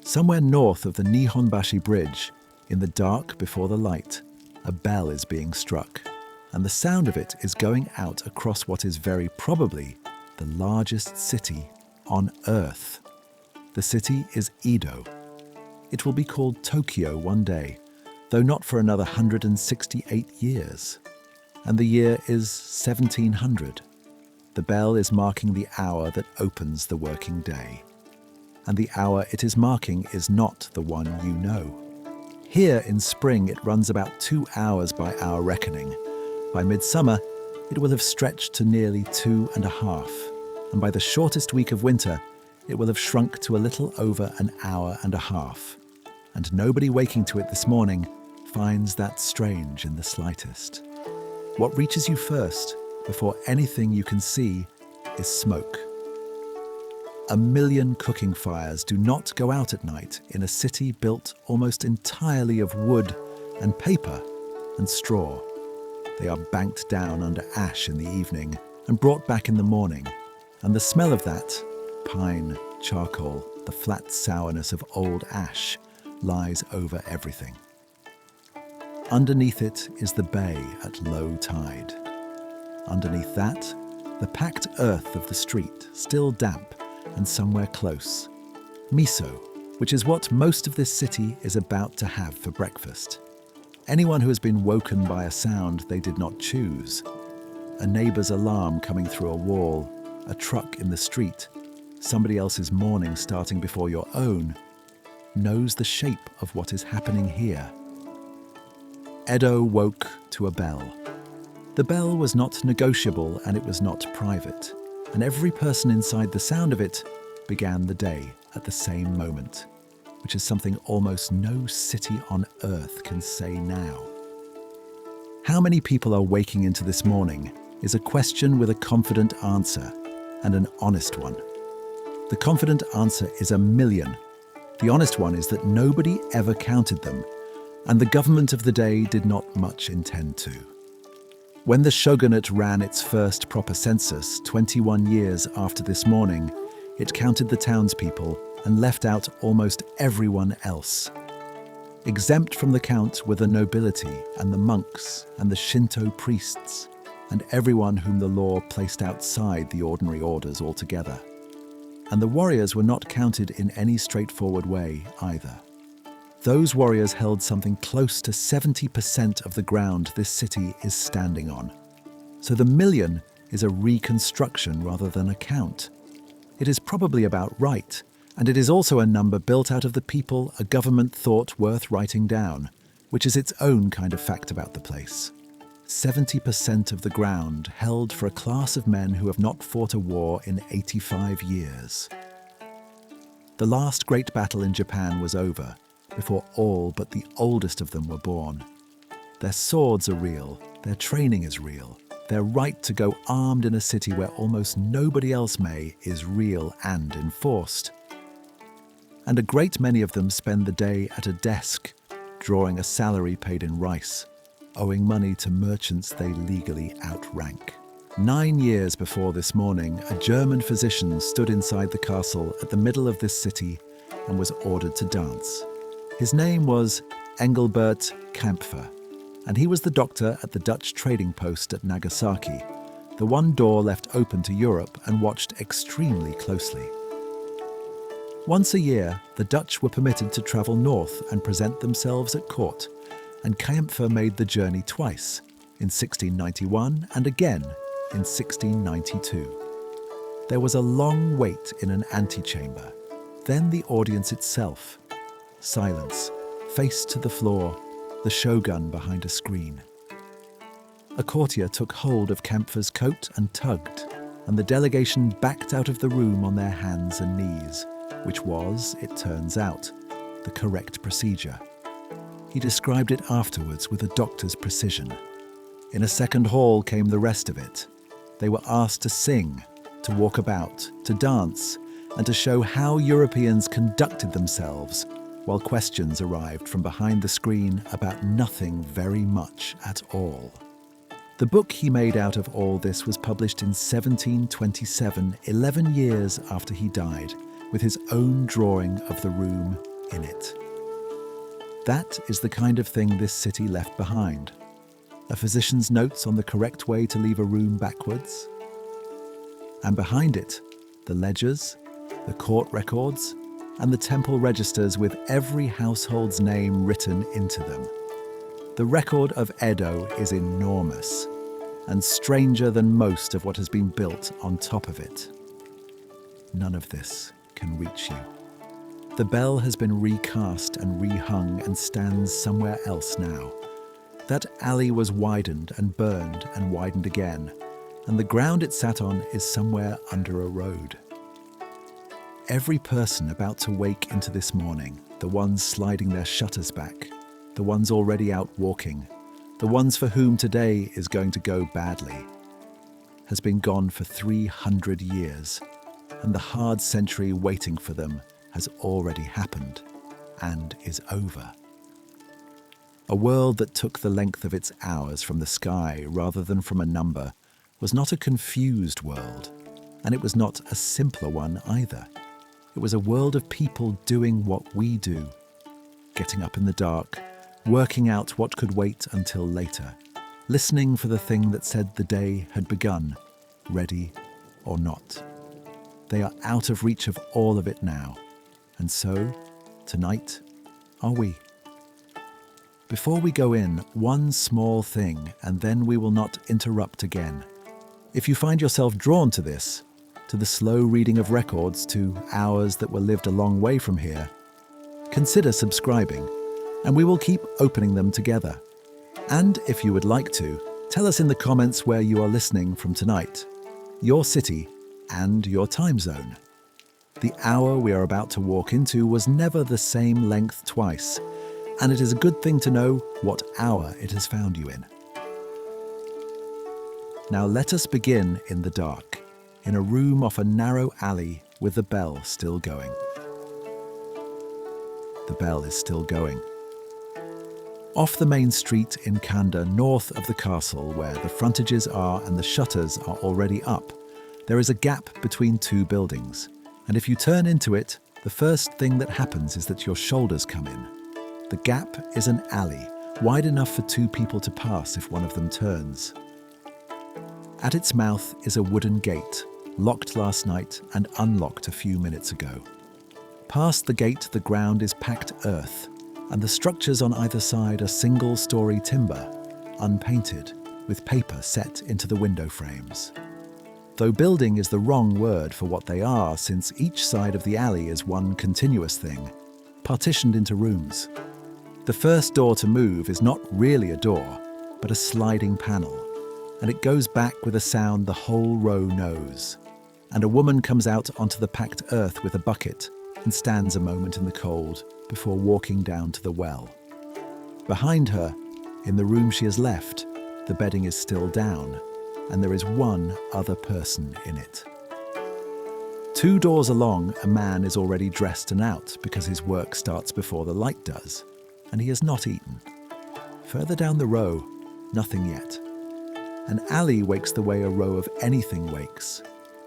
Somewhere north of the Nihonbashi Bridge, in the dark before the light, a bell is being struck, and the sound of it is going out across what is very probably the largest city on Earth. The city is Edo. It will be called Tokyo one day, though not for another 168 years. And the year is 1700. The bell is marking the hour that opens the working day. And the hour it is marking is not the one you know. Here in spring it runs about 2 hours by our reckoning. By midsummer, it will have stretched to nearly 2.5. And by the shortest week of winter, it will have shrunk to a little over an hour and a half. And nobody waking to it this morning finds that strange in the slightest. What reaches you first, before anything you can see, is smoke. 1 million cooking fires do not go out at night in a city built almost entirely of wood and paper and straw. They are banked down under ash in the evening and brought back in the morning, and the smell of that, pine, charcoal, the flat sourness of old ash, lies over everything. Underneath it is the bay at low tide. Underneath that, the packed earth of the street, still damp and somewhere close. Miso, which is what most of this city is about to have for breakfast. Anyone who has been woken by a sound they did not choose, a neighbour's alarm coming through a wall, a truck in the street, somebody else's morning starting before your own, knows the shape of what is happening here. Edo woke to a bell. The bell was not negotiable and it was not private, and every person inside the sound of it began the day at the same moment, which is something almost no city on earth can say now. How many people are waking into this morning is a question with a confident answer, and an honest one. The confident answer is 1 million. The honest one is that nobody ever counted them, and the government of the day did not much intend to. When the shogunate ran its first proper census 21 years after this morning, it counted the townspeople and left out almost everyone else. Exempt from the count were the nobility and the monks and the Shinto priests, and everyone whom the law placed outside the ordinary orders altogether. And the warriors were not counted in any straightforward way either. Those warriors held something close to 70% of the ground this city is standing on. So the million is a reconstruction rather than a count. It is probably about right, and it is also a number built out of the people a government thought worth writing down, which is its own kind of fact about the place. 70% of the ground held for a class of men who have not fought a war in 85 years. The last great battle in Japan was over, before all but the oldest of them were born. Their swords are real, their training is real, their right to go armed in a city where almost nobody else may is real and enforced. And a great many of them spend the day at a desk, drawing a salary paid in rice, owing money to merchants they legally outrank. 9 years before this morning, a German physician stood inside the castle at the middle of this city and was ordered to dance. His name was Engelbert Kampfer, and he was the doctor at the Dutch trading post at Nagasaki, the one door left open to Europe and watched extremely closely. Once a year, the Dutch were permitted to travel north and present themselves at court, and Kampfer made the journey twice, in 1691 and again in 1692. There was a long wait in an antechamber, then the audience itself. Silence, face to the floor, the shogun behind a screen. A courtier took hold of Kampfer's coat and tugged, and the delegation backed out of the room on their hands and knees, which was, it turns out, the correct procedure. He described it afterwards with a doctor's precision. In a second hall came the rest of it. They were asked to sing, to walk about, to dance, and to show how Europeans conducted themselves, while questions arrived from behind the screen about nothing very much at all. The book he made out of all this was published in 1727, 11 years after he died, with his own drawing of the room in it. That is the kind of thing this city left behind. A physician's notes on the correct way to leave a room backwards. And behind it, the ledgers, the court records, and the temple registers with every household's name written into them. The record of Edo is enormous, and stranger than most of what has been built on top of it. None of this can reach you. The bell has been recast and rehung and stands somewhere else now. That alley was widened and burned and widened again, and the ground it sat on is somewhere under a road. Every person about to wake into this morning, the ones sliding their shutters back, the ones already out walking, the ones for whom today is going to go badly, has been gone for 300 years, and the hard century waiting for them has already happened and is over. A world that took the length of its hours from the sky rather than from a number was not a confused world, and it was not a simpler one either. It was a world of people doing what we do, getting up in the dark, working out what could wait until later, listening for the thing that said the day had begun, ready or not. They are out of reach of all of it now, and so, tonight, are we. Before we go in, one small thing, and then we will not interrupt again. If you find yourself drawn to this, to the slow reading of records, to hours that were lived a long way from here, consider subscribing, and we will keep opening them together. And if you would like to, tell us in the comments where you are listening from tonight, your city and your time zone. The hour we are about to walk into was never the same length twice, and it is a good thing to know what hour it has found you in. Now let us begin in the dark, in a room off a narrow alley with the bell still going. The bell is still going. Off the main street in Kanda, north of the castle, where the frontages are and the shutters are already up, there is a gap between two buildings, and if you turn into it, the first thing that happens is that your shoulders come in. The gap is an alley, wide enough for two people to pass if one of them turns. At its mouth is a wooden gate, locked last night and unlocked a few minutes ago. Past the gate, the ground is packed earth, and the structures on either side are single-story timber, unpainted, with paper set into the window frames. Though building is the wrong word for what they are, since each side of the alley is one continuous thing, partitioned into rooms. The first door to move is not really a door, but a sliding panel, and it goes back with a sound the whole row knows. And a woman comes out onto the packed earth with a bucket and stands a moment in the cold before walking down to the well. Behind her, in the room she has left, the bedding is still down, and there is one other person in it. 2 doors along, a man is already dressed and out because his work starts before the light does, and he has not eaten. Further down the row, nothing yet. An alley wakes the way a row of anything wakes,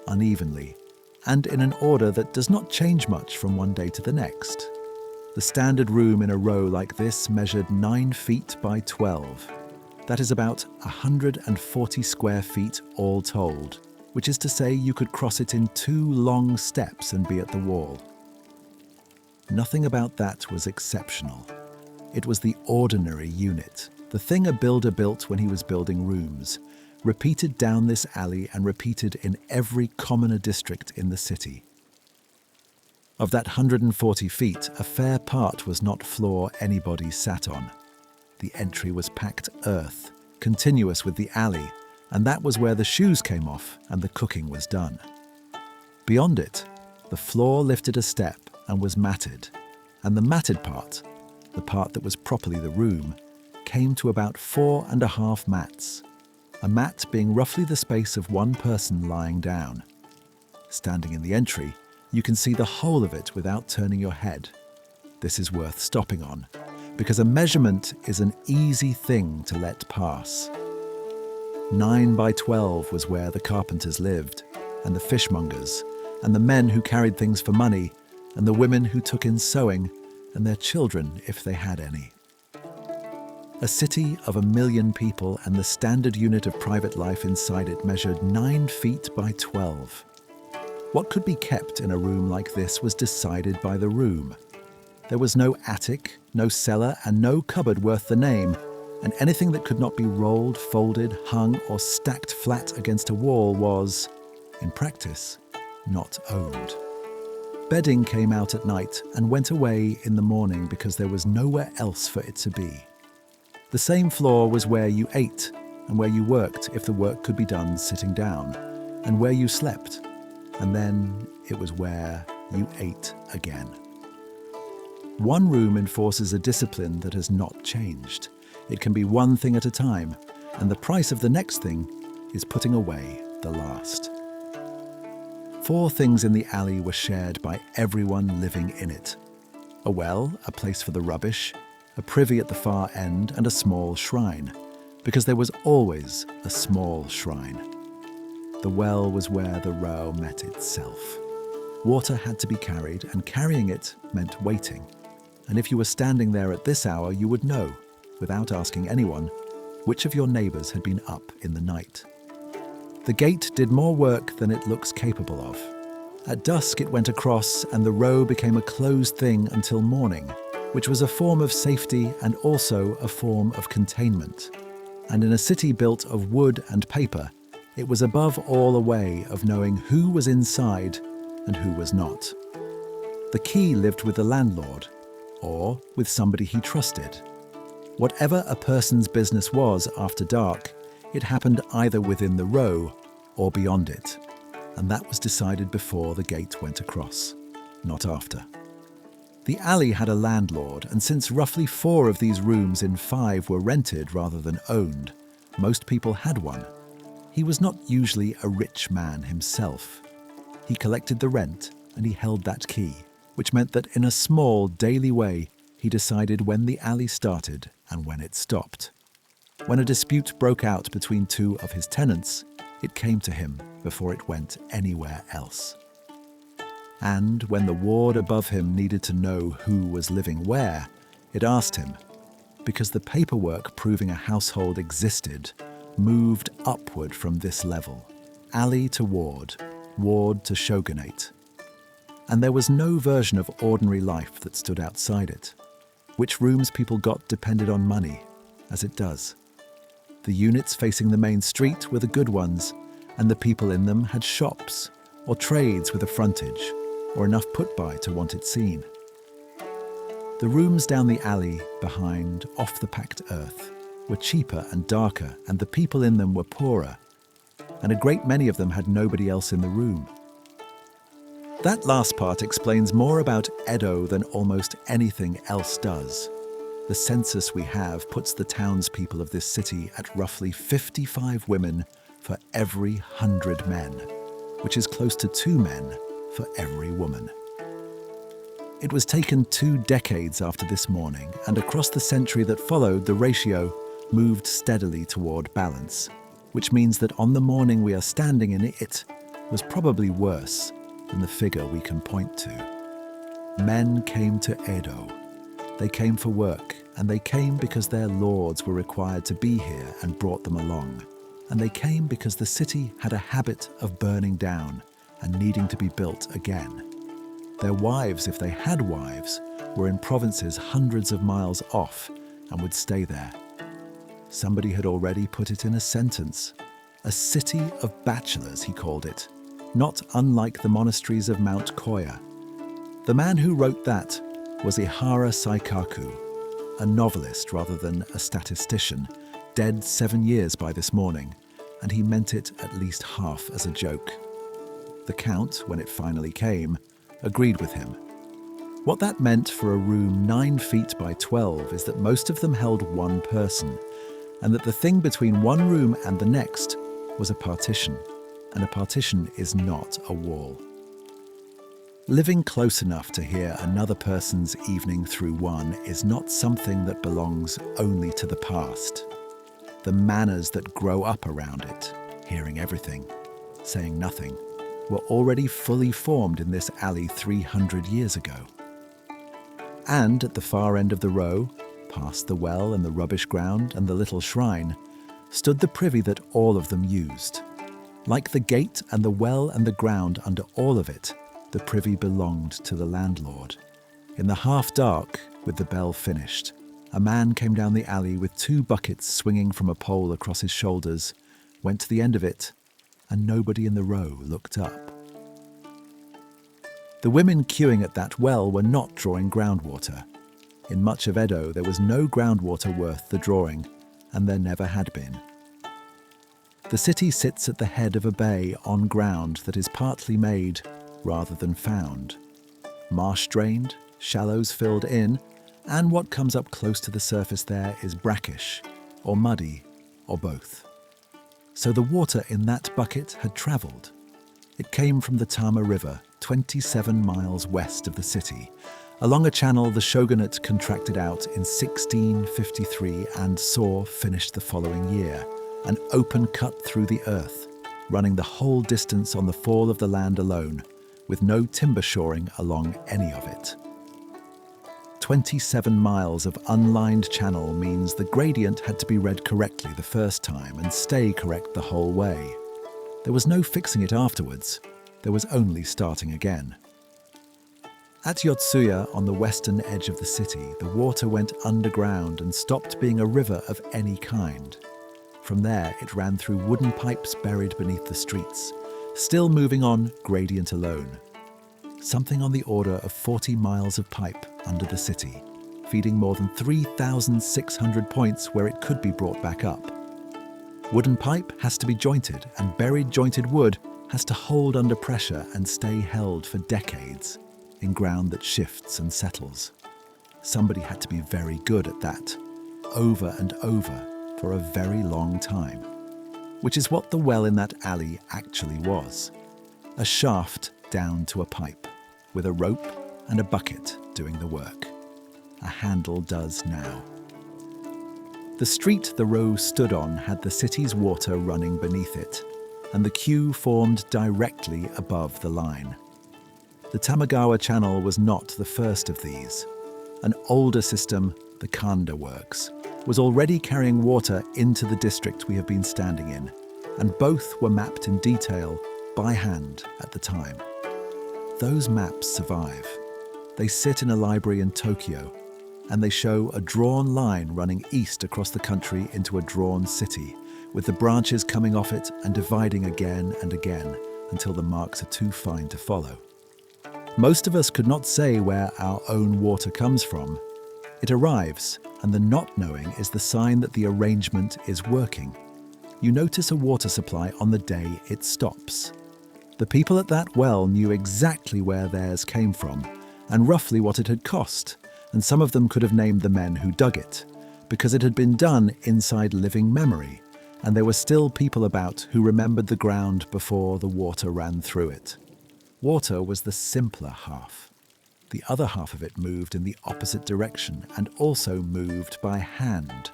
unevenly, and in an order that does not change much from one day to the next. The standard room in a row like this measured 9 feet by 12. That is about 140 square feet all told, which is to say you could cross it in 2 long steps and be at the wall. Nothing about that was exceptional. It was the ordinary unit, the thing a builder built when he was building rooms, repeated down this alley and repeated in every commoner district in the city. Of that 140 feet, a fair part was not floor anybody sat on. The entry was packed earth, continuous with the alley, and that was where the shoes came off and the cooking was done. Beyond it, the floor lifted a step and was matted, and the matted part, the part that was properly the room, came to about 4.5 mats, a mat being roughly the space of one person lying down. Standing in the entry, you can see the whole of it without turning your head. This is worth stopping on, because a measurement is an easy thing to let pass. 9 by 12 was where the carpenters lived, and the fishmongers, and the men who carried things for money, and the women who took in sewing, and their children if they had any. A city of 1 million people, and the standard unit of private life inside it measured 9 feet by 12. What could be kept in a room like this was decided by the room. There was no attic, no cellar, and no cupboard worth the name, and anything that could not be rolled, folded, hung, or stacked flat against a wall was, in practice, not owned. Bedding came out at night and went away in the morning because there was nowhere else for it to be. The same floor was where you ate and where you worked if the work could be done sitting down, and where you slept, and then it was where you ate again. One room enforces a discipline that has not changed. It can be one thing at a time, and the price of the next thing is putting away the last. 4 things in the alley were shared by everyone living in it: a well, a place for the rubbish, a privy at the far end, and a small shrine, because there was always a small shrine. The well was where the row met itself. Water had to be carried, and carrying it meant waiting. And if you were standing there at this hour, you would know, without asking anyone, which of your neighbours had been up in the night. The gate did more work than it looks capable of. At dusk it went across, and the row became a closed thing until morning, which was a form of safety and also a form of containment. And in a city built of wood and paper, it was above all a way of knowing who was inside and who was not. The key lived with the landlord, or with somebody he trusted. Whatever a person's business was after dark, it happened either within the row or beyond it, and that was decided before the gate went across, not after. The alley had a landlord, and since roughly 4 of these rooms in 5 were rented rather than owned, most people had one. He was not usually a rich man himself. He collected the rent, and he held that key, which meant that in a small daily way, he decided when the alley started and when it stopped. When a dispute broke out between 2 of his tenants, it came to him before it went anywhere else. And when the ward above him needed to know who was living where, it asked him, because the paperwork proving a household existed moved upward from this level, alley to ward, ward to shogunate. And there was no version of ordinary life that stood outside it. Which rooms people got depended on money, as it does. The units facing the main street were the good ones, and the people in them had shops, or trades with a frontage, or enough put-by to want it seen. The rooms down the alley behind, off the packed earth, were cheaper and darker, and the people in them were poorer, and a great many of them had nobody else in the room. That last part explains more about Edo than almost anything else does. The census we have puts the townspeople of this city at roughly 55 women for every 100 men, which is close to 2 men for every woman. It was taken 2 decades after this morning, and across the century that followed, the ratio moved steadily toward balance, which means that on the morning we are standing in, it was probably worse than the figure we can point to. Men came to Edo. They came for work, and they came because their lords were required to be here and brought them along. And they came because the city had a habit of burning down and needing to be built again. Their wives, if they had wives, were in provinces hundreds of miles off and would stay there. Somebody had already put it in a sentence. A city of bachelors, he called it, not unlike the monasteries of Mount Koya. The man who wrote that was Ihara Saikaku, a novelist rather than a statistician, dead 7 years by this morning, and he meant it at least half as a joke. The Count, when it finally came, agreed with him. What that meant for a room 9 feet by 12 is that most of them held one person, and that the thing between one room and the next was a partition, and a partition is not a wall. Living close enough to hear another person's evening through one is not something that belongs only to the past. The manners that grow up around it, hearing everything, saying nothing, were already fully formed in this alley 300 years ago. And at the far end of the row, past the well and the rubbish ground and the little shrine, stood the privy that all of them used. Like the gate and the well and the ground under all of it, the privy belonged to the landlord. In the half-dark, with the bell finished, a man came down the alley with 2 buckets swinging from a pole across his shoulders, went to the end of it, and nobody in the row looked up. The women queuing at that well were not drawing groundwater. In much of Edo, there was no groundwater worth the drawing, and there never had been. The city sits at the head of a bay on ground that is partly made rather than found. Marsh drained, shallows filled in, and what comes up close to the surface there is brackish, or muddy, or both. So the water in that bucket had travelled. It came from the Tama River, 27 miles west of the city, along a channel the shogunate contracted out in 1653 and saw finished the following year, an open cut through the earth, running the whole distance on the fall of the land alone, with no timber shoring along any of it. 27 miles of unlined channel means the gradient had to be read correctly the first time and stay correct the whole way. There was no fixing it afterwards. There was only starting again. At Yotsuya, on the western edge of the city, the water went underground and stopped being a river of any kind. From there, it ran through wooden pipes buried beneath the streets, still moving on gradient alone. Something on the order of 40 miles of pipe under the city, feeding more than 3,600 points where it could be brought back up. Wooden pipe has to be jointed, and buried jointed wood has to hold under pressure and stay held for decades in ground that shifts and settles. Somebody had to be very good at that, over and over, for a very long time. Which is what the well in that alley actually was. A shaft down to a pipe, with a rope and a bucket doing the work. A handle does now. The street the row stood on had the city's water running beneath it, and the queue formed directly above the line. The Tamagawa Channel was not the first of these. An older system, the Kanda Works, was already carrying water into the district we have been standing in, and both were mapped in detail by hand at the time. Those maps survive. They sit in a library in Tokyo, and they show a drawn line running east across the country into a drawn city, with the branches coming off it and dividing again and again until the marks are too fine to follow. Most of us could not say where our own water comes from. It arrives, and the not knowing is the sign that the arrangement is working. You notice a water supply on the day it stops. The people at that well knew exactly where theirs came from, and roughly what it had cost, and some of them could have named the men who dug it, because it had been done inside living memory, and there were still people about who remembered the ground before the water ran through it. Water was the simpler half. The other half of it moved in the opposite direction and also moved by hand,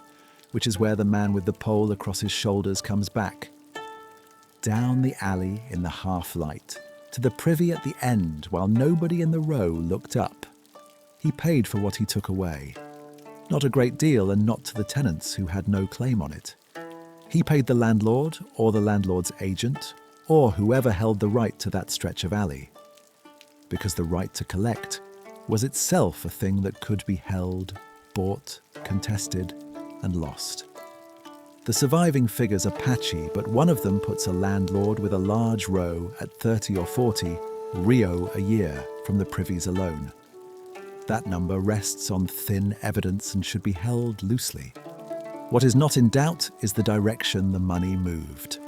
which is where the man with the pole across his shoulders comes back. Down the alley in the half-light, to the privy at the end while nobody in the row looked up. He paid for what he took away. Not a great deal, and not to the tenants who had no claim on it. He paid the landlord or the landlord's agent or whoever held the right to that stretch of alley. Because the right to collect was itself a thing that could be held, bought, contested, and lost. The surviving figures are patchy, but one of them puts a landlord with a large row at 30 or 40 ryo a year from the privies alone. That number rests on thin evidence and should be held loosely. What is not in doubt is the direction the money moved.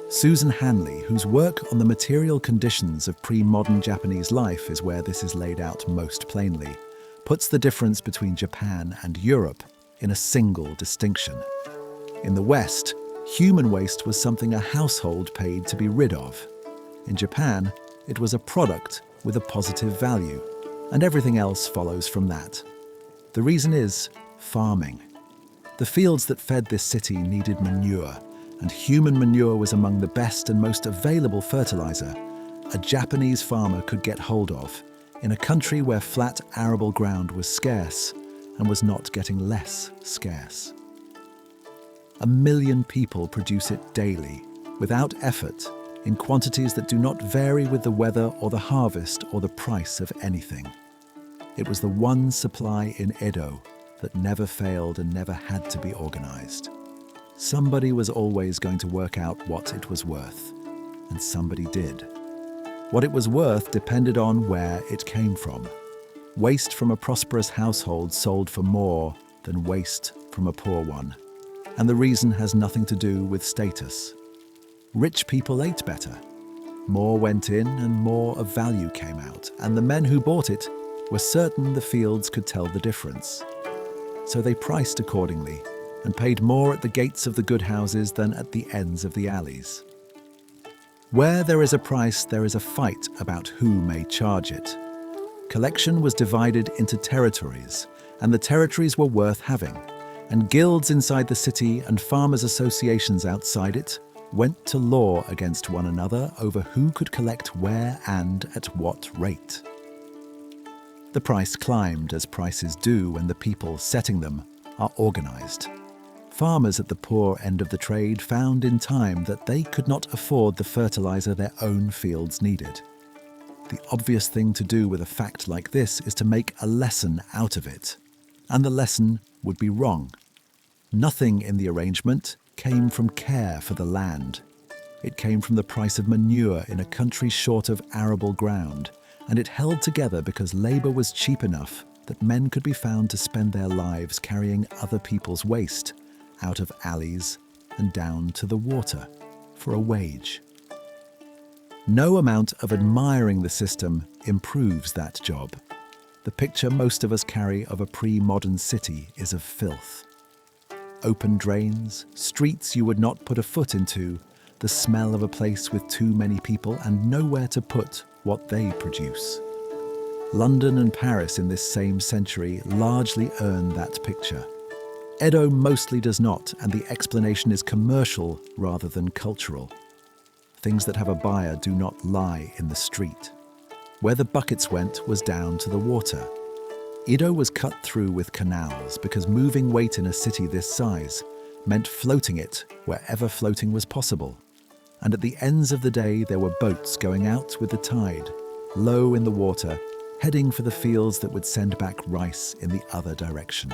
Susan Hanley, whose work on the material conditions of pre-modern Japanese life is where this is laid out most plainly, puts the difference between Japan and Europe in a single distinction. In the West, human waste was something a household paid to be rid of. In Japan, it was a product with a positive value, and everything else follows from that. The reason is farming. The fields that fed this city needed manure, and human manure was among the best and most available fertilizer a Japanese farmer could get hold of in a country where flat arable ground was scarce and was not getting less scarce. 1 million people produce it daily, without effort, in quantities that do not vary with the weather or the harvest or the price of anything. It was the one supply in Edo that never failed and never had to be organized. Somebody was always going to work out what it was worth, and somebody did. What it was worth depended on where it came from. Waste from a prosperous household sold for more than waste from a poor one. And the reason has nothing to do with status. Rich people ate better. More went in and more of value came out, and the men who bought it were certain the fields could tell the difference. So they priced accordingly and paid more at the gates of the good houses than at the ends of the alleys. Where there is a price, there is a fight about who may charge it. Collection was divided into territories, and the territories were worth having, and guilds inside the city and farmers' associations outside it went to law against one another over who could collect where and at what rate. The price climbed as prices do when the people setting them are organized. Farmers at the poor end of the trade found in time that they could not afford the fertilizer their own fields needed. The obvious thing to do with a fact like this is to make a lesson out of it, and the lesson would be wrong. Nothing in the arrangement came from care for the land. It came from the price of manure in a country short of arable ground, and it held together because labour was cheap enough that men could be found to spend their lives carrying other people's waste out of alleys and down to the water for a wage. No amount of admiring the system improves that job. The picture most of us carry of a pre-modern city is of filth. Open drains, streets you would not put a foot into, the smell of a place with too many people and nowhere to put what they produce. London and Paris in this same century largely earn that picture. Edo mostly does not, and the explanation is commercial rather than cultural. Things that have a buyer do not lie in the street. Where the buckets went was down to the water. Edo was cut through with canals because moving weight in a city this size meant floating it wherever floating was possible. And at the ends of the day there were boats going out with the tide, low in the water, heading for the fields that would send back rice in the other direction.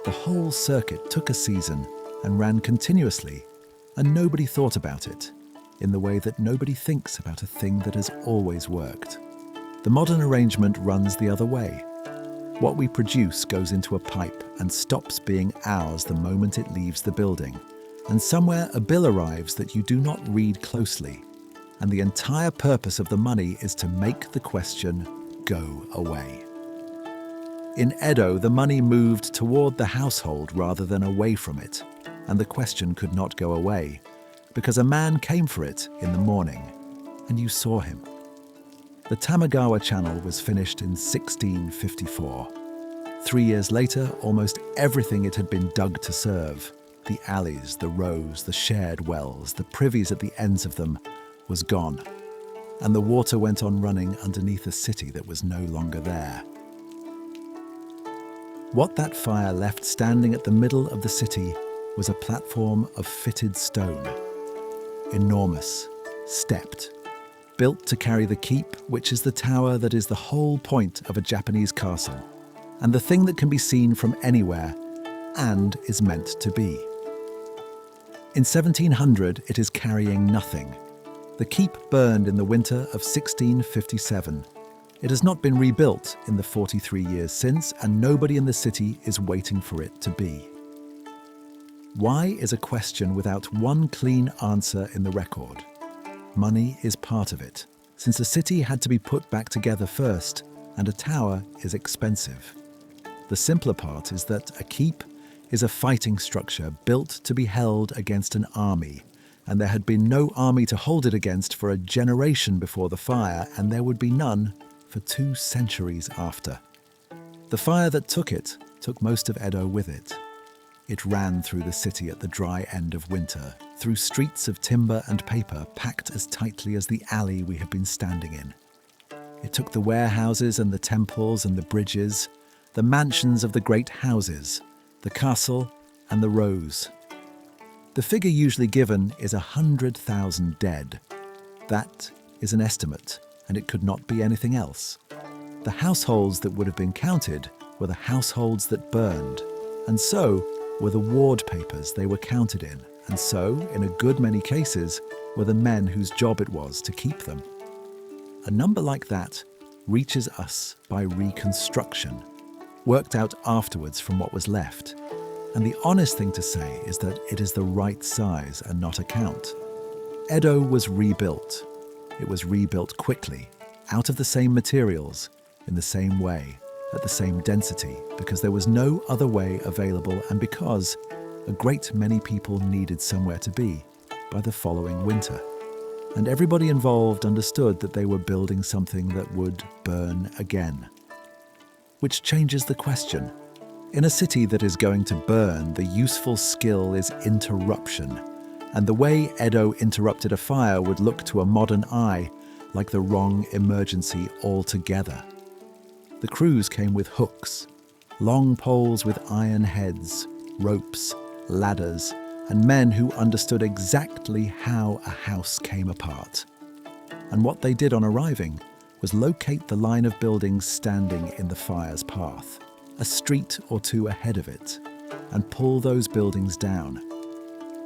The whole circuit took a season and ran continuously, and nobody thought about it, in the way that nobody thinks about a thing that has always worked. The modern arrangement runs the other way. What we produce goes into a pipe and stops being ours the moment it leaves the building, and somewhere a bill arrives that you do not read closely, and the entire purpose of the money is to make the question go away. In Edo, the money moved toward the household rather than away from it, and the question could not go away, because a man came for it in the morning, and you saw him. The Tamagawa Channel was finished in 1654. 3 years later, almost everything it had been dug to serve, the alleys, the rows, the shared wells, the privies at the ends of them, was gone, and the water went on running underneath a city that was no longer there. What that fire left standing at the middle of the city was a platform of fitted stone, enormous, stepped, built to carry the keep, which is the tower that is the whole point of a Japanese castle, and the thing that can be seen from anywhere, and is meant to be. In 1700, it is carrying nothing. The keep burned in the winter of 1657. It has not been rebuilt in the 43 years since, and nobody in the city is waiting for it to be. Why is a question without one clean answer in the record. Money is part of it, since a city had to be put back together first, and a tower is expensive. The simpler part is that a keep is a fighting structure built to be held against an army, and there had been no army to hold it against for a generation before the fire, and there would be none for 2 centuries after. The fire that took it took most of Edo with it. It ran through the city at the dry end of winter, through streets of timber and paper packed as tightly as the alley we have been standing in. It took the warehouses and the temples and the bridges, the mansions of the great houses, the castle and the rows. The figure usually given is 100,000 dead. That is an estimate, and it could not be anything else. The households that would have been counted were the households that burned, and so were the ward papers they were counted in, and so, in a good many cases, were the men whose job it was to keep them. A number like that reaches us by reconstruction, worked out afterwards from what was left. And the honest thing to say is that it is the right size and not a count. Edo was rebuilt. It was rebuilt quickly, out of the same materials, in the same way, at the same density, because there was no other way available and because a great many people needed somewhere to be by the following winter. And everybody involved understood that they were building something that would burn again. Which changes the question. In a city that is going to burn, the useful skill is interruption. And the way Edo interrupted a fire would look to a modern eye like the wrong emergency altogether. The crews came with hooks, long poles with iron heads, ropes, ladders, and men who understood exactly how a house came apart. And what they did on arriving was locate the line of buildings standing in the fire's path, a street or two ahead of it, and pull those buildings down.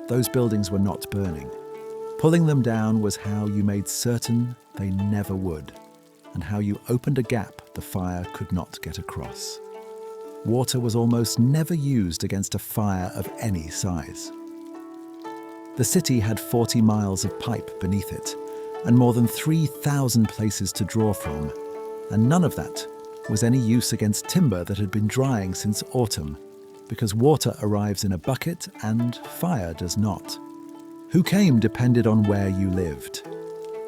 Those buildings were not burning. Pulling them down was how you made certain they never would, and how you opened a gap the fire could not get across. Water was almost never used against a fire of any size. The city had 40 miles of pipe beneath it, and more than 3,000 places to draw from, and none of that was any use against timber that had been drying since autumn, because water arrives in a bucket and fire does not. Who came depended on where you lived.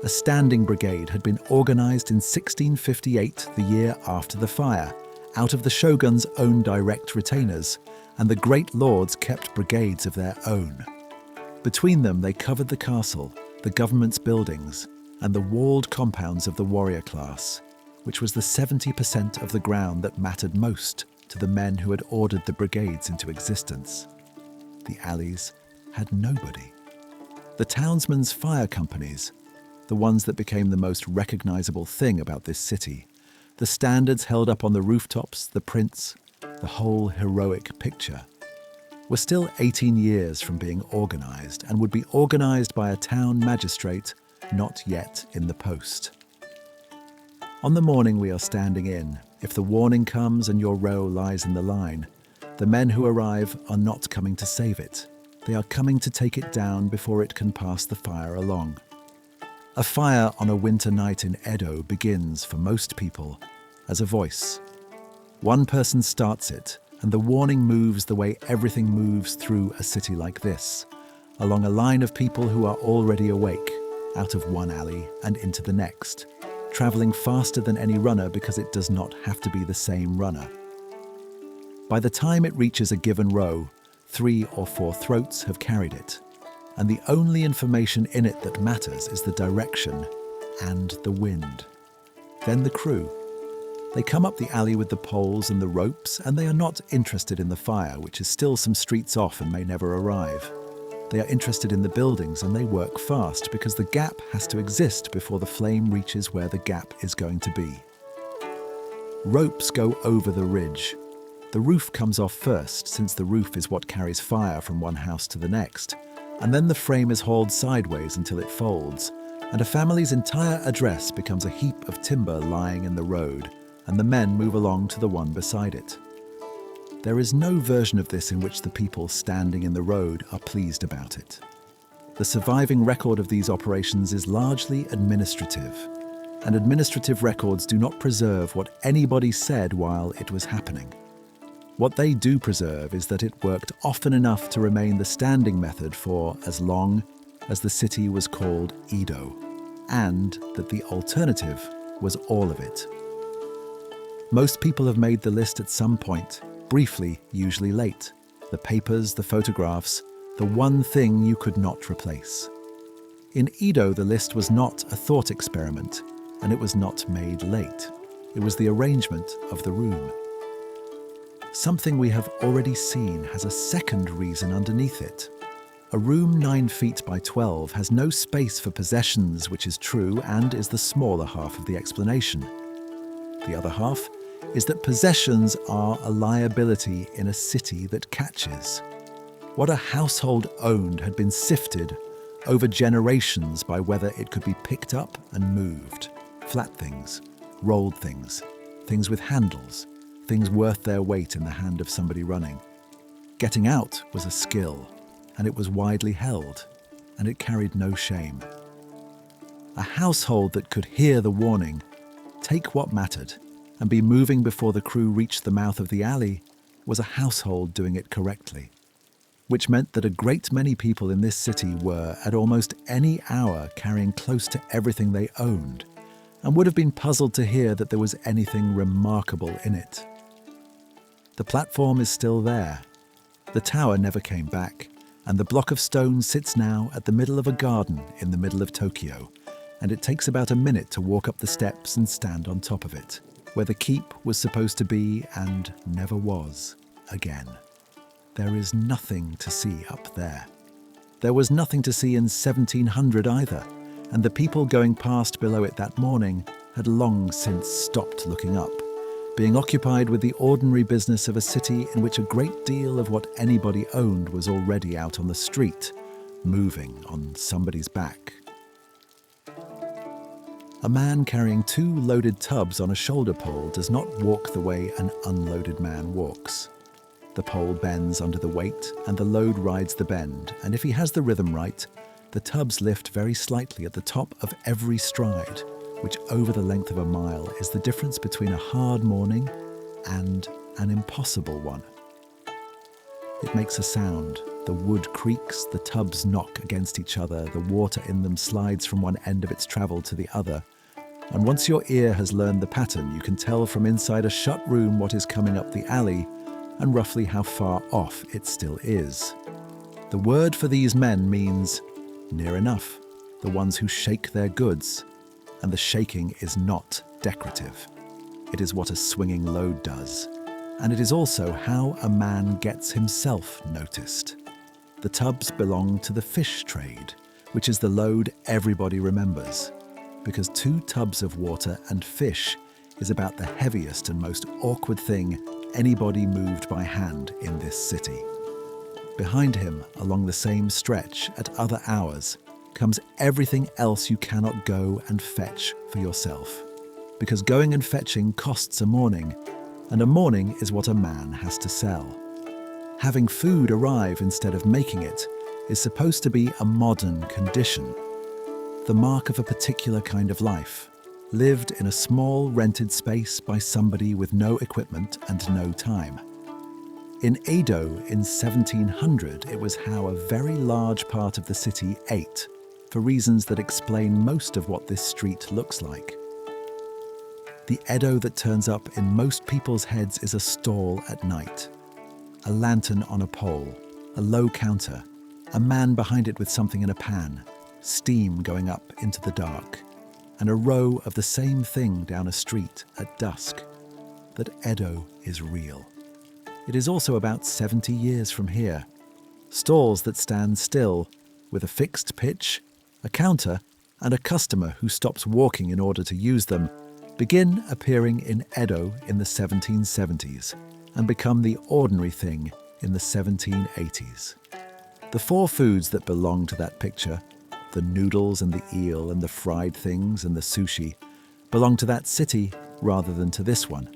A standing brigade had been organized in 1658, the year after the fire, out of the shogun's own direct retainers, and the great lords kept brigades of their own. Between them they covered the castle, the government's buildings, and the walled compounds of the warrior class, which was the 70% of the ground that mattered most to the men who had ordered the brigades into existence. The alleys had nobody. The townsmen's fire companies, the ones that became the most recognizable thing about this city, the standards held up on the rooftops, the prints, the whole heroic picture, were still 18 years from being organized and would be organized by a town magistrate not yet in the post. On the morning we are standing in, if the warning comes and your row lies in the line, the men who arrive are not coming to save it. They are coming to take it down before it can pass the fire along. A fire on a winter night in Edo begins, for most people, as a voice. One person starts it, and the warning moves the way everything moves through a city like this, along a line of people who are already awake, out of one alley and into the next, traveling faster than any runner because it does not have to be the same runner. By the time it reaches a given row, 3 or 4 throats have carried it, and the only information in it that matters is the direction and the wind. Then the crew. They come up the alley with the poles and the ropes, and they are not interested in the fire, which is still some streets off and may never arrive. They are interested in the buildings, and they work fast because the gap has to exist before the flame reaches where the gap is going to be. Ropes go over the ridge. The roof comes off first, since the roof is what carries fire from one house to the next, and then the frame is hauled sideways until it folds, and a family's entire address becomes a heap of timber lying in the road, and the men move along to the one beside it. There is no version of this in which the people standing in the road are pleased about it. The surviving record of these operations is largely administrative, and administrative records do not preserve what anybody said while it was happening. What they do preserve is that it worked often enough to remain the standing method for as long as the city was called Edo, and that the alternative was all of it. Most people have made the list at some point, briefly, usually late. The papers, the photographs, the one thing you could not replace. In Edo, the list was not a thought experiment, and it was not made late. It was the arrangement of the room. Something we have already seen has a second reason underneath it. A room 9 feet by 12 has no space for possessions, which is true and is the smaller half of the explanation. The other half is that possessions are a liability in a city that catches. What a household owned had been sifted over generations by whether it could be picked up and moved. Flat things, rolled things, things with handles, things worth their weight in the hand of somebody running. Getting out was a skill, and it was widely held, and it carried no shame. A household that could hear the warning, take what mattered, and be moving before the crew reached the mouth of the alley was a household doing it correctly. Which meant that a great many people in this city were, at almost any hour, carrying close to everything they owned, and would have been puzzled to hear that there was anything remarkable in it. The platform is still there. The tower never came back, and the block of stone sits now at the middle of a garden in the middle of Tokyo, and it takes about a minute to walk up the steps and stand on top of it, where the keep was supposed to be and never was again. There is nothing to see up there. There was nothing to see in 1700 either, and the people going past below it that morning had long since stopped looking up, being occupied with the ordinary business of a city in which a great deal of what anybody owned was already out on the street, moving on somebody's back. A man carrying 2 loaded tubs on a shoulder pole does not walk the way an unloaded man walks. The pole bends under the weight, and the load rides the bend, and if he has the rhythm right, the tubs lift very slightly at the top of every stride, which over the length of a mile is the difference between a hard morning and an impossible one. It makes a sound. The wood creaks, the tubs knock against each other, the water in them slides from one end of its travel to the other, and once your ear has learned the pattern, you can tell from inside a shut room what is coming up the alley, and roughly how far off it still is. The word for these men means near enough, the ones who shake their goods, and the shaking is not decorative. It is what a swinging load does, and it is also how a man gets himself noticed. The tubs belong to the fish trade, which is the load everybody remembers, because 2 tubs of water and fish is about the heaviest and most awkward thing anybody moved by hand in this city. Behind him, along the same stretch at other hours, comes everything else you cannot go and fetch for yourself. Because going and fetching costs a morning, and a morning is what a man has to sell. Having food arrive instead of making it is supposed to be a modern condition, the mark of a particular kind of life, lived in a small rented space by somebody with no equipment and no time. In Edo in 1700, it was how a very large part of the city ate, for reasons that explain most of what this street looks like. The Edo that turns up in most people's heads is a stall at night. A lantern on a pole, a low counter, a man behind it with something in a pan, steam going up into the dark, and a row of the same thing down a street at dusk. That Edo is real. It is also about 70 years from here. Stalls that stand still, with a fixed pitch, a counter, and a customer who stops walking in order to use them, begin appearing in Edo in the 1770s and become the ordinary thing in the 1780s. The 4 foods that belong to that picture, the noodles and the eel and the fried things and the sushi, belong to that city rather than to this one.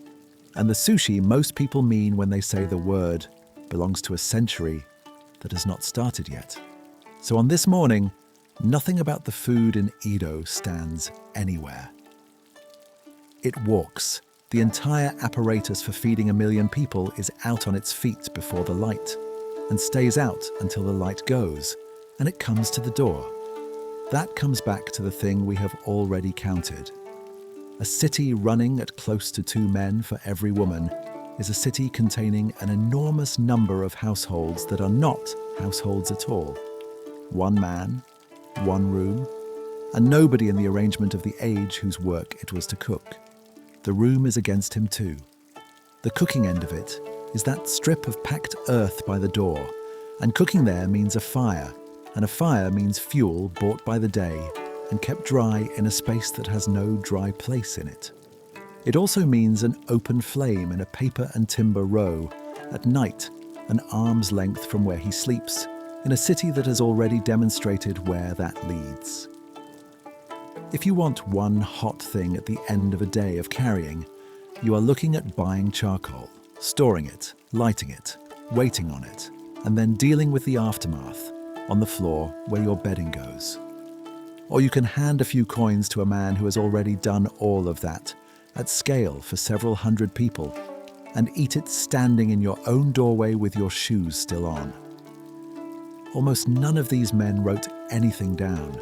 And the sushi most people mean when they say the word belongs to a century that has not started yet. So on this morning, nothing about the food in Edo stands anywhere. It walks. The entire apparatus for feeding 1 million people is out on its feet before the light, and stays out until the light goes, and it comes to the door. That comes back to the thing we have already counted. A city running at close to 2 men for every woman is a city containing an enormous number of households that are not households at all. 1 man, 1 room, and nobody in the arrangement of the age whose work it was to cook. The room is against him too. The cooking end of it is that strip of packed earth by the door, and cooking there means a fire, and a fire means fuel bought by the day and kept dry in a space that has no dry place in it. It also means an open flame in a paper and timber row, at night, an arm's length from where he sleeps, in a city that has already demonstrated where that leads. If you want one hot thing at the end of a day of carrying, you are looking at buying charcoal, storing it, lighting it, waiting on it, and then dealing with the aftermath on the floor where your bedding goes. Or you can hand a few coins to a man who has already done all of that, at scale for several hundred people, and eat it standing in your own doorway with your shoes still on. Almost none of these men wrote anything down.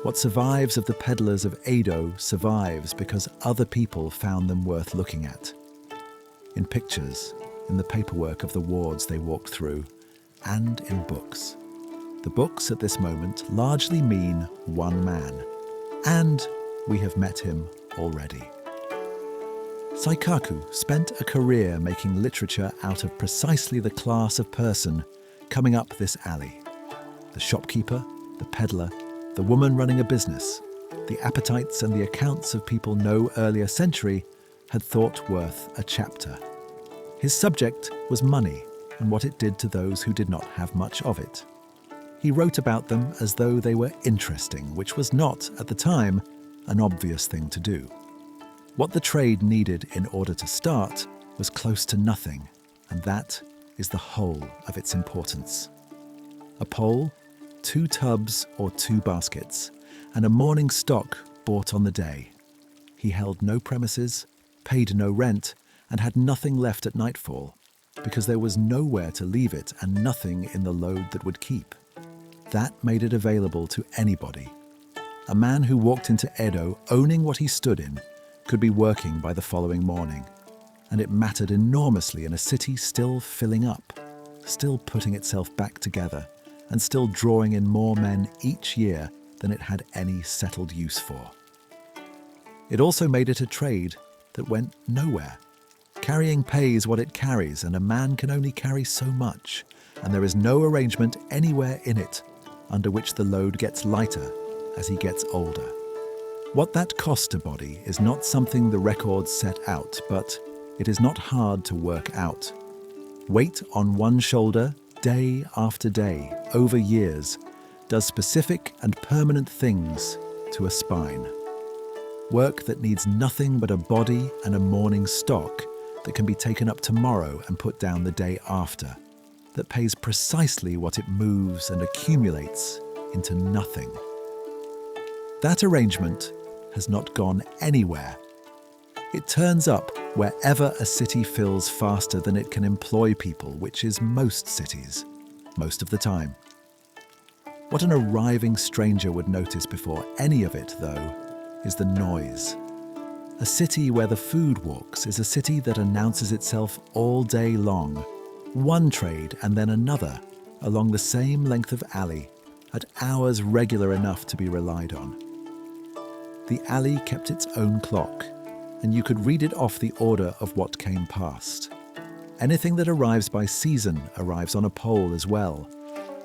What survives of the peddlers of Edo survives because other people found them worth looking at. In pictures, in the paperwork of the wards they walked through, and in books. The books at this moment largely mean one man, and we have met him already. Saikaku spent a career making literature out of precisely the class of person coming up this alley. The shopkeeper, the peddler, the woman running a business, the appetites and the accounts of people no earlier century had thought worth a chapter. His subject was money and what it did to those who did not have much of it. He wrote about them as though they were interesting, which was not, at the time, an obvious thing to do. What the trade needed in order to start was close to nothing, and that is the whole of its importance. A pole, 2 tubs or 2 baskets, and a morning stock bought on the day. He held no premises, paid no rent, and had nothing left at nightfall, because there was nowhere to leave it and nothing in the load that would keep. That made it available to anybody. A man who walked into Edo owning what he stood in could be working by the following morning, and it mattered enormously in a city still filling up, still putting itself back together, and still drawing in more men each year than it had any settled use for. It also made it a trade that went nowhere. Carrying pays what it carries, and a man can only carry so much, and there is no arrangement anywhere in it under which the load gets lighter as he gets older. What that cost a body is not something the records set out, but it is not hard to work out. Weight on one shoulder, day after day, over years, does specific and permanent things to a spine. Work that needs nothing but a body and a morning stock that can be taken up tomorrow and put down the day after, that pays precisely what it moves and accumulates into nothing. That arrangement has not gone anywhere. It turns up wherever a city fills faster than it can employ people, which is most cities, most of the time. What an arriving stranger would notice before any of it, though, is the noise. A city where the food walks is a city that announces itself all day long, one trade and then another, along the same length of alley, at hours regular enough to be relied on. The alley kept its own clock, and you could read it off the order of what came past. Anything that arrives by season arrives on a pole as well,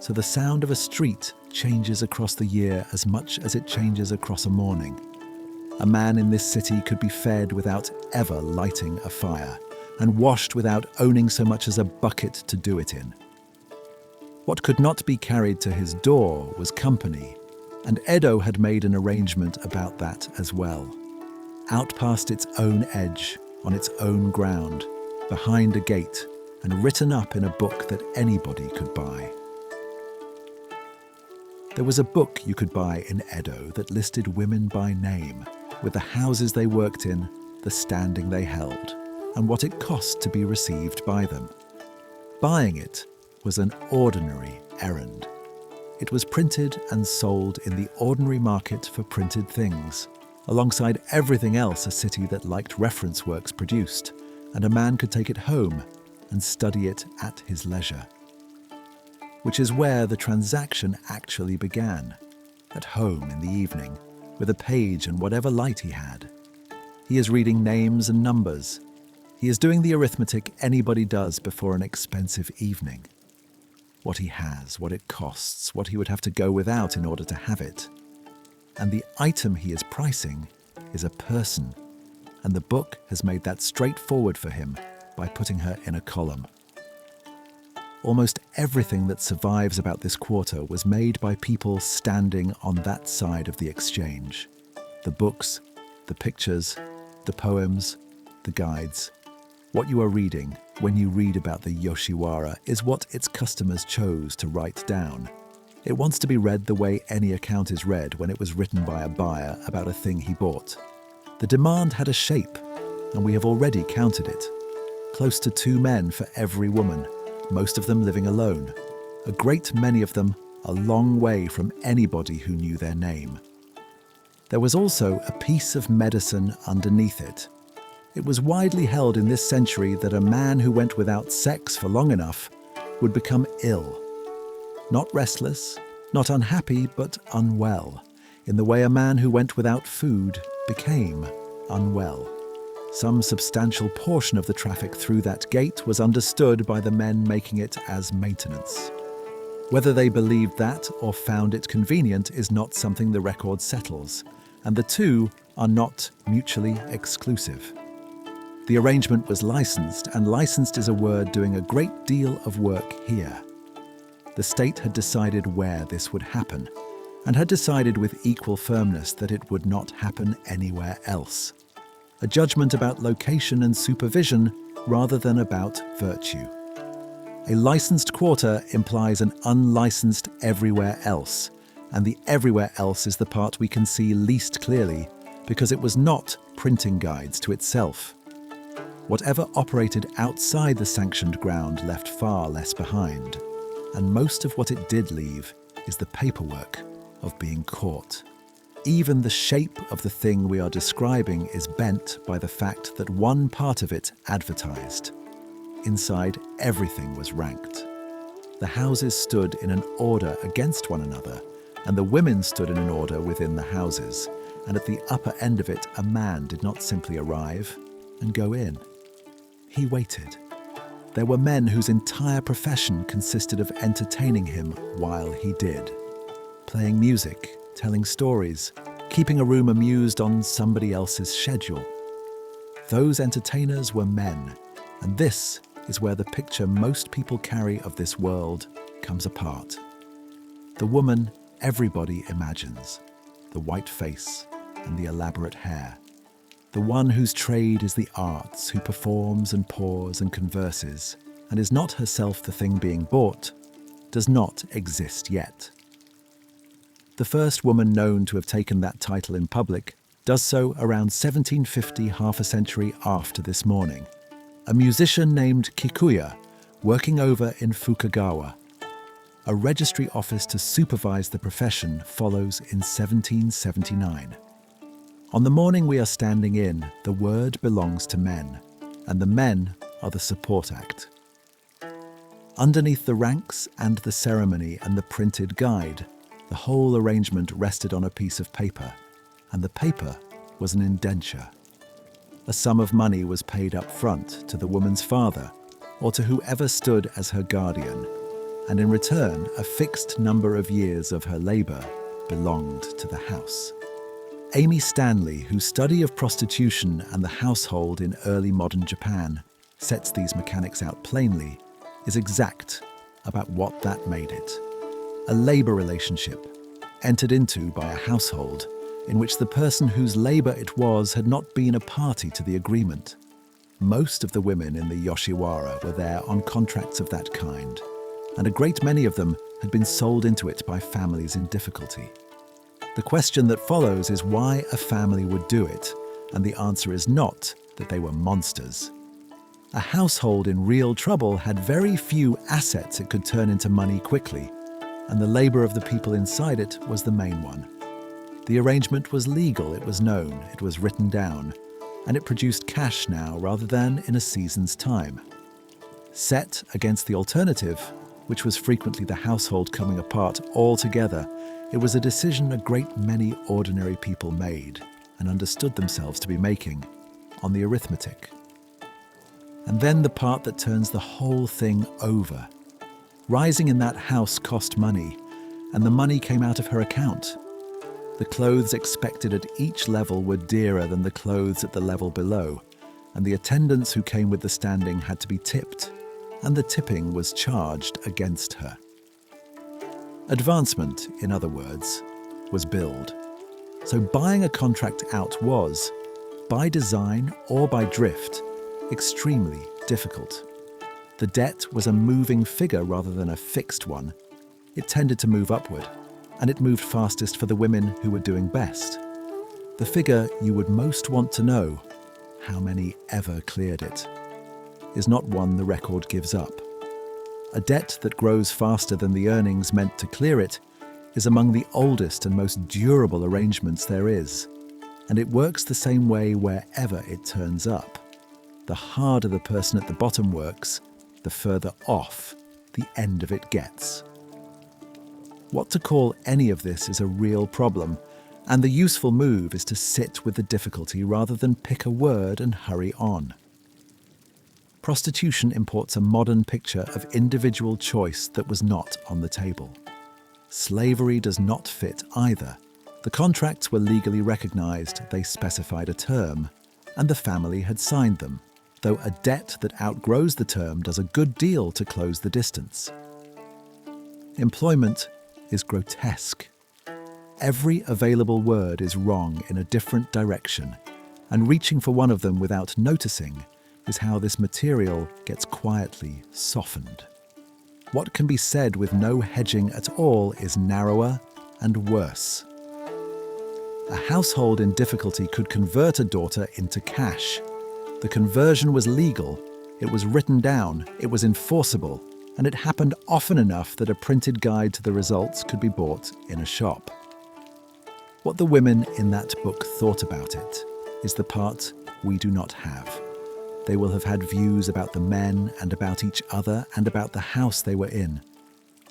so the sound of a street changes across the year as much as it changes across a morning. A man in this city could be fed without ever lighting a fire, and washed without owning so much as a bucket to do it in. What could not be carried to his door was company, and Edo had made an arrangement about that as well. Out past its own edge, on its own ground, behind a gate, and written up in a book that anybody could buy. There was a book you could buy in Edo that listed women by name, with the houses they worked in, the standing they held, and what it cost to be received by them. Buying it was an ordinary errand. It was printed and sold in the ordinary market for printed things, alongside everything else a city that liked reference works produced, and a man could take it home and study it at his leisure. Which is where the transaction actually began. at home in the evening, with a page and whatever light he had. He is reading names and numbers. He is doing the arithmetic anybody does before an expensive evening. What he has, what it costs, what he would have to go without in order to have it. And the item he is pricing is a person, and the book has made that straightforward for him by putting her in a column. Almost everything that survives about this quarter was made by people standing on that side of the exchange. The books, the pictures, the poems, the guides. What you are reading when you read about the Yoshiwara is what its customers chose to write down. It wants to be read the way any account is read when it was written by a buyer about a thing he bought. The demand had a shape, and we have already counted it. Close to 2 men for every woman, most of them living alone. A great many of them a long way from anybody who knew their name. There was also a piece of medicine underneath it. It was widely held in this century that a man who went without sex for long enough would become ill. Not restless, not unhappy, but unwell, in the way a man who went without food became unwell. Some substantial portion of the traffic through that gate was understood by the men making it as maintenance. Whether they believed that or found it convenient is not something the record settles, and the two are not mutually exclusive. The arrangement was licensed, and licensed is a word doing a great deal of work here. The state had decided where this would happen, and had decided with equal firmness that it would not happen anywhere else. A judgment about location and supervision rather than about virtue. A licensed quarter implies an unlicensed everywhere else, and the everywhere else is the part we can see least clearly because it was not printing guides to itself. Whatever operated outside the sanctioned ground left far less behind, and most of what it did leave is the paperwork of being caught. Even the shape of the thing we are describing is bent by the fact that one part of it advertised. Inside, everything was ranked. The houses stood in an order against one another, and the women stood in an order within the houses, and at the upper end of it a man did not simply arrive and go in. He waited. There were men whose entire profession consisted of entertaining him while he did. Playing music, telling stories, keeping a room amused on somebody else's schedule. Those entertainers were men, and this is where the picture most people carry of this world comes apart. The woman everybody imagines, the white face and the elaborate hair. The one whose trade is the arts, who performs and pours and converses, and is not herself the thing being bought, does not exist yet. The first woman known to have taken that title in public does so around 1750, half a century after this morning. A musician named Kikuya, working over in Fukagawa. A registry office to supervise the profession follows in 1779. On the morning we are standing in, the word belongs to men, and the men are the support act. Underneath the ranks and the ceremony and the printed guide, the whole arrangement rested on a piece of paper, and the paper was an indenture. A sum of money was paid up front to the woman's father, or to whoever stood as her guardian, and in return a fixed number of years of her labour belonged to the house. Amy Stanley, whose study of prostitution and the household in early modern Japan sets these mechanics out plainly, is exact about what that made it. A labour relationship, entered into by a household, in which the person whose labour it was had not been a party to the agreement. Most of the women in the Yoshiwara were there on contracts of that kind, and a great many of them had been sold into it by families in difficulty. The question that follows is why a family would do it, and the answer is not that they were monsters. A household in real trouble had very few assets it could turn into money quickly, and the labour of the people inside it was the main one. The arrangement was legal, it was known, it was written down, and it produced cash now rather than in a season's time. Set against the alternative, which was frequently the household coming apart altogether It was a decision a great many ordinary people made and understood themselves to be making on the arithmetic. And then the part that turns the whole thing over. Rising in that house cost money, and the money came out of her account. The clothes expected at each level were dearer than the clothes at the level below, and the attendants who came with the standing had to be tipped, and the tipping was charged against her. Advancement, in other words, was billed. So buying a contract out was, by design or by drift, extremely difficult. The debt was a moving figure rather than a fixed one. It tended to move upward, and it moved fastest for the women who were doing best. The figure you would most want to know, how many ever cleared it, is not one the record gives up. A debt that grows faster than the earnings meant to clear it is among the oldest and most durable arrangements there is, and it works the same way wherever it turns up. The harder the person at the bottom works, the further off the end of it gets. What to call any of this is a real problem, and the useful move is to sit with the difficulty rather than pick a word and hurry on. Prostitution imports a modern picture of individual choice that was not on the table. Slavery does not fit either. The contracts were legally recognized, they specified a term, and the family had signed them, though a debt that outgrows the term does a good deal to close the distance. Employment is grotesque. Every available word is wrong in a different direction, and reaching for one of them without noticing is how this material gets quietly softened. What can be said with no hedging at all is narrower and worse. A household in difficulty could convert a daughter into cash. The conversion was legal, it was written down, it was enforceable, and it happened often enough that a printed guide to the results could be bought in a shop. What the women in that book thought about it is the part we do not have. They will have had views about the men and about each other and about the house they were in.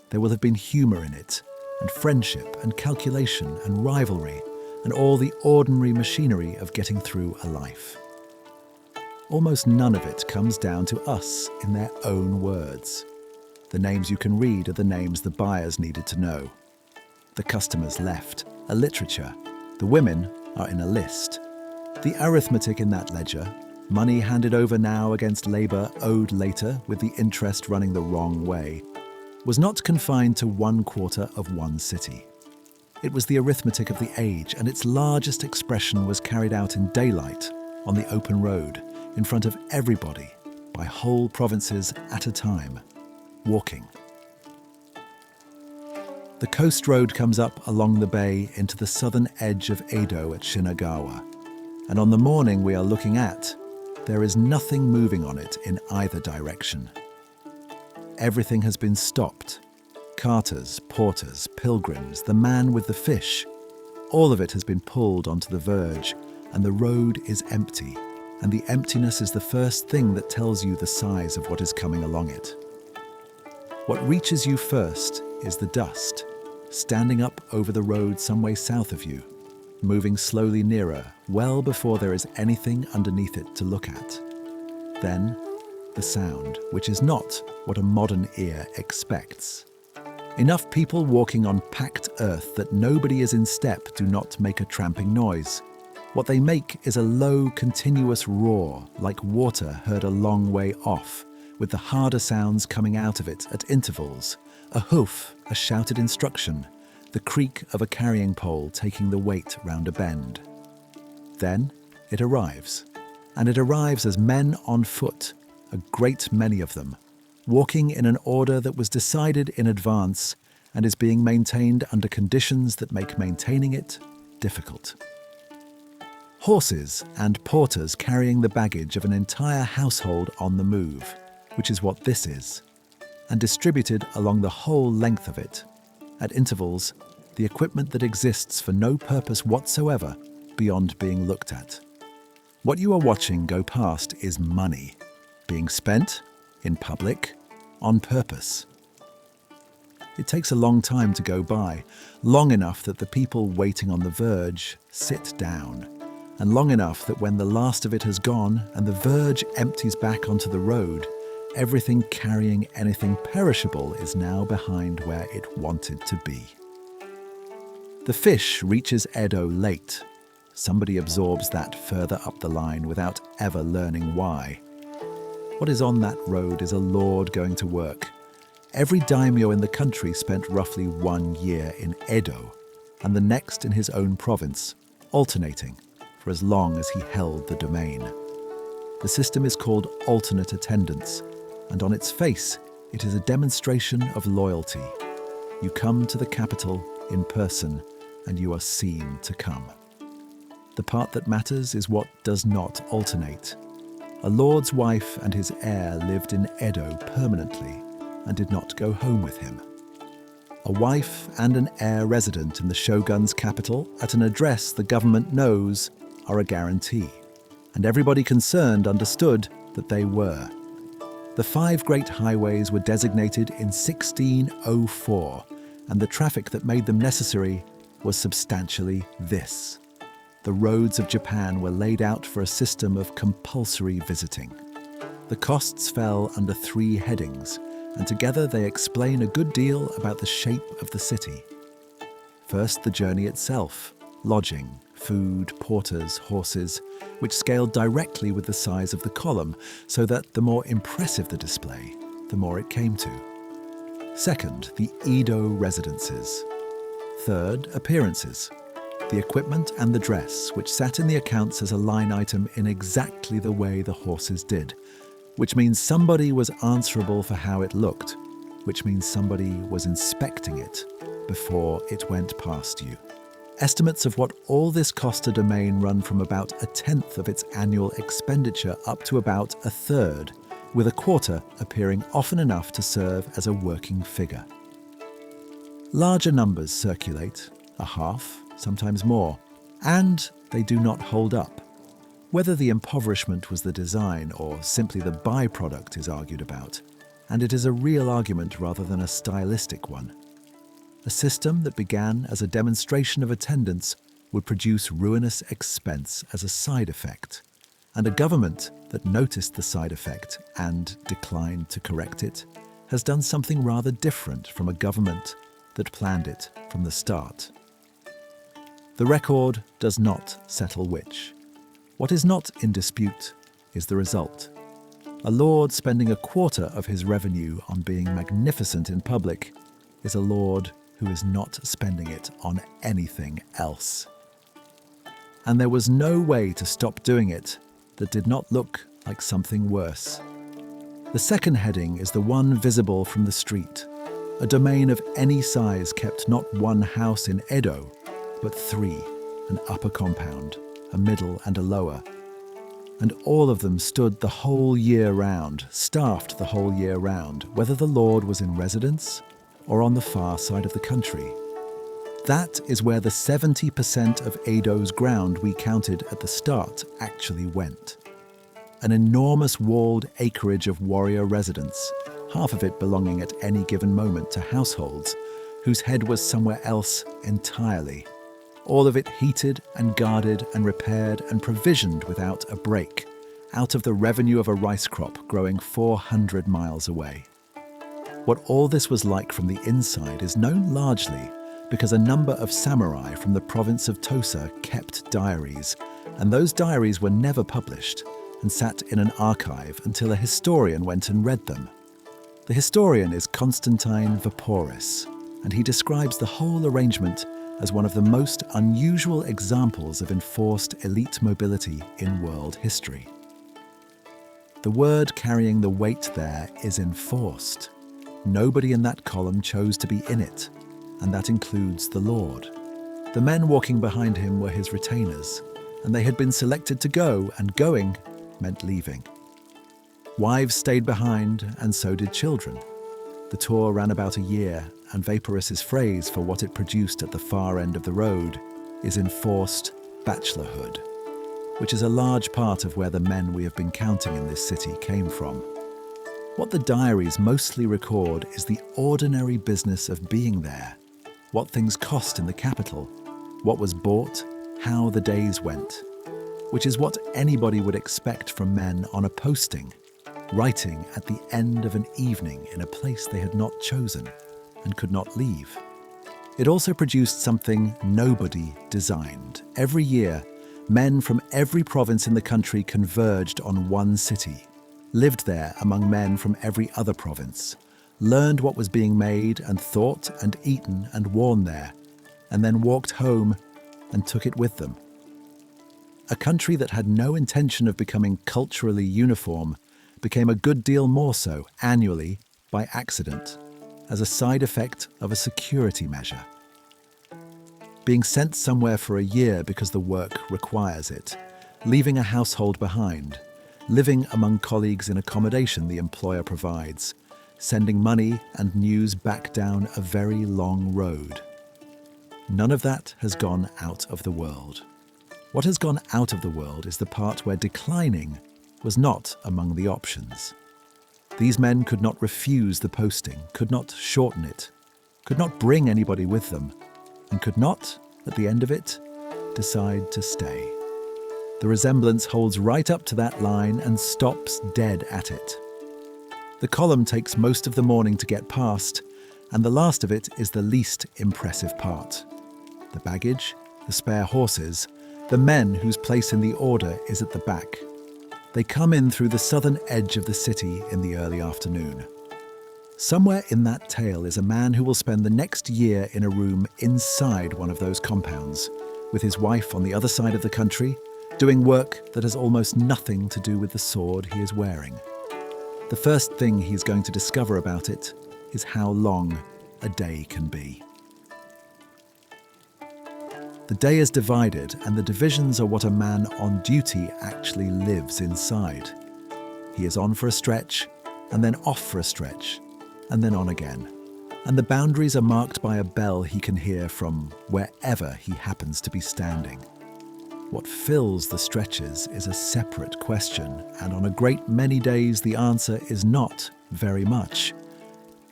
There will have been humour in it, and friendship and calculation and rivalry, and all the ordinary machinery of getting through a life. Almost none of it comes down to us in their own words. The names you can read are the names the buyers needed to know. The customers left a literature. The women are in a list. The arithmetic in that ledger, money handed over now against labour owed later with the interest running the wrong way, was not confined to 1/4 of one city. It was the arithmetic of the age, and its largest expression was carried out in daylight, on the open road, in front of everybody, by whole provinces at a time, walking. The coast road comes up along the bay into the southern edge of Edo at Shinagawa, and on the morning we are looking at, there is nothing moving on it in either direction. Everything has been stopped. Carters, porters, pilgrims, the man with the fish. All of it has been pulled onto the verge, and the road is empty, and the emptiness is the first thing that tells you the size of what is coming along it. What reaches you first is the dust, standing up over the road some way south of you, moving slowly nearer, well before there is anything underneath it to look at. Then, the sound, which is not what a modern ear expects. Enough people walking on packed earth that nobody is in step do not make a tramping noise. What they make is a low, continuous roar, like water heard a long way off, with the harder sounds coming out of it at intervals, a hoof, a shouted instruction, the creak of a carrying pole taking the weight round a bend. Then it arrives, and it arrives as men on foot, a great many of them, walking in an order that was decided in advance and is being maintained under conditions that make maintaining it difficult. Horses and porters carrying the baggage of an entire household on the move, which is what this is, and distributed along the whole length of it. At intervals, the equipment that exists for no purpose whatsoever beyond being looked at. What you are watching go past is money, being spent, in public, on purpose. It takes a long time to go by, long enough that the people waiting on the verge sit down, and long enough that when the last of it has gone and the verge empties back onto the road, everything carrying anything perishable is now behind where it wanted to be. The fish reaches Edo late. Somebody absorbs that further up the line without ever learning why. What is on that road is a lord going to work. Every daimyo in the country spent roughly 1 year in Edo, and the next in his own province, alternating for as long as he held the domain. The system is called alternate attendance, and on its face, it is a demonstration of loyalty. You come to the capital in person, and you are seen to come. The part that matters is what does not alternate. A lord's wife and his heir lived in Edo permanently and did not go home with him. A wife and an heir resident in the shogun's capital at an address the government knows are a guarantee, and everybody concerned understood that they were. The 5 great highways were designated in 1604, and the traffic that made them necessary was substantially this. The roads of Japan were laid out for a system of compulsory visiting. The costs fell under 3 headings, and together they explain a good deal about the shape of the city. First, the journey itself, lodging, food, porters, horses, which scaled directly with the size of the column, so that the more impressive the display, the more it came to. Second, the Edo residences. Third, appearances. The equipment and the dress, which sat in the accounts as a line item in exactly the way the horses did, which means somebody was answerable for how it looked, which means somebody was inspecting it before it went past you. Estimates of what all this cost a domain run from about 1/10 of its annual expenditure up to about 1/3, with a quarter appearing often enough to serve as a working figure. Larger numbers circulate, a half, sometimes more, and they do not hold up. Whether the impoverishment was the design or simply the byproduct is argued about, and it is a real argument rather than a stylistic one. A system that began as a demonstration of attendance would produce ruinous expense as a side effect, and a government that noticed the side effect and declined to correct it has done something rather different from a government that planned it from the start. The record does not settle which. What is not in dispute is the result. A lord spending a quarter of his revenue on being magnificent in public is a lord who is not spending it on anything else. And there was no way to stop doing it that did not look like something worse. The second heading is the one visible from the street. A domain of any size kept not 1 house in Edo, but 3, an upper compound, a middle and a lower. And all of them stood the whole year round, staffed the whole year round, whether the lord was in residence or on the far side of the country. That is where the 70% of Edo's ground we counted at the start actually went. An enormous walled acreage of warrior residence, half of it belonging at any given moment to households, whose head was somewhere else entirely. All of it heated and guarded and repaired and provisioned without a break, out of the revenue of a rice crop growing 400 miles away. What all this was like from the inside is known largely because a number of samurai from the province of Tosa kept diaries, and those diaries were never published and sat in an archive until a historian went and read them. The historian is Constantine Vaporis, and he describes the whole arrangement as one of the most unusual examples of enforced elite mobility in world history. The word carrying the weight there is enforced. Nobody in that column chose to be in it, and that includes the Lord. The men walking behind him were his retainers, and they had been selected to go, and going meant leaving. Wives stayed behind, and so did children. The tour ran about a year, and Vaporis's phrase for what it produced at the far end of the road is enforced bachelorhood, which is a large part of where the men we have been counting in this city came from. What the diaries mostly record is the ordinary business of being there, what things cost in the capital, what was bought, how the days went, which is what anybody would expect from men on a posting, writing at the end of an evening in a place they had not chosen and could not leave. It also produced something nobody designed. Every year, men from every province in the country converged on one city, lived there among men from every other province, learned what was being made and thought and eaten and worn there, and then walked home and took it with them. A country that had no intention of becoming culturally uniform became a good deal more so annually by accident, as a side effect of a security measure. Being sent somewhere for a year because the work requires it, leaving a household behind, living among colleagues in accommodation the employer provides, sending money and news back down a very long road. None of that has gone out of the world. What has gone out of the world is the part where declining was not among the options. These men could not refuse the posting, could not shorten it, could not bring anybody with them, and could not, at the end of it, decide to stay. The resemblance holds right up to that line and stops dead at it. The column takes most of the morning to get past, and the last of it is the least impressive part. The baggage, the spare horses, the men whose place in the order is at the back. They come in through the southern edge of the city in the early afternoon. Somewhere in that tale is a man who will spend the next year in a room inside one of those compounds, with his wife on the other side of the country, doing work that has almost nothing to do with the sword he is wearing. The first thing he is going to discover about it is how long a day can be. The day is divided, and the divisions are what a man on duty actually lives inside. He is on for a stretch, and then off for a stretch, and then on again. And the boundaries are marked by a bell he can hear from wherever he happens to be standing. What fills the stretches is a separate question, and on a great many days the answer is not very much.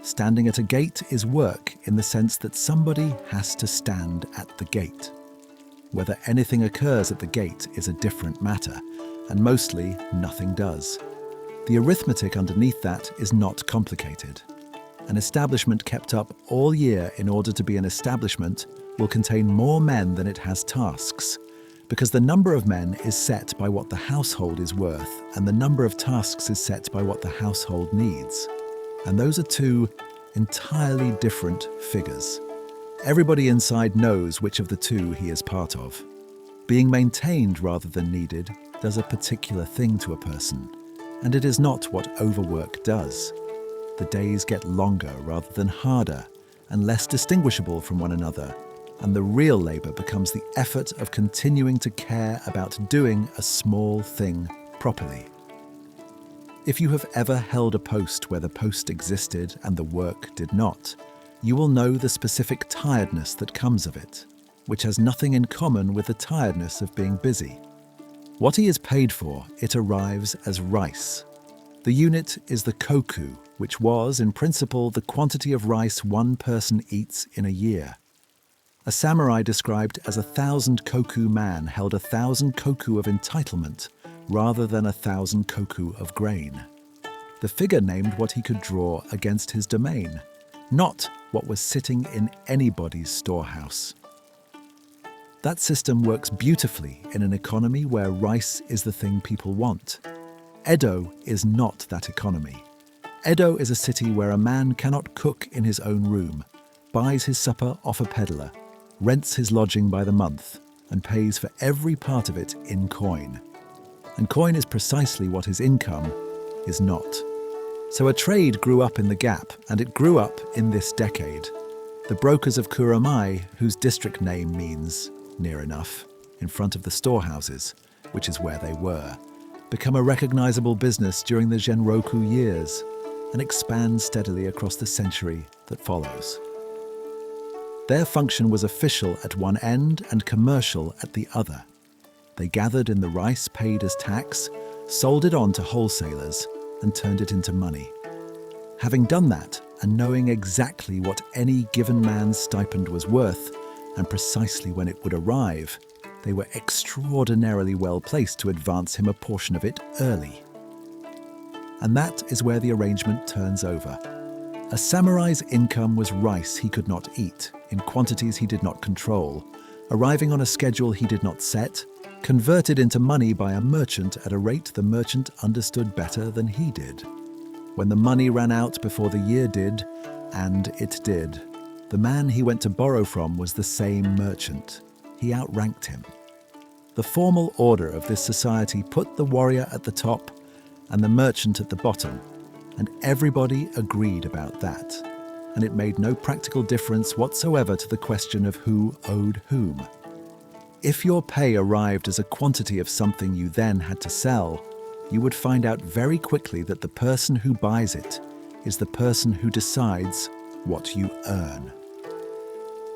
Standing at a gate is work in the sense that somebody has to stand at the gate. Whether anything occurs at the gate is a different matter, and mostly nothing does. The arithmetic underneath that is not complicated. An establishment kept up all year in order to be an establishment will contain more men than it has tasks, because the number of men is set by what the household is worth, and the number of tasks is set by what the household needs. And those are two entirely different figures. Everybody inside knows which of the two he is part of. Being maintained rather than needed does a particular thing to a person, and it is not what overwork does. The days get longer rather than harder, and less distinguishable from one another, and the real labour becomes the effort of continuing to care about doing a small thing properly. If you have ever held a post where the post existed and the work did not, you will know the specific tiredness that comes of it, which has nothing in common with the tiredness of being busy. What he is paid for, it arrives as rice. The unit is the koku, which was, in principle, the quantity of rice one person eats in a year. A samurai described as 1,000 koku man held 1,000 koku of entitlement rather than 1,000 koku of grain. The figure named what he could draw against his domain, not what was sitting in anybody's storehouse. That system works beautifully in an economy where rice is the thing people want. Edo is not that economy. Edo is a city where a man cannot cook in his own room, buys his supper off a peddler, rents his lodging by the month, and pays for every part of it in coin. And coin is precisely what his income is not. So a trade grew up in the gap, and it grew up in this decade. The brokers of Kuramai, whose district name means near enough, in front of the storehouses, which is where they were, become a recognizable business during the Genroku years and expand steadily across the century that follows. Their function was official at one end and commercial at the other. They gathered in the rice paid as tax, sold it on to wholesalers, and turned it into money. Having done that, and knowing exactly what any given man's stipend was worth, and precisely when it would arrive, they were extraordinarily well placed to advance him a portion of it early. And that is where the arrangement turns over. A samurai's income was rice he could not eat, in quantities he did not control, arriving on a schedule he did not set, converted into money by a merchant at a rate the merchant understood better than he did. When the money ran out before the year did, and it did, the man he went to borrow from was the same merchant. He outranked him. The formal order of this society put the warrior at the top and the merchant at the bottom, and everybody agreed about that, and it made no practical difference whatsoever to the question of who owed whom. If your pay arrived as a quantity of something you then had to sell, you would find out very quickly that the person who buys it is the person who decides what you earn.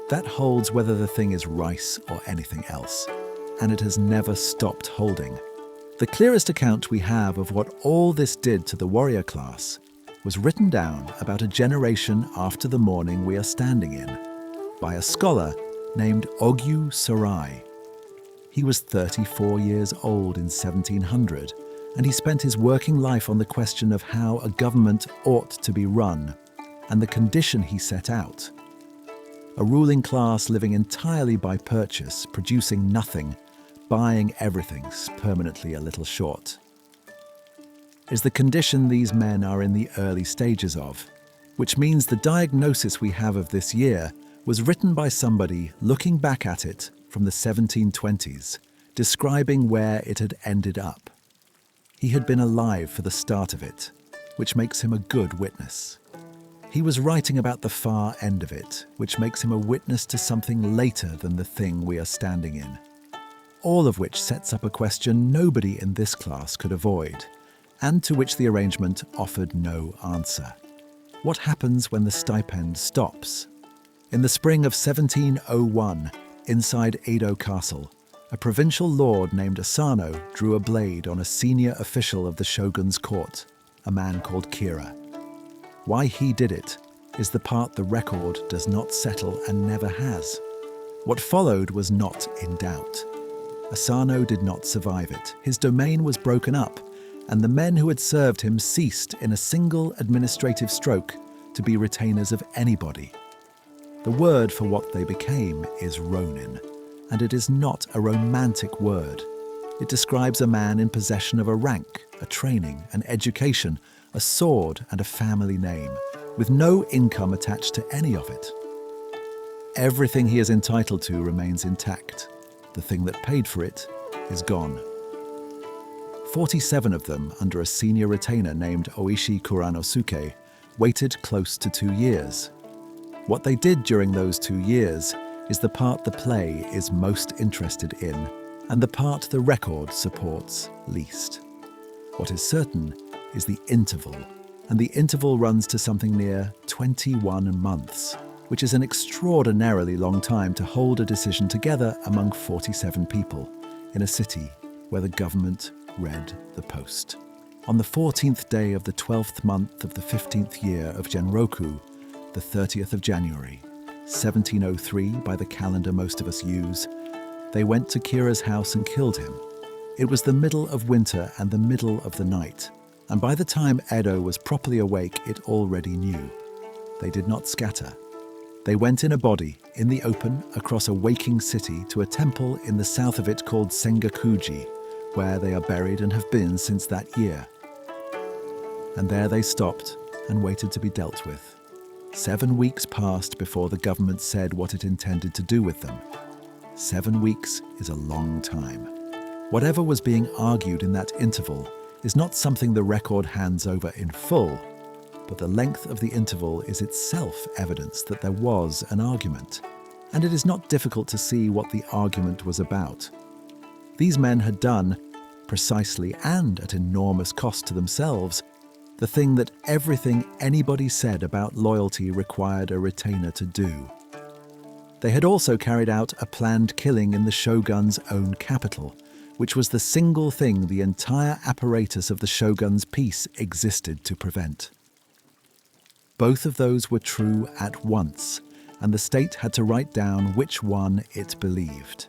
That holds whether the thing is rice or anything else, and it has never stopped holding. The clearest account we have of what all this did to the warrior class was written down about a generation after the morning we are standing in by a scholar named Ogyu Sarai. He was 34 years old in 1700, and he spent his working life on the question of how a government ought to be run and the condition he set out. A ruling class living entirely by purchase, producing nothing, buying everything, permanently a little short, is the condition these men are in the early stages of, which means the diagnosis we have of this year was written by somebody looking back at it from the 1720s, describing where it had ended up. He had been alive for the start of it, which makes him a good witness. He was writing about the far end of it, which makes him a witness to something later than the thing we are standing in. All of which sets up a question nobody in this class could avoid, and to which the arrangement offered no answer. What happens when the stipend stops? In the spring of 1701, inside Edo Castle, a provincial lord named Asano drew a blade on a senior official of the shogun's court, a man called Kira. Why he did it is the part the record does not settle and never has. What followed was not in doubt. Asano did not survive it. His domain was broken up, and the men who had served him ceased in a single administrative stroke to be retainers of anybody. The word for what they became is ronin, and it is not a romantic word. It describes a man in possession of a rank, a training, an education, a sword and a family name, with no income attached to any of it. Everything he is entitled to remains intact. The thing that paid for it is gone. 47 of them, under a senior retainer named Oishi Kuranosuke, waited close to 2 years. What they did during those 2 years is the part the play is most interested in, and the part the record supports least. What is certain is the interval, and the interval runs to something near 21 months, which is an extraordinarily long time to hold a decision together among 47 people in a city where the government read the post. On the 14th day of the 12th month of the 15th year of Genroku, the 30th of January, 1703 by the calendar most of us use, they went to Kira's house and killed him. It was the middle of winter and the middle of the night, and by the time Edo was properly awake, it already knew. They did not scatter. They went in a body, in the open, across a waking city to a temple in the south of it called Sengakuji, where they are buried and have been since that year. And there they stopped and waited to be dealt with. 7 weeks passed before the government said what it intended to do with them. 7 weeks is a long time. Whatever was being argued in that interval is not something the record hands over in full, but the length of the interval is itself evidence that there was an argument, and it is not difficult to see what the argument was about. These men had done, precisely and at enormous cost to themselves, the thing that everything anybody said about loyalty required a retainer to do. They had also carried out a planned killing in the shogun's own capital, which was the single thing the entire apparatus of the shogun's peace existed to prevent. Both of those were true at once, and the state had to write down which one it believed.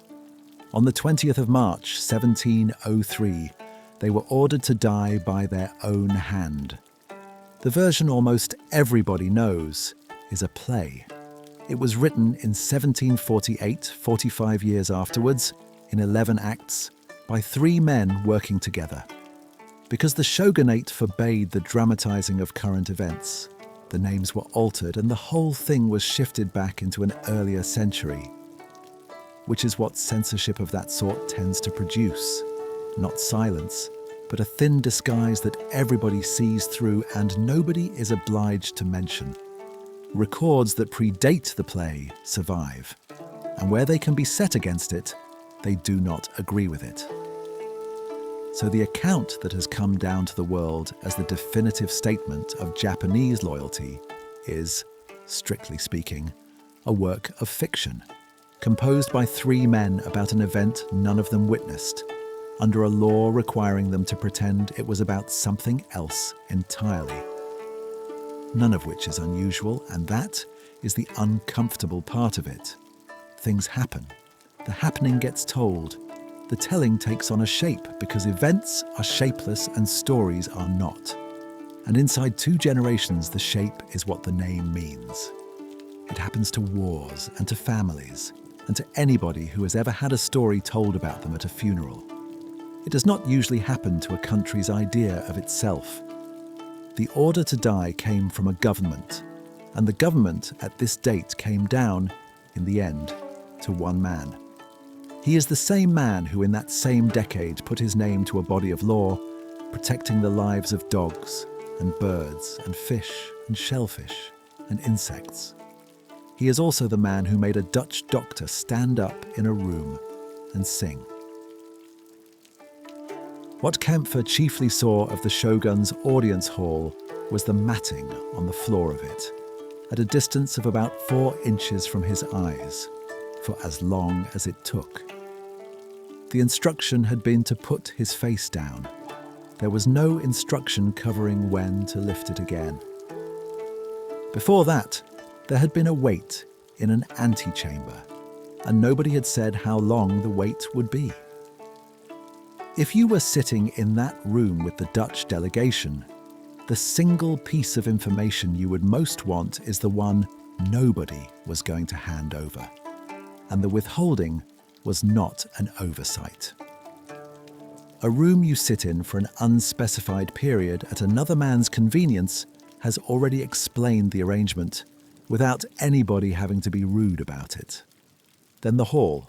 On the 20th of March, 1703, they were ordered to die by their own hand. The version almost everybody knows is a play. It was written in 1748, 45 years afterwards, in 11 acts, by 3 men working together. Because the shogunate forbade the dramatizing of current events, the names were altered and the whole thing was shifted back into an earlier century, which is what censorship of that sort tends to produce. Not silence, but a thin disguise that everybody sees through and nobody is obliged to mention. Records that predate the play survive, and where they can be set against it, they do not agree with it. So the account that has come down to the world as the definitive statement of Japanese loyalty is, strictly speaking, a work of fiction, composed by 3 men about an event none of them witnessed, under a law requiring them to pretend it was about something else entirely. None of which is unusual, and that is the uncomfortable part of it. Things happen. The happening gets told. The telling takes on a shape because events are shapeless and stories are not. And inside 2 generations, the shape is what the name means. It happens to wars and to families and to anybody who has ever had a story told about them at a funeral. It does not usually happen to a country's idea of itself. The order to die came from a government, and the government at this date came down, in the end, to 1 man. He is the same man who in that same decade put his name to a body of law, protecting the lives of dogs and birds and fish and shellfish and insects. He is also the man who made a Dutch doctor stand up in a room and sing. What Kämpfer chiefly saw of the shogun's audience hall was the matting on the floor of it, at a distance of about 4 inches from his eyes, for as long as it took. The instruction had been to put his face down. There was no instruction covering when to lift it again. Before that, there had been a wait in an antechamber, and nobody had said how long the wait would be. If you were sitting in that room with the Dutch delegation, the single piece of information you would most want is the one nobody was going to hand over. And the withholding was not an oversight. A room you sit in for an unspecified period at another man's convenience has already explained the arrangement without anybody having to be rude about it. Then the hall.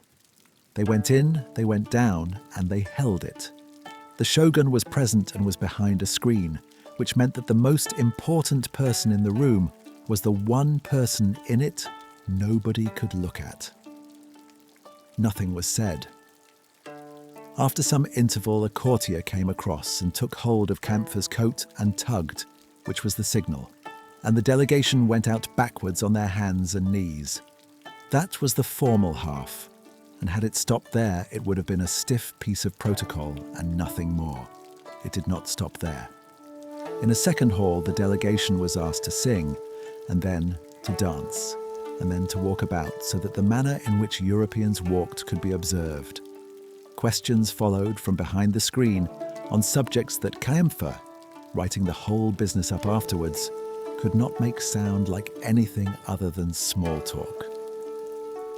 They went in, they went down, and they held it. The shogun was present and was behind a screen, which meant that the most important person in the room was the one person in it nobody could look at. Nothing was said. After some interval, a courtier came across and took hold of Kämpfer's coat and tugged, which was the signal, and the delegation went out backwards on their hands and knees. That was the formal half, and had it stopped there, it would have been a stiff piece of protocol and nothing more. It did not stop there. In a second hall, the delegation was asked to sing, and then to dance, and then to walk about so that the manner in which Europeans walked could be observed. Questions followed from behind the screen on subjects that Kämpfer, writing the whole business up afterwards, could not make sound like anything other than small talk.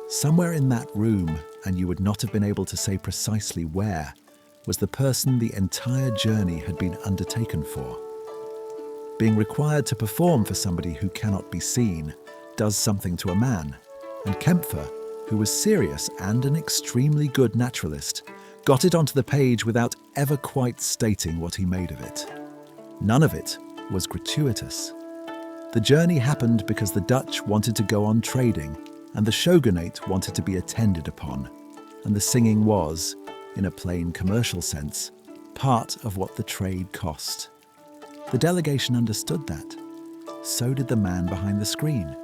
Somewhere in that room, and you would not have been able to say precisely where, was the person the entire journey had been undertaken for. Being required to perform for somebody who cannot be seen does something to a man, and Kämpfer, who was serious and an extremely good naturalist, got it onto the page without ever quite stating what he made of it. None of it was gratuitous. The journey happened because the Dutch wanted to go on trading, and the shogunate wanted to be attended upon, and the singing was, in a plain commercial sense, part of what the trade cost. The delegation understood that. So did the man behind the screen.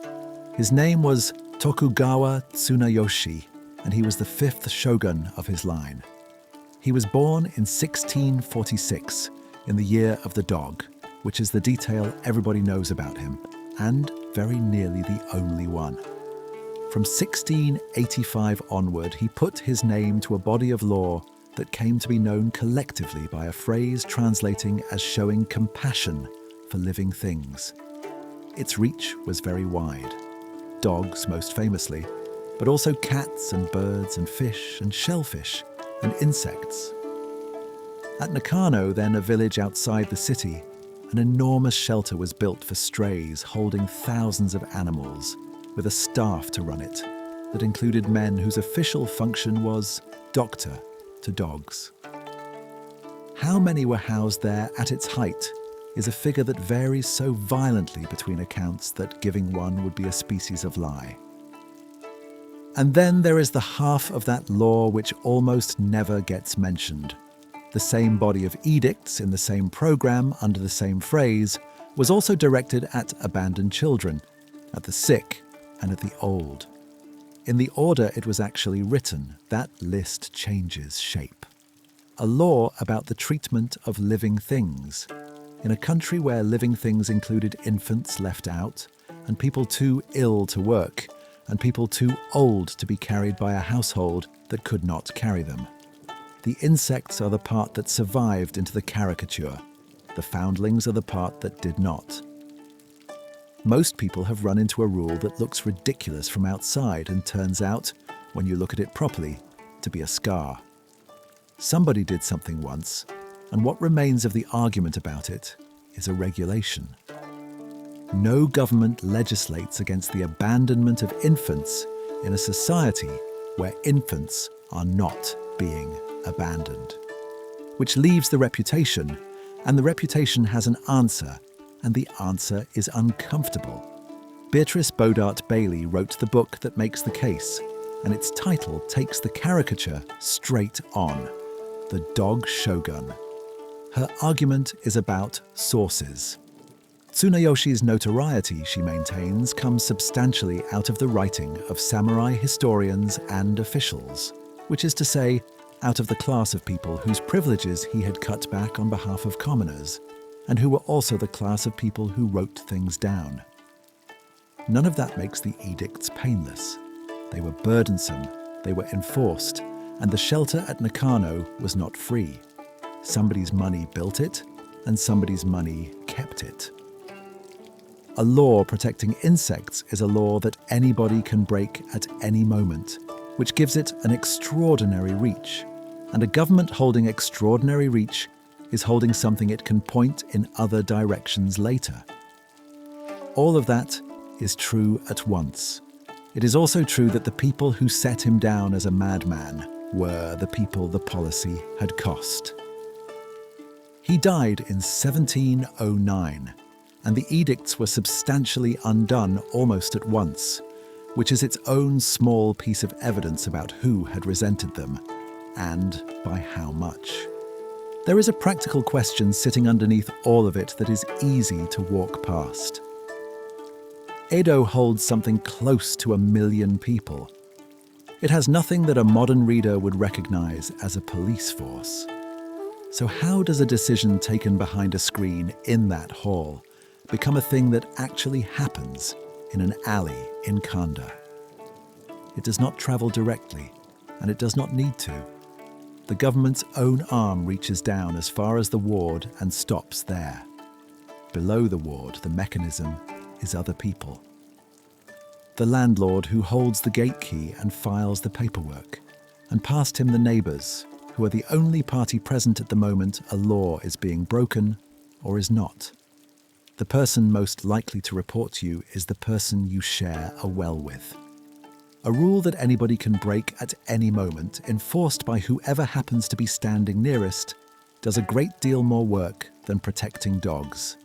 His name was Tokugawa Tsunayoshi, and he was the 5th shogun of his line. He was born in 1646, in the year of the dog, which is the detail everybody knows about him, and very nearly the only one. From 1685 onward, he put his name to a body of law that came to be known collectively by a phrase translating as showing compassion for living things. Its reach was very wide. Dogs, most famously, but also cats and birds and fish and shellfish and insects. At Nakano, then a village outside the city, an enormous shelter was built for strays holding thousands of animals, with a staff to run it that included men whose official function was doctor to dogs. How many were housed there at its height is a figure that varies so violently between accounts that giving one would be a species of lie. And then there is the half of that law which almost never gets mentioned. The same body of edicts in the same program under the same phrase was also directed at abandoned children, at the sick, and at the old. In the order it was actually written, that list changes shape. A law about the treatment of living things. In a country where living things included infants left out, and people too ill to work, and people too old to be carried by a household that could not carry them. The insects are the part that survived into the caricature. The foundlings are the part that did not. Most people have run into a rule that looks ridiculous from outside and turns out, when you look at it properly, to be a scar. Somebody did something once, and what remains of the argument about it is a regulation. No government legislates against the abandonment of infants in a society where infants are not being abandoned. Which leaves the reputation, and the reputation has an answer, and the answer is uncomfortable. Beatrice Bodart Bailey wrote the book that makes the case, and its title takes the caricature straight on: The Dog Shogun. Her argument is about sources. Tsunayoshi's notoriety, she maintains, comes substantially out of the writing of samurai historians and officials, which is to say, out of the class of people whose privileges he had cut back on behalf of commoners, and who were also the class of people who wrote things down. None of that makes the edicts painless. They were burdensome, they were enforced, and the shelter at Nakano was not free. Somebody's money built it, and somebody's money kept it. A law protecting insects is a law that anybody can break at any moment, which gives it an extraordinary reach. And a government holding extraordinary reach is holding something it can point in other directions later. All of that is true at once. It is also true that the people who set him down as a madman were the people the policy had cost. He died in 1709, and the edicts were substantially undone almost at once, which is its own small piece of evidence about who had resented them, and by how much. There is a practical question sitting underneath all of it that is easy to walk past. Edo holds something close to 1 million people. It has nothing that a modern reader would recognize as a police force. So how does a decision taken behind a screen in that hall become a thing that actually happens in an alley in Kanda? It does not travel directly, and it does not need to. The government's own arm reaches down as far as the ward and stops there. Below the ward, the mechanism is other people. The landlord who holds the gate key and files the paperwork, and past him the neighbours, who are the only party present at the moment a law is being broken or is not. The person most likely to report you is the person you share a well with. A rule that anybody can break at any moment, enforced by whoever happens to be standing nearest, does a great deal more work than protecting dogs.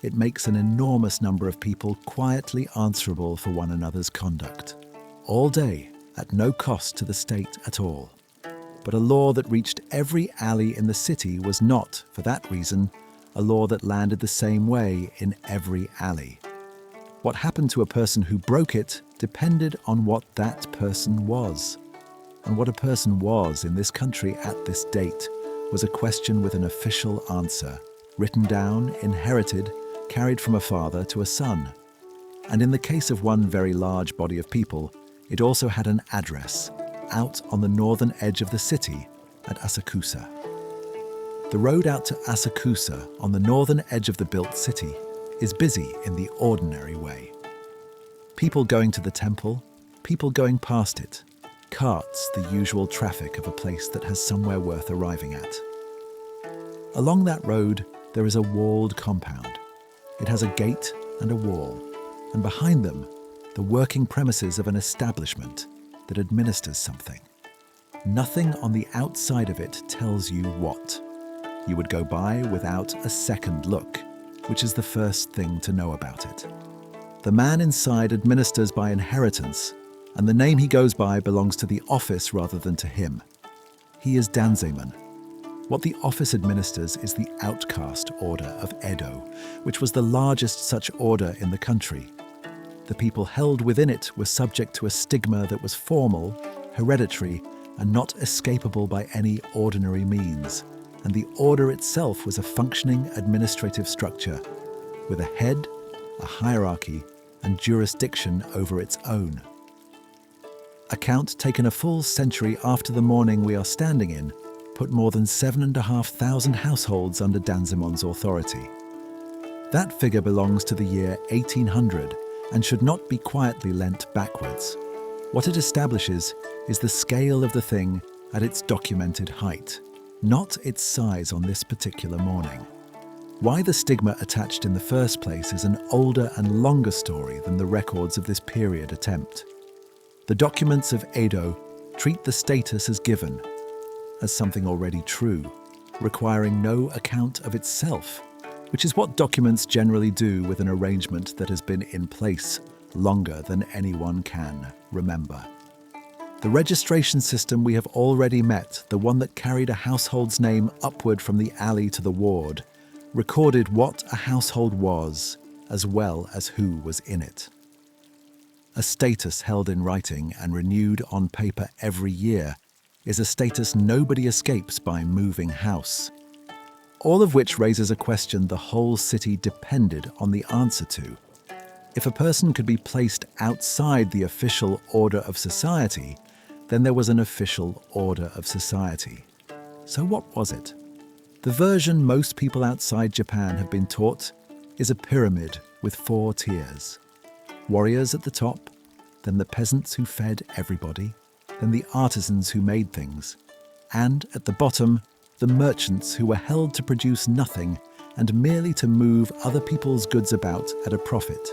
It makes an enormous number of people quietly answerable for one another's conduct, all day, at no cost to the state at all. But a law that reached every alley in the city was not, for that reason, a law that landed the same way in every alley. What happened to a person who broke it depended on what that person was. And what a person was in this country at this date was a question with an official answer, written down, inherited, carried from a father to a son, And in the case of one very large body of people, it also had an address out on the northern edge of the city at Asakusa. The road out to Asakusa on the northern edge of the built city is busy in the ordinary way. People going to the temple, people going past it, carts, the usual traffic of a place that has somewhere worth arriving at. Along that road, there is a walled compound. It has a gate and a wall, and behind them, the working premises of an establishment that administers something. Nothing on the outside of it tells you what. You would go by without a second look, which is the first thing to know about it. The man inside administers by inheritance, and the name he goes by belongs to the office rather than to him. He is Danzeman. What the office administers is the outcast order of Edo, which was the largest such order in the country. The people held within it were subject to a stigma that was formal, hereditary, and not escapable by any ordinary means. And the order itself was a functioning administrative structure, with a head, a hierarchy, and jurisdiction over its own. A count taken a full century after the morning we are standing in put more than 7,500 households under Danzemon's authority. That figure belongs to the year 1800 and should not be quietly lent backwards. What it establishes is the scale of the thing at its documented height, not its size on this particular morning. Why the stigma attached in the first place is an older and longer story than the records of this period attempt. The documents of Edo treat the status as given, as something already true, requiring no account of itself, which is what documents generally do with an arrangement that has been in place longer than anyone can remember. The registration system we have already met, the one that carried a household's name upward from the alley to the ward, recorded what a household was, as well as who was in it. A status held in writing and renewed on paper every year is a status nobody escapes by moving house. All of which raises a question the whole city depended on the answer to. If a person could be placed outside the official order of society, then there was an official order of society. So what was it? The version most people outside Japan have been taught is a pyramid with 4 tiers. Warriors at the top, then the peasants who fed everybody, then the artisans who made things, and at the bottom, the merchants who were held to produce nothing and merely to move other people's goods about at a profit.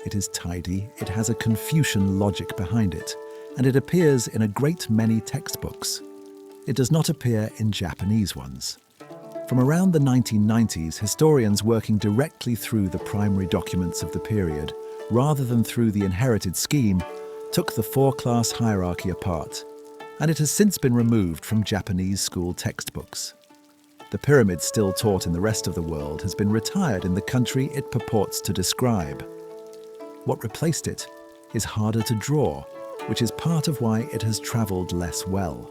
It is tidy, it has a Confucian logic behind it, and it appears in a great many textbooks. It does not appear in Japanese ones. From around the 1990s, historians working directly through the primary documents of the period, rather than through the inherited scheme, took the 4-class hierarchy apart, and it has since been removed from Japanese school textbooks. The pyramid still taught in the rest of the world has been retired in the country it purports to describe. What replaced it is harder to draw, which is part of why it has travelled less well.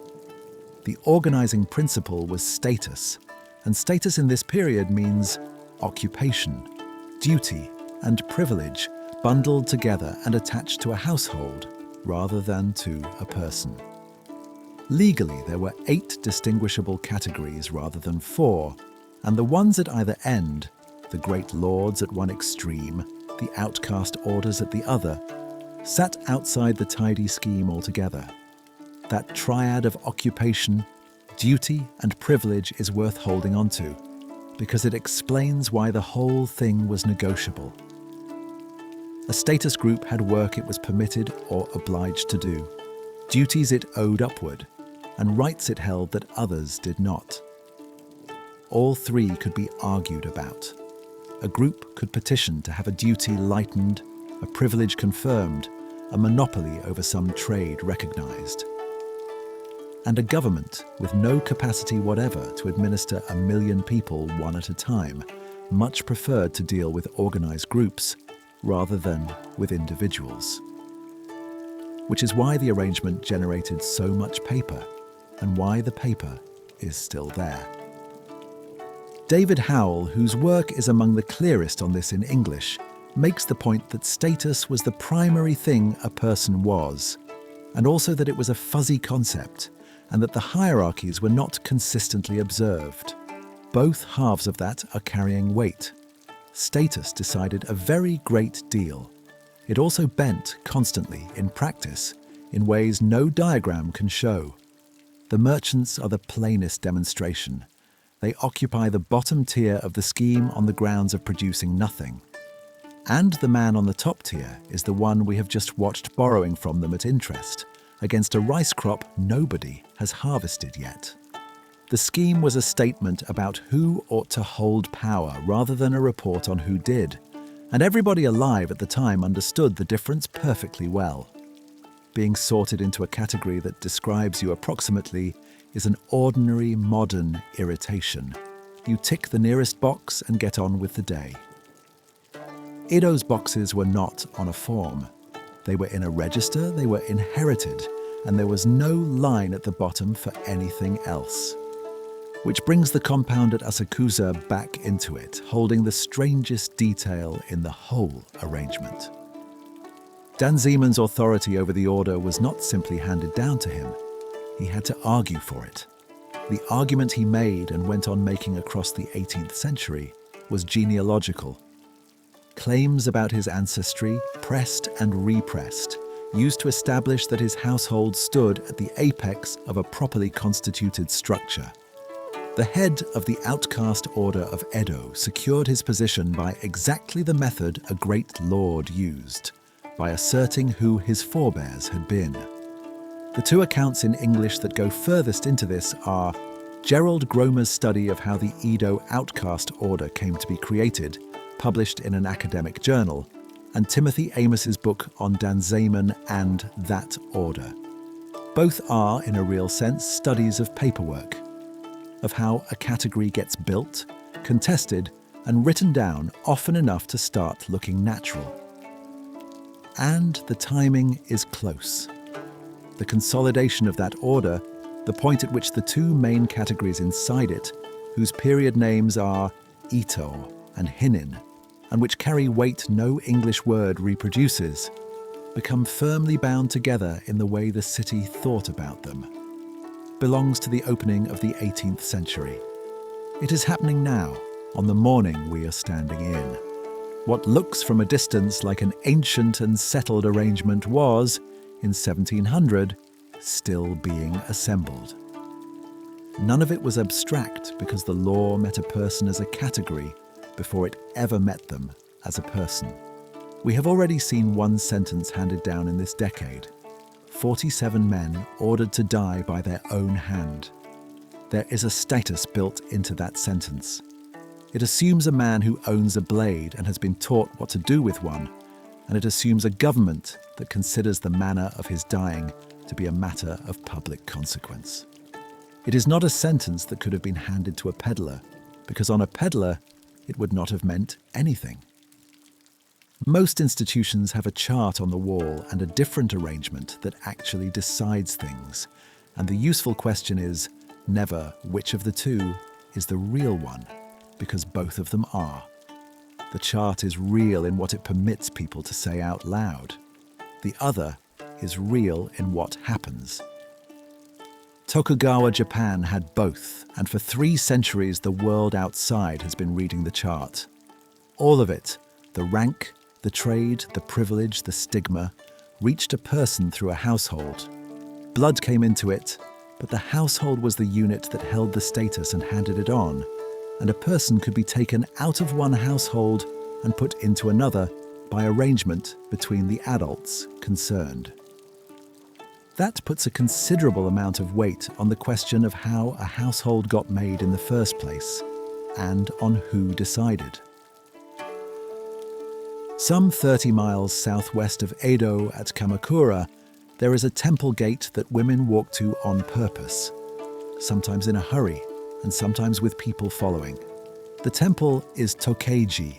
The organising principle was status, and status in this period means occupation, duty, and privilege bundled together and attached to a household rather than to a person. Legally, there were 8 distinguishable categories rather than 4, and the ones at either end, the great lords at one extreme, the outcast orders at the other, sat outside the tidy scheme altogether. That triad of occupation, duty, and privilege is worth holding on to, because it explains why the whole thing was negotiable. A status group had work it was permitted or obliged to do, duties it owed upward, and rights it held that others did not. All 3 could be argued about. A group could petition to have a duty lightened, a privilege confirmed, a monopoly over some trade recognised. And a government with no capacity whatever to administer 1 million people one at a time much preferred to deal with organised groups rather than with individuals. Which is why the arrangement generated so much paper, and why the paper is still there. David Howell, whose work is among the clearest on this in English, makes the point that status was the primary thing a person was, and also that it was a fuzzy concept, and that the hierarchies were not consistently observed. Both halves of that are carrying weight. Status decided a very great deal. It also bent constantly in practice in ways no diagram can show. The merchants are the plainest demonstration. They occupy the bottom tier of the scheme on the grounds of producing nothing. And the man on the top tier is the one we have just watched borrowing from them at interest, against a rice crop nobody has harvested yet. The scheme was a statement about who ought to hold power rather than a report on who did, and everybody alive at the time understood the difference perfectly well. Being sorted into a category that describes you approximately is an ordinary modern irritation. You tick the nearest box and get on with the day. Edo's boxes were not on a form. They were in a register, they were inherited, and there was no line at the bottom for anything else. Which brings the compound at Asakusa back into it, holding the strangest detail in the whole arrangement. Danzeman's authority over the order was not simply handed down to him. He had to argue for it. The argument he made and went on making across the 18th century was genealogical. Claims about his ancestry, pressed and repressed, used to establish that his household stood at the apex of a properly constituted structure. The head of the outcast order of Edo secured his position by exactly the method a great lord used, by asserting who his forebears had been. The two accounts in English that go furthest into this are Gerald Gromer's study of how the Edo outcast order came to be created, published in an academic journal, and Timothy Amos's book on Danzeman and that order. Both are, in a real sense, studies of paperwork, of how a category gets built, contested, and written down often enough to start looking natural. And the timing is close. The consolidation of that order, the point at which the two main categories inside it, whose period names are Ito and Hinin, and which carry weight no English word reproduces, become firmly bound together in the way the city thought about them, belongs to the opening of the 18th century. It is happening now, on the morning we are standing in. What looks from a distance like an ancient and settled arrangement was, in 1700, still being assembled. None of it was abstract because the law met a person as a category before it ever met them as a person. We have already seen one sentence handed down in this decade. 47 men ordered to die by their own hand. There is a status built into that sentence. It assumes a man who owns a blade and has been taught what to do with one, and it assumes a government that considers the manner of his dying to be a matter of public consequence. It is not a sentence that could have been handed to a peddler, because on a peddler, it would not have meant anything. Most institutions have a chart on the wall and a different arrangement that actually decides things, and the useful question is never which of the two is the real one, because both of them are. The chart is real in what it permits people to say out loud. The other is real in what happens. Tokugawa Japan had both, and for 3 centuries the world outside has been reading the chart. All of it, the rank, the trade, the privilege, the stigma, reached a person through a household. Blood came into it, but the household was the unit that held the status and handed it on, and a person could be taken out of one household and put into another by arrangement between the adults concerned. That puts a considerable amount of weight on the question of how a household got made in the first place, and on who decided. Some 30 miles southwest of Edo at Kamakura, there is a temple gate that women walk to on purpose, sometimes in a hurry and sometimes with people following. The temple is Tokeiji.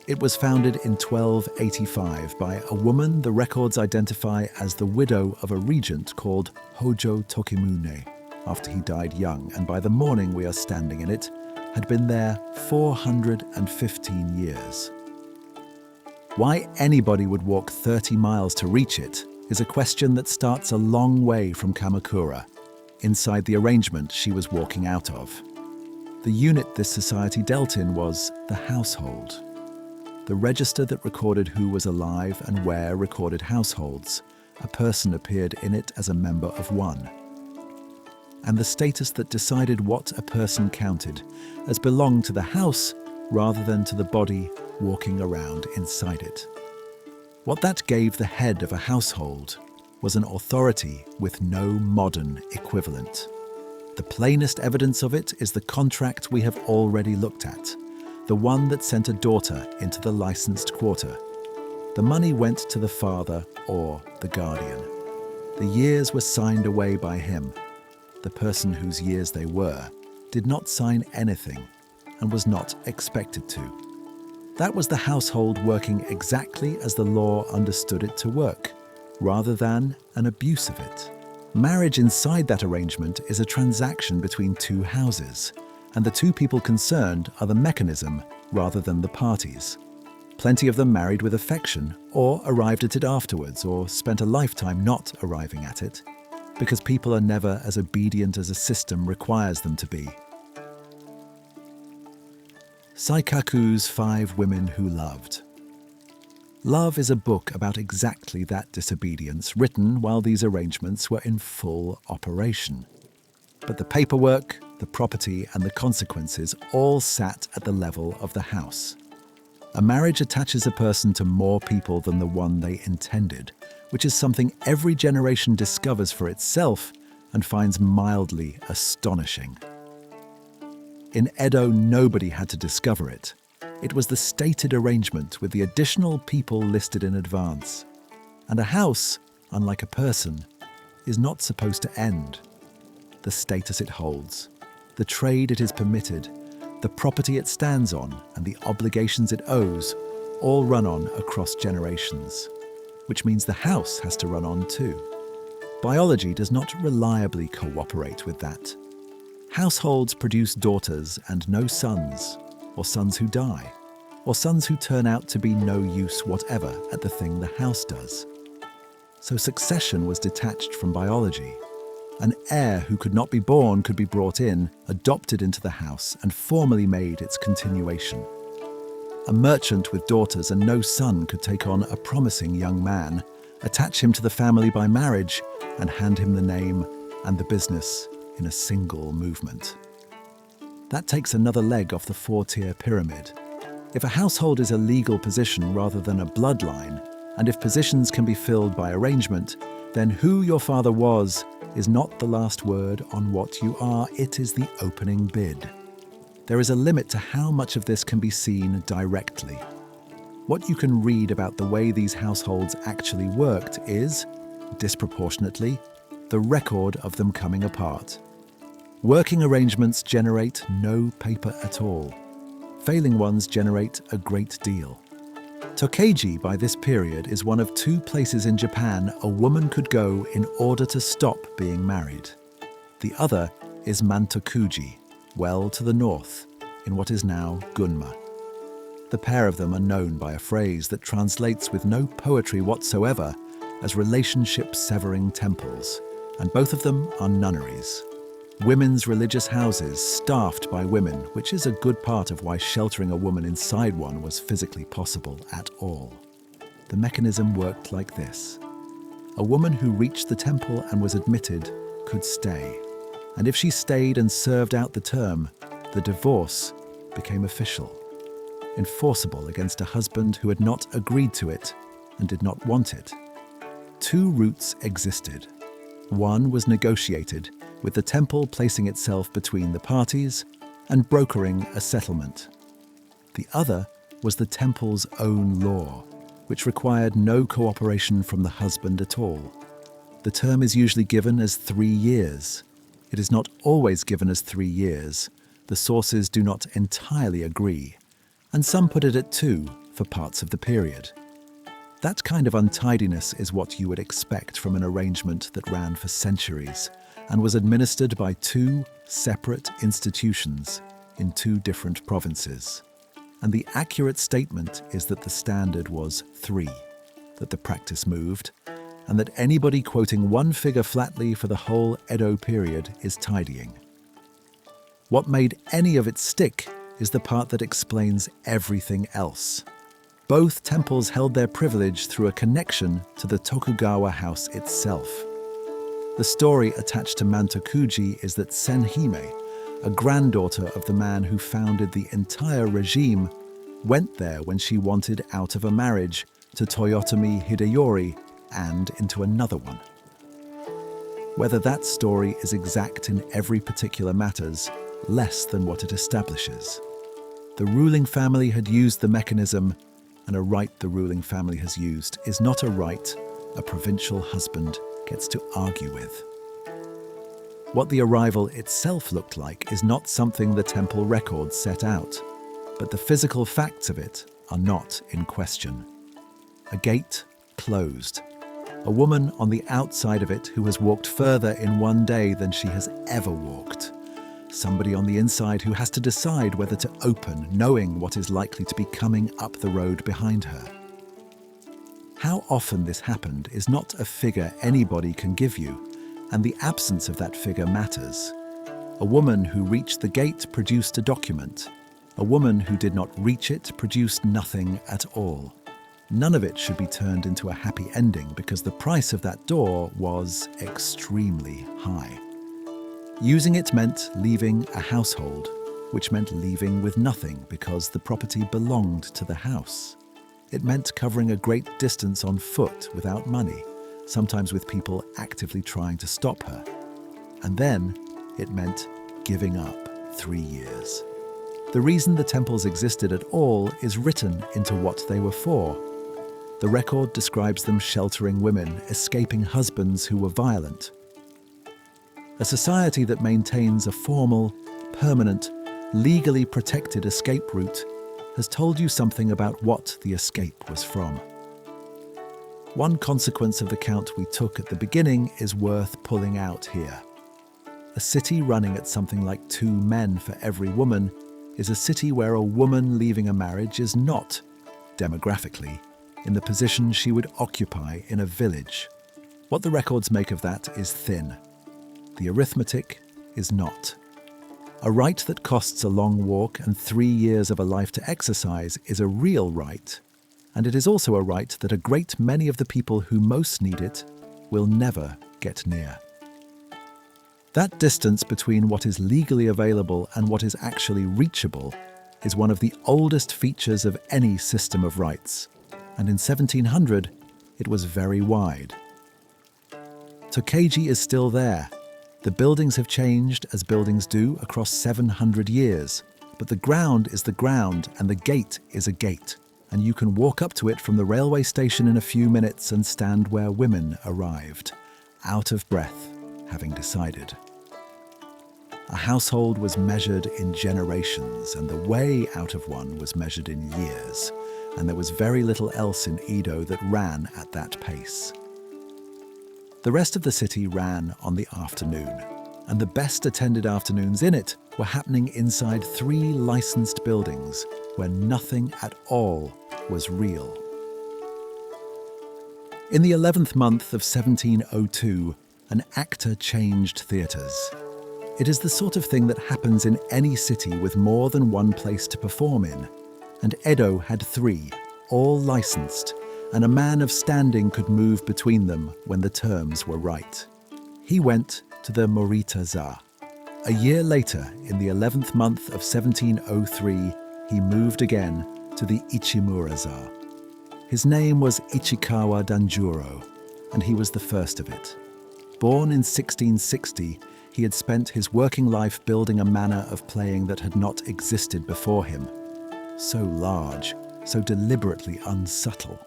It was founded in 1285 by a woman the records identify as the widow of a regent called Hojo Tokimune, after he died young, and by the morning we are standing in it, had been there 415 years. Why anybody would walk 30 miles to reach it is a question that starts a long way from Kamakura, inside the arrangement she was walking out of. The unit this society dealt in was the household. The register that recorded who was alive and where recorded households. A person appeared in it as a member of one. And the status that decided what a person counted as belonged to the house rather than to the body walking around inside it. What that gave the head of a household was an authority with no modern equivalent. The plainest evidence of it is the contract we have already looked at, the one that sent a daughter into the licensed quarter. The money went to the father or the guardian. The years were signed away by him. The person whose years they were did not sign anything and was not expected to. That was the household working exactly as the law understood it to work, rather than an abuse of it. Marriage inside that arrangement is a transaction between two houses, and the two people concerned are the mechanism rather than the parties. Plenty of them married with affection, or arrived at it afterwards, or spent a lifetime not arriving at it, because people are never as obedient as a system requires them to be. Saikaku's 5 Women Who Loved. Love is a book about exactly that disobedience, written while these arrangements were in full operation. But the paperwork, the property, and the consequences all sat at the level of the house. A marriage attaches a person to more people than the one they intended, which is something every generation discovers for itself and finds mildly astonishing. In Edo, nobody had to discover it. It was the stated arrangement with the additional people listed in advance. And a house, unlike a person, is not supposed to end. The status it holds, the trade it is permitted, the property it stands on, and the obligations it owes all run on across generations, which means the house has to run on too. Biology does not reliably cooperate with that. Households produce daughters and no sons, or sons who die, or sons who turn out to be no use whatever at the thing the house does. So succession was detached from biology. An heir who could not be born could be brought in, adopted into the house, and formally made its continuation. A merchant with daughters and no son could take on a promising young man, attach him to the family by marriage, and hand him the name and the business in a single movement. That takes another leg off the 4-tier pyramid. If a household is a legal position rather than a bloodline, and if positions can be filled by arrangement, then who your father was is not the last word on what you are, it is the opening bid. There is a limit to how much of this can be seen directly. What you can read about the way these households actually worked is, disproportionately, the record of them coming apart. Working arrangements generate no paper at all. Failing ones generate a great deal. Tokeiji by this period is one of 2 places in Japan a woman could go in order to stop being married. The other is Mantokuji, well to the north, in what is now Gunma. The pair of them are known by a phrase that translates with no poetry whatsoever as relationship-severing temples, and both of them are nunneries. Women's religious houses staffed by women, which is a good part of why sheltering a woman inside one was physically possible at all. The mechanism worked like this. A woman who reached the temple and was admitted could stay. And if she stayed and served out the term, the divorce became official, enforceable against a husband who had not agreed to it and did not want it. 2 routes existed. One was negotiated, with the temple placing itself between the parties and brokering a settlement. The other was the temple's own law, which required no cooperation from the husband at all. The term is usually given as 3 years. It is not always given as 3 years. The sources do not entirely agree, and some put it at 2 for parts of the period. That kind of untidiness is what you would expect from an arrangement that ran for centuries and was administered by 2 separate institutions in 2 different provinces. and the accurate statement is that the standard was 3, that the practice moved, and that anybody quoting one figure flatly for the whole Edo period is tidying. What made any of it stick is the part that explains everything else. Both temples held their privilege through a connection to the Tokugawa house itself. The story attached to Mantokuji is that Senhime, a granddaughter of the man who founded the entire regime, went there when she wanted out of a marriage to Toyotomi Hideyori and into another one. Whether that story is exact in every particular matters less than what it establishes. The ruling family had used the mechanism, and a right the ruling family has used is not a right a provincial husband gets to argue with. What the arrival itself looked like is not something the temple records set out, but the physical facts of it are not in question. A gate closed. A woman on the outside of it who has walked further in one day than she has ever walked. Somebody on the inside who has to decide whether to open, knowing what is likely to be coming up the road behind her. How often this happened is not a figure anybody can give you, and the absence of that figure matters. A woman who reached the gate produced a document. A woman who did not reach it produced nothing at all. None of it should be turned into a happy ending because the price of that door was extremely high. Using it meant leaving a household, which meant leaving with nothing because the property belonged to the house. It meant covering a great distance on foot without money, sometimes with people actively trying to stop her. And then it meant giving up 3 years. The reason the temples existed at all is written into what they were for. The record describes them sheltering women escaping husbands who were violent. A society that maintains a formal, permanent, legally protected escape route has told you something about what the escape was from. One consequence of the count we took at the beginning is worth pulling out here. A city running at something like 2 men for every woman is a city where a woman leaving a marriage is not, demographically, in the position she would occupy in a village. What the records make of that is thin. The arithmetic is not. A right that costs a long walk and 3 years of a life to exercise is a real right, and it is also a right that a great many of the people who most need it will never get near. That distance between what is legally available and what is actually reachable is one of the oldest features of any system of rights, and in 1700 it was very wide. Tokeiji is still there. The buildings have changed as buildings do across 700 years, but the ground is the ground and the gate is a gate, and you can walk up to it from the railway station in a few minutes and stand where women arrived, out of breath, having decided. A household was measured in generations, and the way out of one was measured in years, and there was very little else in Edo that ran at that pace. The rest of the city ran on the afternoon, and the best attended afternoons in it were happening inside 3 licensed buildings where nothing at all was real. In the 11th month of 1702, an actor changed theatres. It is the sort of thing that happens in any city with more than one place to perform in, and Edo had 3, all licensed, and a man of standing could move between them when the terms were right. He went to the Morita-za. A year later, in the 11th month of 1703, he moved again to the Ichimura-za. His name was Ichikawa Danjuro, and he was the first of it. Born in 1660, he had spent his working life building a manner of playing that had not existed before him. So large, so deliberately unsubtle,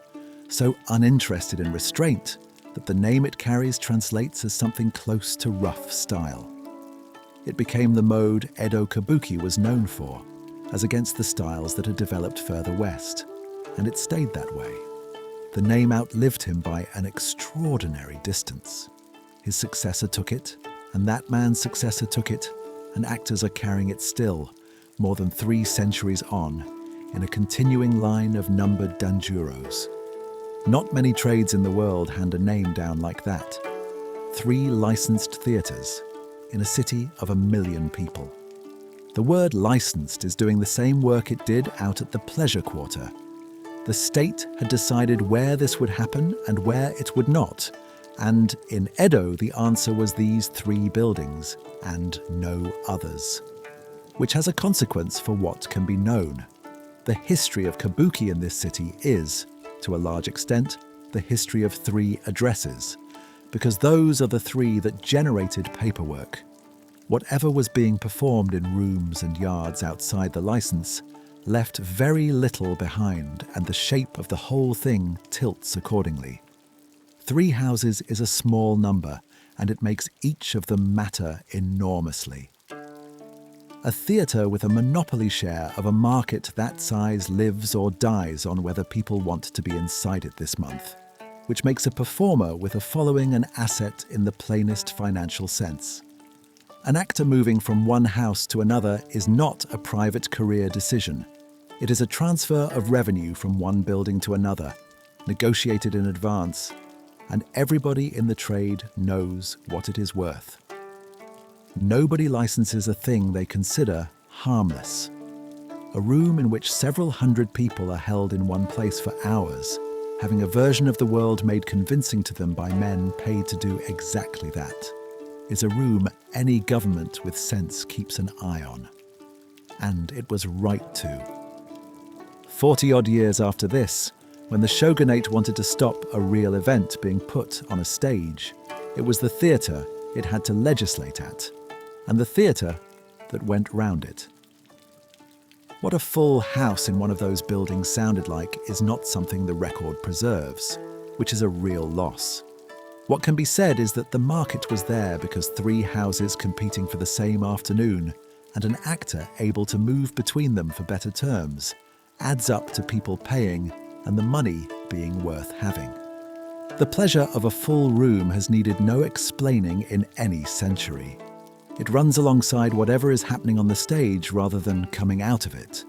so uninterested in restraint that the name it carries translates as something close to rough style. It became the mode Edo Kabuki was known for, as against the styles that had developed further west, and it stayed that way. The name outlived him by an extraordinary distance. His successor took it, and that man's successor took it, and actors are carrying it still, more than 3 centuries on, in a continuing line of numbered danjuros. Not many trades in the world hand a name down like that. 3 licensed theatres in a city of 1 million people. The word licensed is doing the same work it did out at the Pleasure Quarter. The state had decided where this would happen and where it would not, and in Edo the answer was these 3 buildings and no others, which has a consequence for what can be known. The history of kabuki in this city is, to a large extent, the history of 3 addresses, because those are the 3 that generated paperwork. Whatever was being performed in rooms and yards outside the license left very little behind, and the shape of the whole thing tilts accordingly. 3 houses is a small number, and it makes each of them matter enormously. A theatre with a monopoly share of a market that size lives or dies on whether people want to be inside it this month, which makes a performer with a following an asset in the plainest financial sense. An actor moving from one house to another is not a private career decision. It is a transfer of revenue from one building to another, negotiated in advance, and everybody in the trade knows what it is worth. Nobody licenses a thing they consider harmless. A room in which several hundred people are held in one place for hours, having a version of the world made convincing to them by men paid to do exactly that, is a room any government with sense keeps an eye on. And it was right to. 40-odd years after this, when the shogunate wanted to stop a real event being put on a stage, it was the theatre it had to legislate at, and the theatre that went round it. What a full house in one of those buildings sounded like is not something the record preserves, which is a real loss. What can be said is that the market was there because 3 houses competing for the same afternoon and an actor able to move between them for better terms adds up to people paying and the money being worth having. The pleasure of a full room has needed no explaining in any century. It runs alongside whatever is happening on the stage rather than coming out of it.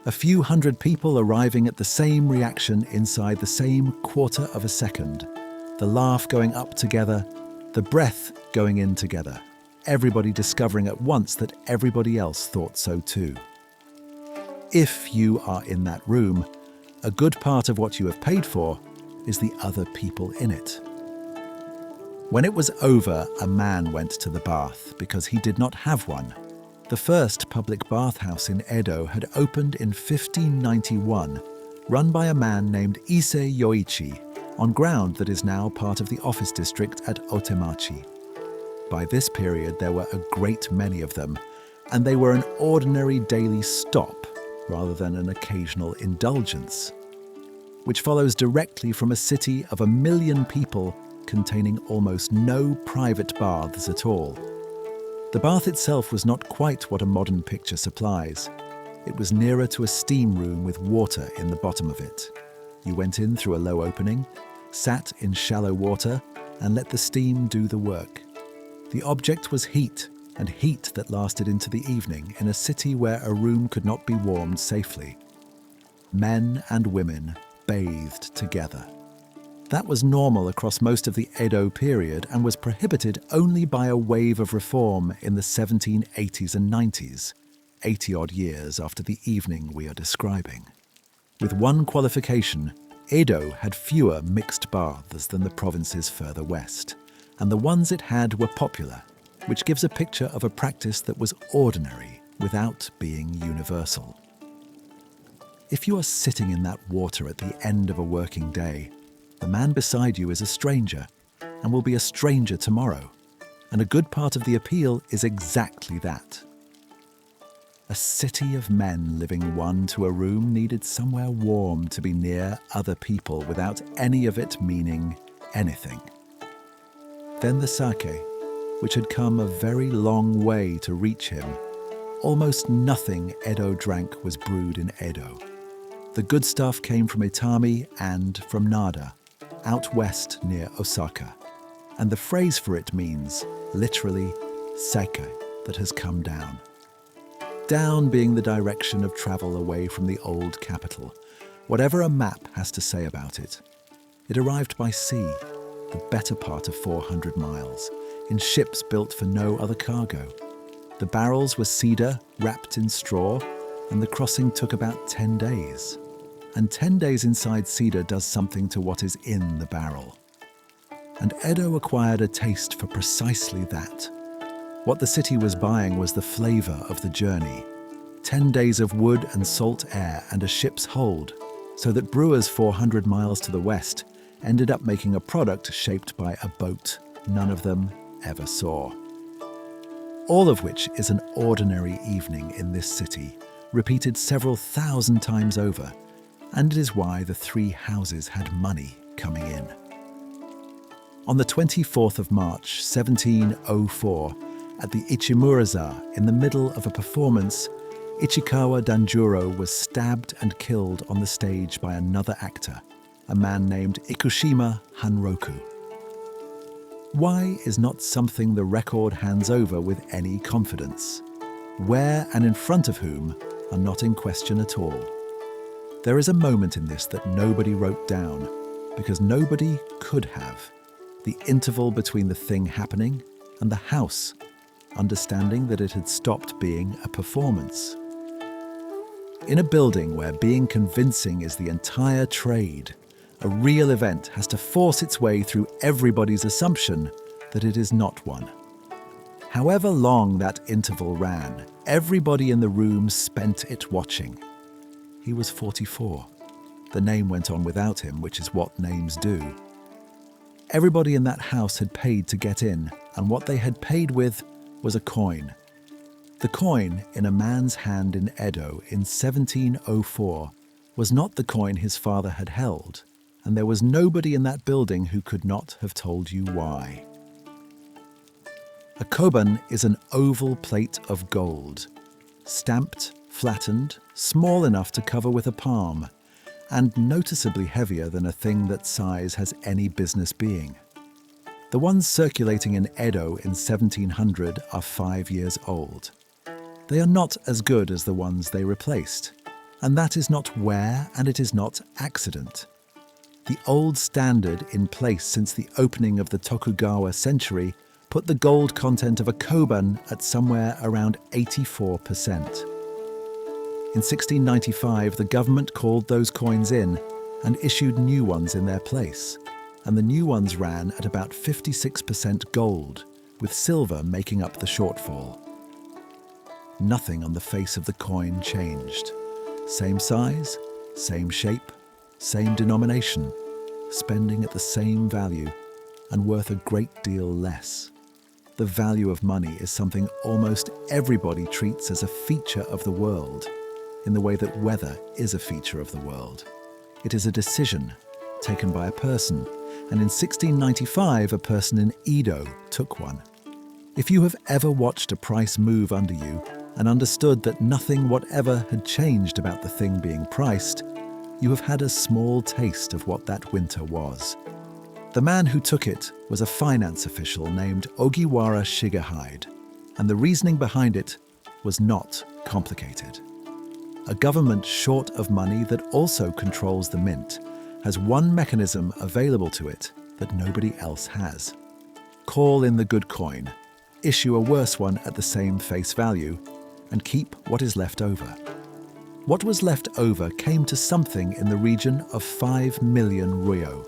A few hundred people arriving at the same reaction inside the same quarter of a second. The laugh going up together, the breath going in together. Everybody discovering at once that everybody else thought so too. If you are in that room, a good part of what you have paid for is the other people in it. When it was over, a man went to the bath because he did not have one. The first public bathhouse in Edo had opened in 1591, run by a man named Ise Yoichi, on ground that is now part of the office district at Otemachi. By this period there were a great many of them, and they were an ordinary daily stop rather than an occasional indulgence, which follows directly from a city of 1 million people containing almost no private baths at all. The bath itself was not quite what a modern picture supplies. It was nearer to a steam room with water in the bottom of it. You went in through a low opening, sat in shallow water, and let the steam do the work. The object was heat, and heat that lasted into the evening in a city where a room could not be warmed safely. Men and women bathed together. That was normal across most of the Edo period and was prohibited only by a wave of reform in the 1780s and 90s, 80-odd years after the evening we are describing. With one qualification, Edo had fewer mixed baths than the provinces further west, and the ones it had were popular, which gives a picture of a practice that was ordinary without being universal. If you are sitting in that water at the end of a working day, the man beside you is a stranger and will be a stranger tomorrow, and a good part of the appeal is exactly that. A city of men living one to a room needed somewhere warm to be near other people without any of it meaning anything. Then the sake, which had come a very long way to reach him. Almost nothing Edo drank was brewed in Edo. The good stuff came from Itami and from Nada, out west near Osaka, and the phrase for it means, literally, sake that has come down. down being the direction of travel away from the old capital, whatever a map has to say about it. It arrived by sea, the better part of 400 miles, in ships built for no other cargo. The barrels were cedar wrapped in straw, and the crossing took about 10 days. And 10 days inside cedar does something to what is in the barrel. And Edo acquired a taste for precisely that. What the city was buying was the flavour of the journey. 10 days of wood and salt air and a ship's hold, so that brewers 400 miles to the west ended up making a product shaped by a boat none of them ever saw. All of which is an ordinary evening in this city, repeated several thousand times over, and it is why the three houses had money coming in. On the 24th of March, 1704, at the Ichimuraza, in the middle of a performance, Ichikawa Danjuro was stabbed and killed on the stage by another actor, a man named Ikushima Hanroku. Why is not something the record hands over with any confidence? Where and in front of whom are not in question at all. There is a moment in this that nobody wrote down, because nobody could have. The interval between the thing happening and the house, understanding that it had stopped being a performance. In a building where being convincing is the entire trade, a real event has to force its way through everybody's assumption that it is not one. However long that interval ran, everybody in the room spent it watching. He was 44. The name went on without him, which is what names do. Everybody in that house had paid to get in, and what they had paid with was a coin. The coin in a man's hand in Edo in 1704 was not the coin his father had held, and there was nobody in that building who could not have told you why. A koban is an oval plate of gold, stamped, flattened, small enough to cover with a palm, and noticeably heavier than a thing that size has any business being. The ones circulating in Edo in 1700 are 5 years old. They are not as good as the ones they replaced, and that is not wear and it is not accident. The old standard in place since the opening of the Tokugawa century put the gold content of a koban at somewhere around 84%. In 1695, the government called those coins in and issued new ones in their place, and the new ones ran at about 56% gold, with silver making up the shortfall. Nothing on the face of the coin changed. Same size, same shape, same denomination, spending at the same value, and worth a great deal less. The value of money is something almost everybody treats as a feature of the world, in the way that weather is a feature of the world. It is a decision taken by a person, and in 1695 a person in Edo took one. If you have ever watched a price move under you and understood that nothing whatever had changed about the thing being priced, you have had a small taste of what that winter was. The man who took it was a finance official named Ogiwara Shigehide, and the reasoning behind it was not complicated. A government short of money that also controls the mint has one mechanism available to it that nobody else has. Call in the good coin, issue a worse one at the same face value, and keep what is left over. What was left over came to something in the region of 5 million ryo.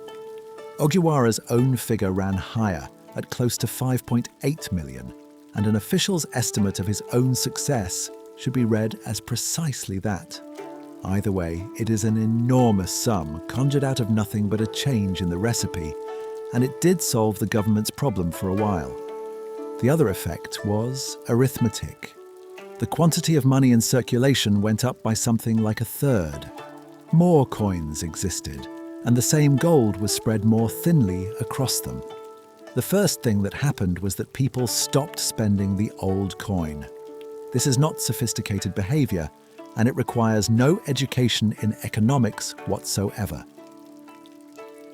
Ogiwara's own figure ran higher, at close to 5.8 million, and an official's estimate of his own success should be read as precisely that. Either way, it is an enormous sum conjured out of nothing but a change in the recipe, and it did solve the government's problem for a while. The other effect was arithmetic. The quantity of money in circulation went up by something like a third. More coins existed, and the same gold was spread more thinly across them. The first thing that happened was that people stopped spending the old coin. This is not sophisticated behavior, and it requires no education in economics whatsoever.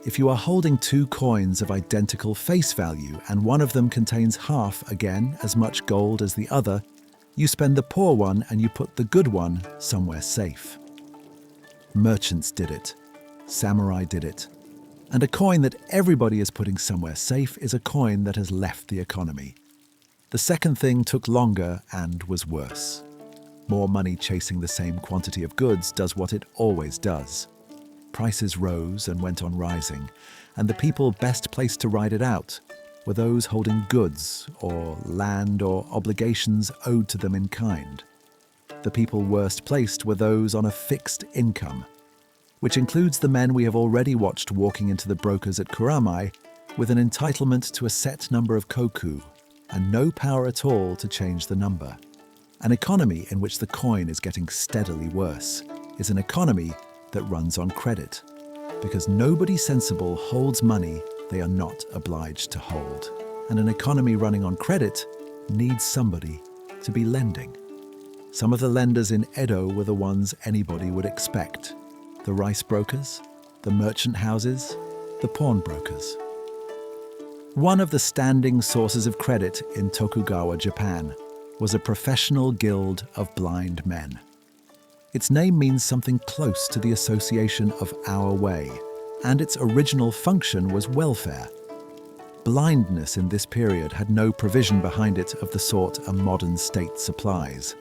If you are holding two coins of identical face value and one of them contains half again as much gold as the other, You spend the poor one and you put the good one somewhere safe. Merchants did it. Samurai did it. And a coin that everybody is putting somewhere safe is a coin that has left the economy. The second thing took longer and was worse. More money chasing the same quantity of goods does what it always does. Prices rose and went on rising, and the people best placed to ride it out were those holding goods or land or obligations owed to them in kind. The people worst placed were those on a fixed income, which includes the men we have already watched walking into the brokers at Kuramai with an entitlement to a set number of koku and no power at all to change the number. An economy in which the coin is getting steadily worse is an economy that runs on credit, because nobody sensible holds money they are not obliged to hold. And an economy running on credit needs somebody to be lending. Some of the lenders in Edo were the ones anybody would expect: the rice brokers, the merchant houses, the pawnbrokers. One of the standing sources of credit in Tokugawa, Japan, was a professional guild of blind men. Its name means something close to the association of our way, and its original function was welfare. Blindness in this period had no provision behind it of the sort a modern state supplies.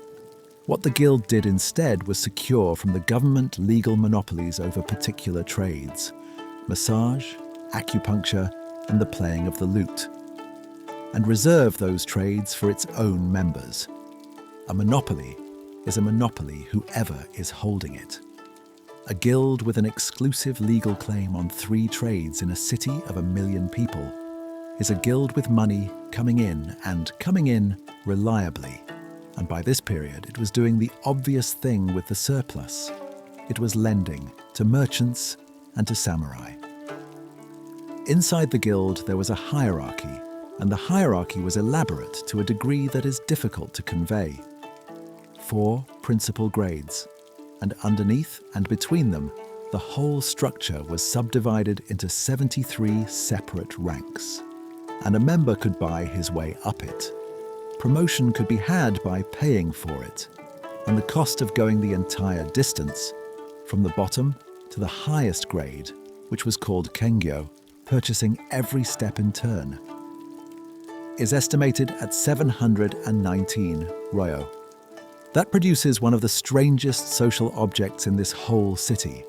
What the guild did instead was secure from the government legal monopolies over particular trades: massage, acupuncture, and the playing of the lute, and reserve those trades for its own members. A monopoly is a monopoly whoever is holding it. A guild with an exclusive legal claim on 3 trades in a city of 1 million people is a guild with money coming in reliably. And by this period, it was doing the obvious thing with the surplus. It was lending to merchants and to samurai. Inside the guild, there was a hierarchy, and the hierarchy was elaborate to a degree that is difficult to convey. 4 principal grades, and underneath and between them, the whole structure was subdivided into 73 separate ranks, and a member could buy his way up it. Promotion could be had by paying for it, and the cost of going the entire distance, from the bottom to the highest grade, which was called kengyo, purchasing every step in turn, is estimated at 719 ryo. That produces one of the strangest social objects in this whole city.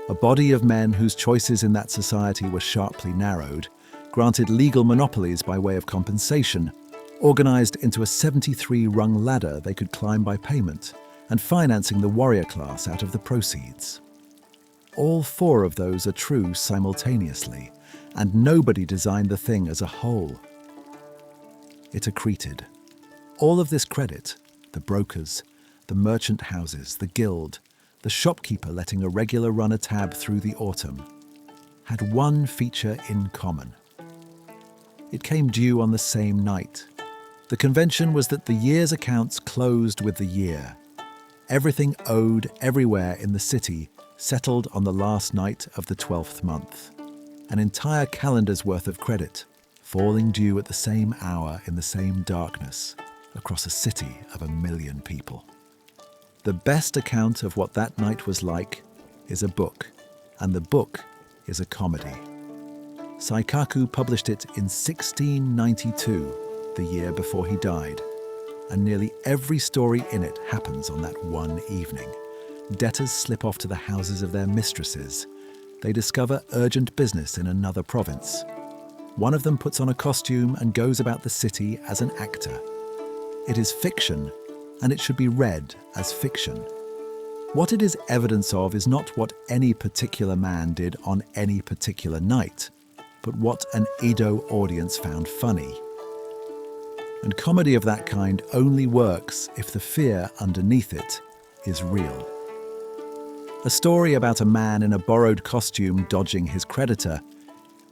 A body of men whose choices in that society were sharply narrowed, granted legal monopolies by way of compensation, organized into a 73-rung ladder they could climb by payment, and financing the warrior class out of the proceeds. All 4 of those are true simultaneously, and nobody designed the thing as a whole. It accreted. All of this credit, the brokers, the merchant houses, the guild, the shopkeeper letting a regular runner tab through the autumn, had one feature in common. It came due on the same night. The convention was that the year's accounts closed with the year. Everything owed everywhere in the city settled on the last night of the 12th month. An entire calendar's worth of credit, falling due at the same hour in the same darkness, across a city of 1 million people. The best account of what that night was like is a book, and the book is a comedy. Saikaku published it in 1692, the year before he died, and nearly every story in it happens on that one evening. Debtors slip off to the houses of their mistresses. They discover urgent business in another province. One of them puts on a costume and goes about the city as an actor. It is fiction, and it should be read as fiction. What it is evidence of is not what any particular man did on any particular night, but what an Edo audience found funny. And comedy of that kind only works if the fear underneath it is real. A story about a man in a borrowed costume dodging his creditor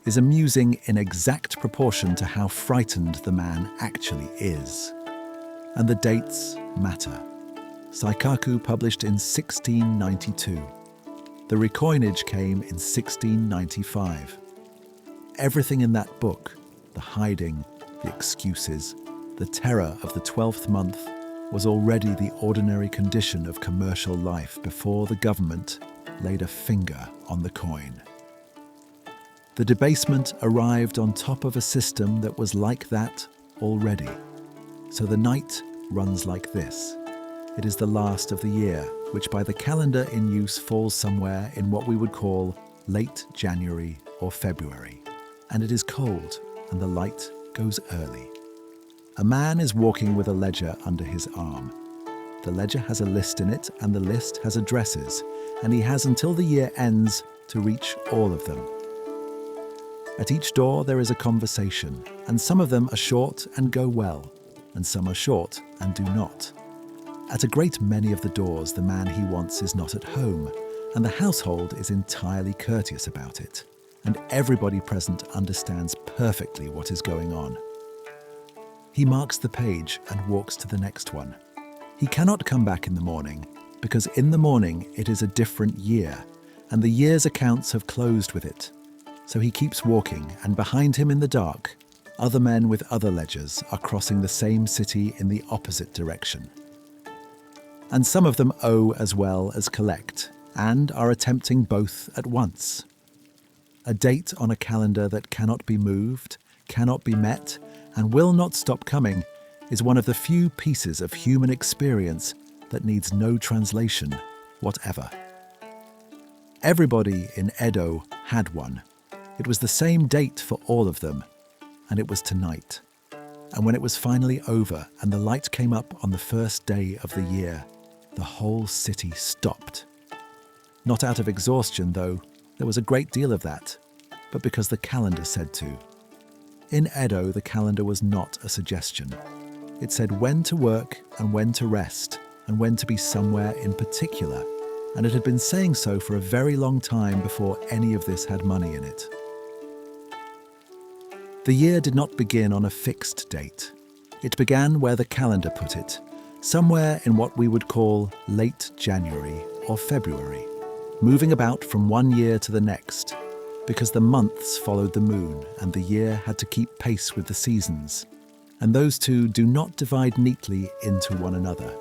is amusing in exact proportion to how frightened the man actually is. And the dates matter. Saikaku published in 1692. The recoinage came in 1695. Everything in that book, the hiding, the excuses, the terror of the 12th month, was already the ordinary condition of commercial life before the government laid a finger on the coin. The debasement arrived on top of a system that was like that already. So the night runs like this. It is the last of the year, which by the calendar in use falls somewhere in what we would call late January or February. And it is cold, and the light goes early. A man is walking with a ledger under his arm. The ledger has a list in it, and the list has addresses, and he has until the year ends to reach all of them. At each door there is a conversation, and some of them are short and go well, and some are short and do not. At a great many of the doors the man he wants is not at home, and the household is entirely courteous about it, and everybody present understands perfectly what is going on. He marks the page and walks to the next one. He cannot come back in the morning, because in the morning it is a different year, and the year's accounts have closed with it. So he keeps walking, and behind him in the dark, other men with other ledgers are crossing the same city in the opposite direction. And some of them owe as well as collect, and are attempting both at once. A date on a calendar that cannot be moved, cannot be met, and will not stop coming is one of the few pieces of human experience that needs no translation whatever. Everybody in Edo had one. It was the same date for all of them, and it was tonight. And when it was finally over and the light came up on the first day of the year, the whole city stopped. Not out of exhaustion, though, there was a great deal of that, but because the calendar said to. In Edo, the calendar was not a suggestion. It said when to work and when to rest and when to be somewhere in particular, and it had been saying so for a very long time before any of this had money in it. The year did not begin on a fixed date. It began where the calendar put it, somewhere in what we would call late January or February, moving about from one year to the next, because the months followed the moon and the year had to keep pace with the seasons, and those two do not divide neatly into one another.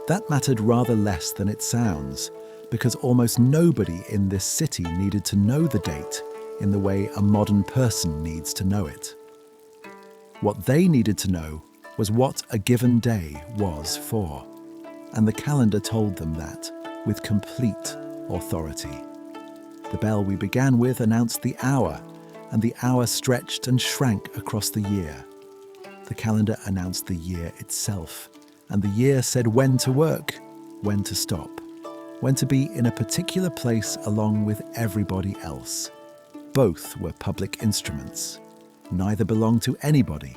That mattered rather less than it sounds, because almost nobody in this city needed to know the date in the way a modern person needs to know it. What they needed to know was what a given day was for, and the calendar told them that with complete authority. The bell we began with announced the hour, and the hour stretched and shrank across the year. The calendar announced the year itself, and the year said when to work, when to stop, when to be in a particular place along with everybody else. Both were public instruments. Neither belonged to anybody.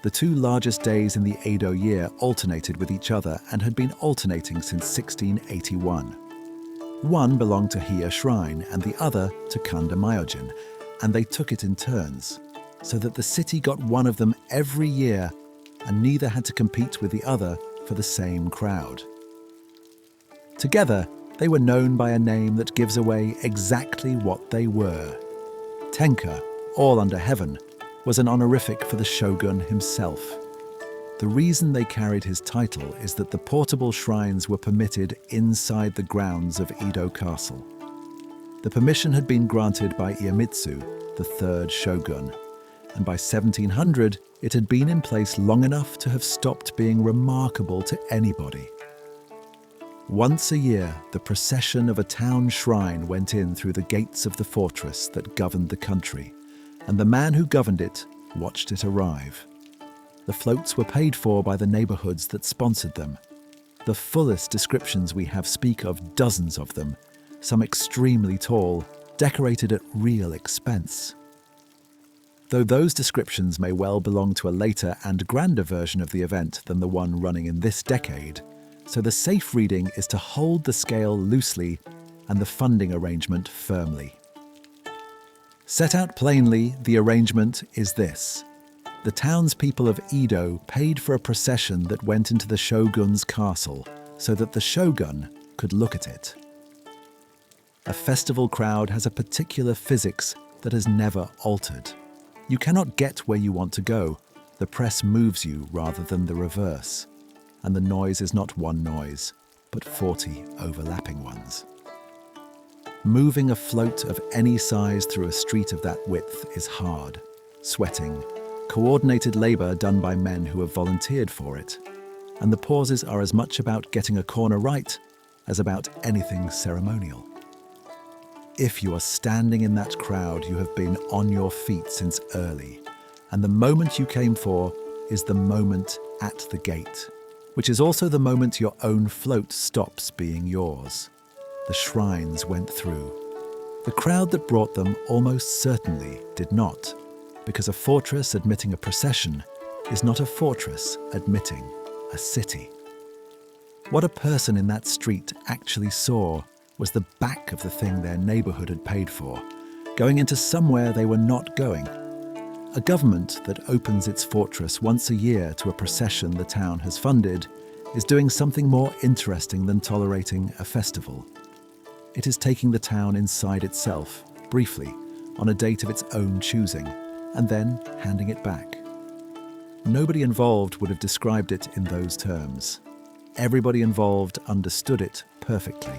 The two largest days in the Edo year alternated with each other and had been alternating since 1681. One belonged to Hiya Shrine and the other to Kanda Myojin, and they took it in turns, so that the city got one of them every year, and neither had to compete with the other for the same crowd. Together, they were known by a name that gives away exactly what they were. Tenka, all under heaven, was an honorific for the shogun himself. The reason they carried his title is that the portable shrines were permitted inside the grounds of Edo Castle. The permission had been granted by Iemitsu, the third shogun, and by 1700 it had been in place long enough to have stopped being remarkable to anybody. Once a year, the procession of a town shrine went in through the gates of the fortress that governed the country, and the man who governed it watched it arrive. The floats were paid for by the neighborhoods that sponsored them. The fullest descriptions we have speak of dozens of them, some extremely tall, decorated at real expense. Though those descriptions may well belong to a later and grander version of the event than the one running in this decade, so the safe reading is to hold the scale loosely and the funding arrangement firmly. Set out plainly, the arrangement is this. The townspeople of Edo paid for a procession that went into the shogun's castle so that the shogun could look at it. A festival crowd has a particular physics that has never altered. You cannot get where you want to go, The press moves you rather than the reverse, and the noise is not one noise, but 40 overlapping ones. Moving a float of any size through a street of that width is hard, sweating, coordinated labor done by men who have volunteered for it, and the pauses are as much about getting a corner right as about anything ceremonial. If you are standing in that crowd, you have been on your feet since early, and the moment you came for is the moment at the gate, which is also the moment your own float stops being yours. The shrines went through. The crowd that brought them almost certainly did not, because a fortress admitting a procession is not a fortress admitting a city. What a person in that street actually saw was the back of the thing their neighborhood had paid for, going into somewhere they were not going. A government that opens its fortress once a year to a procession the town has funded is doing something more interesting than tolerating a festival. It is taking the town inside itself, briefly, on a date of its own choosing, and then handing it back. Nobody involved would have described it in those terms. Everybody involved understood it perfectly.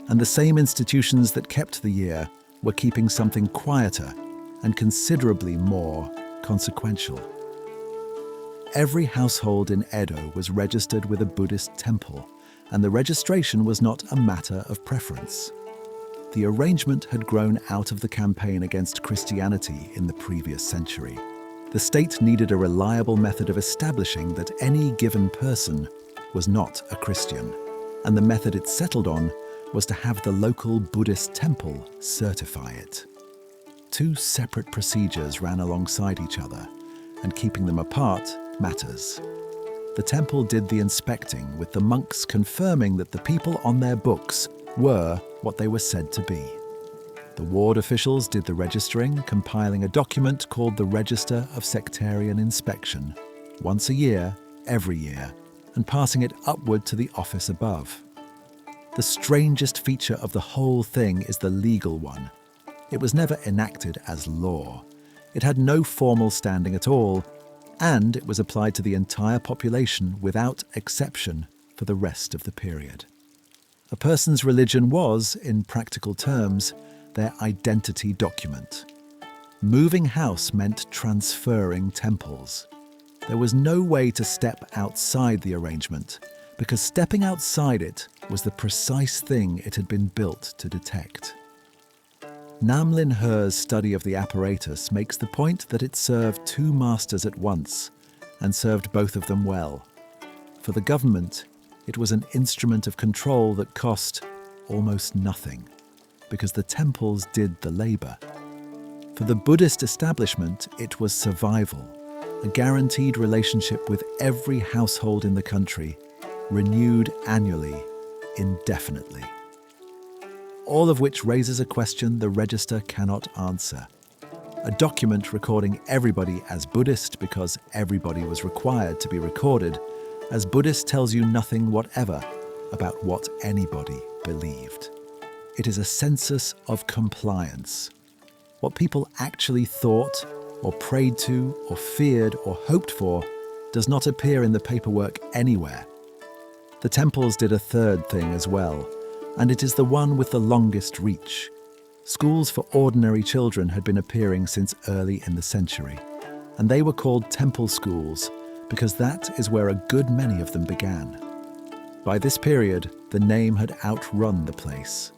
And the same institutions that kept the year were keeping something quieter and considerably more consequential. Every household in Edo was registered with a Buddhist temple, and the registration was not a matter of preference. The arrangement had grown out of the campaign against Christianity in the previous century. The state needed a reliable method of establishing that any given person was not a Christian, and the method it settled on was to have the local Buddhist temple certify it. Two separate procedures ran alongside each other, and keeping them apart matters. The temple did the inspecting, with the monks confirming that the people on their books were what they were said to be. The ward officials did the registering, compiling a document called the Register of Sectarian Inspection, once a year, every year, and passing it upward to the office above. The strangest feature of the whole thing is the legal one. It was never enacted as law. It had no formal standing at all, and it was applied to the entire population without exception for the rest of the period. A person's religion was, in practical terms, their identity document. Moving house meant transferring temples. There was no way to step outside the arrangement, because stepping outside it was the precise thing it had been built to detect. Namlin Her's study of the apparatus makes the point that it served two masters at once, and served both of them well. For the government, it was an instrument of control that cost almost nothing, because the temples did the labor. For the Buddhist establishment, it was survival, a guaranteed relationship with every household in the country, renewed annually, indefinitely. All of which raises a question the register cannot answer. A document recording everybody as Buddhist because everybody was required to be recorded as Buddhist tells you nothing whatever about what anybody believed. It is a census of compliance. What people actually thought, or prayed to, or feared, or hoped for does not appear in the paperwork anywhere. The temples did a third thing as well, and it is the one with the longest reach. Schools for ordinary children had been appearing since early in the century, and they were called temple schools because that is where a good many of them began. By this period, the name had outrun the place.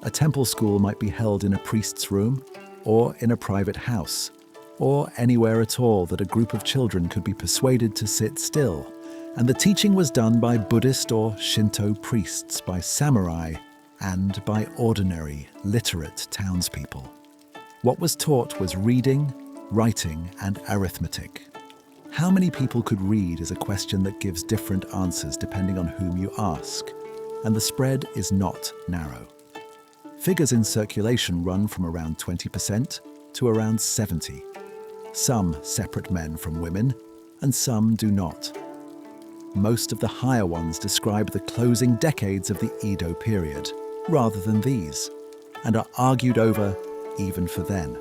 A temple school might be held in a priest's room, or in a private house, or anywhere at all that a group of children could be persuaded to sit still, and the teaching was done by Buddhist or Shinto priests, by samurai, and by ordinary, literate townspeople. What was taught was reading, writing, and arithmetic. How many people could read is a question that gives different answers depending on whom you ask, and the spread is not narrow. Figures in circulation run from around 20% to around 70%. Some separate men from women, and some do not. Most of the higher ones describe the closing decades of the Edo period, rather than these, and are argued over even for then.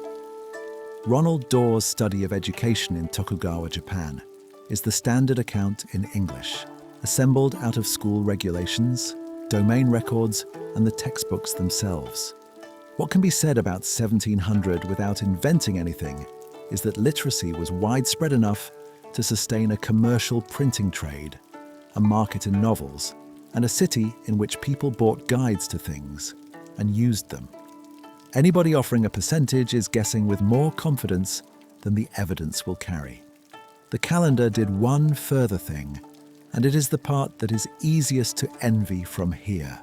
Ronald Dore's study of education in Tokugawa, Japan, is the standard account in English, assembled out of school regulations, domain records, and the textbooks themselves. What can be said about 1700 without inventing anything is that literacy was widespread enough to sustain a commercial printing trade, a market in novels, and a city in which people bought guides to things and used them. Anybody offering a percentage is guessing with more confidence than the evidence will carry. The calendar did one further thing, and it is the part that is easiest to envy from here.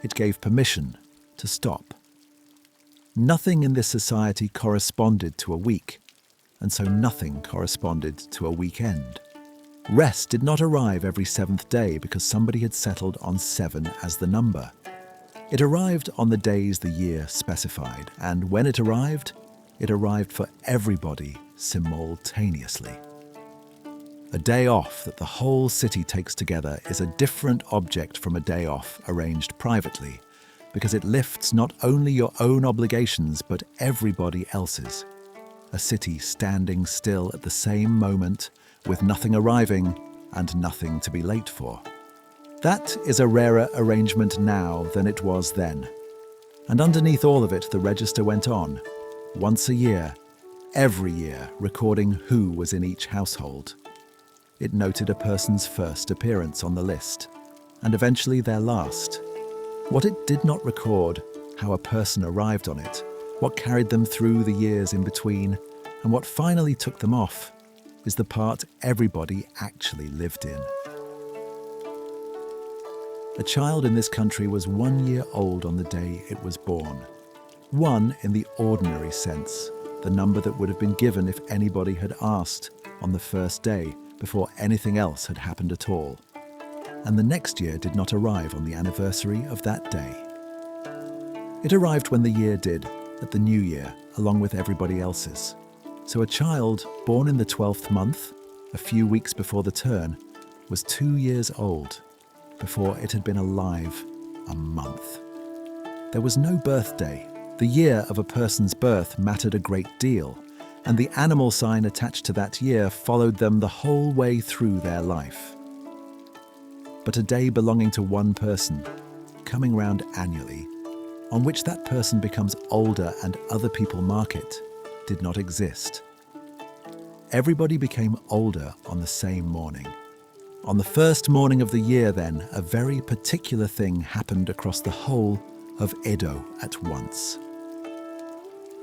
It gave permission to stop. Nothing in this society corresponded to a week, and so nothing corresponded to a weekend. Rest did not arrive every seventh day because somebody had settled on 7 as the number. It arrived on the days the year specified, and when it arrived for everybody simultaneously. A day off that the whole city takes together is a different object from a day off arranged privately, because it lifts not only your own obligations but everybody else's. A city standing still at the same moment, with nothing arriving and nothing to be late for. That is a rarer arrangement now than it was then. And underneath all of it, the register went on, once a year, every year, recording who was in each household. It noted a person's first appearance on the list, and eventually their last. What it did not record, how a person arrived on it, what carried them through the years in between, and what finally took them off, is the part everybody actually lived in. A child in this country was 1 year old on the day it was born. 1 in the ordinary sense, the number that would have been given if anybody had asked on the first day before anything else had happened at all. And the next year did not arrive on the anniversary of that day. It arrived when the year did, at the new year, along with everybody else's. So a child born in the 12th month, a few weeks before the turn, was 2 years old, before it had been alive a month. There was no birthday. The year of a person's birth mattered a great deal, and the animal sign attached to that year followed them the whole way through their life. But a day belonging to one person, coming round annually, on which that person becomes older and other people mark it, did not exist. Everybody became older on the same morning. On the first morning of the year, then, a very particular thing happened across the whole of Edo at once.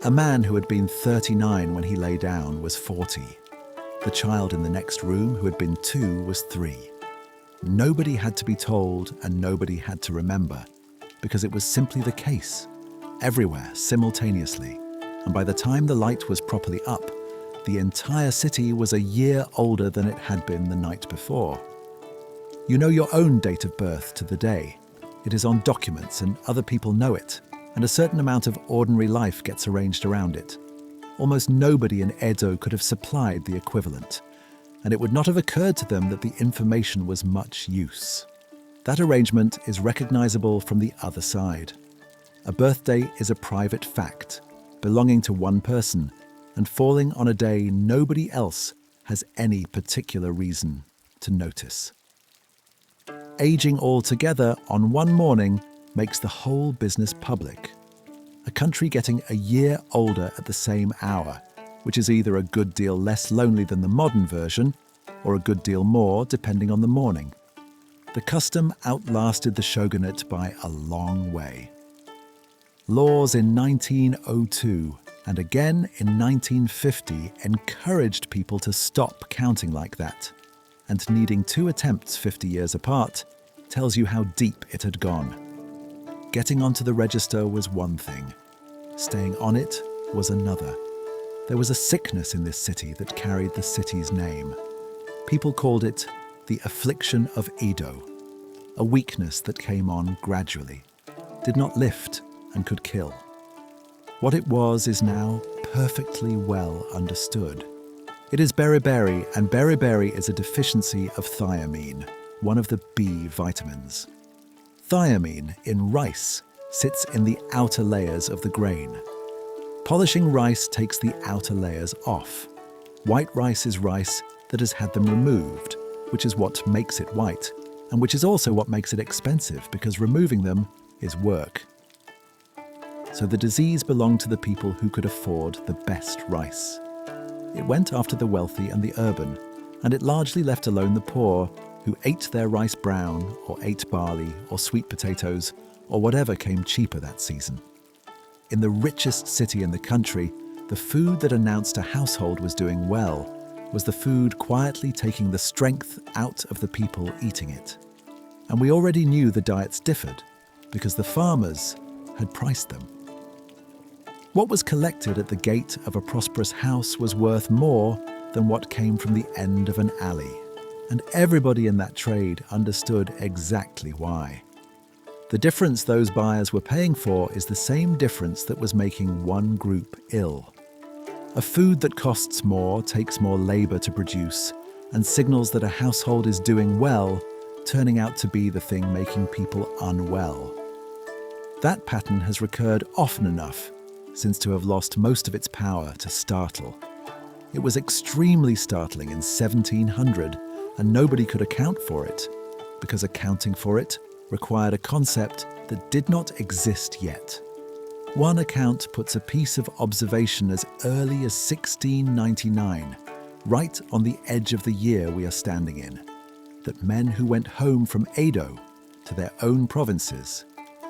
A man who had been 39 when he lay down was 40. The child in the next room, who had been 2, was 3. Nobody had to be told and nobody had to remember, because it was simply the case, everywhere, simultaneously. And by the time the light was properly up, the entire city was a year older than it had been the night before. You know your own date of birth to the day. It is on documents and other people know it, and a certain amount of ordinary life gets arranged around it. Almost nobody in Edo could have supplied the equivalent, and it would not have occurred to them that the information was much use. That arrangement is recognizable from the other side. A birthday is a private fact, belonging to one person, and falling on a day nobody else has any particular reason to notice. Aging all together on one morning makes the whole business public. A country getting a year older at the same hour, which is either a good deal less lonely than the modern version, or a good deal more depending on the morning. The custom outlasted the shogunate by a long way. Laws in 1902 and again in 1950 encouraged people to stop counting like that, and needing 2 attempts 50 years apart tells you how deep it had gone. Getting onto the register was one thing. Staying on it was another. There was a sickness in this city that carried the city's name. People called it the affliction of Edo, a weakness that came on gradually, did not lift and could kill. What it was is now perfectly well understood. It is beriberi, and beriberi is a deficiency of thiamine, one of the B vitamins. Thiamine in rice sits in the outer layers of the grain. Polishing rice takes the outer layers off. White rice is rice that has had them removed, which is what makes it white, and which is also what makes it expensive because removing them is work. So the disease belonged to the people who could afford the best rice. It went after the wealthy and the urban, and it largely left alone the poor who ate their rice brown or ate barley or sweet potatoes or whatever came cheaper that season. In the richest city in the country, the food that announced a household was doing well was the food quietly taking the strength out of the people eating it. And we already knew the diets differed because the farmers had priced them. What was collected at the gate of a prosperous house was worth more than what came from the end of an alley. And everybody in that trade understood exactly why. The difference those buyers were paying for is the same difference that was making one group ill. A food that costs more takes more labor to produce and signals that a household is doing well, turning out to be the thing making people unwell. That pattern has recurred often enough since to have lost most of its power to startle. It was extremely startling in 1700, and nobody could account for it, because accounting for it required a concept that did not exist yet. One account puts a piece of observation as early as 1699, right on the edge of the year we are standing in, that men who went home from Edo to their own provinces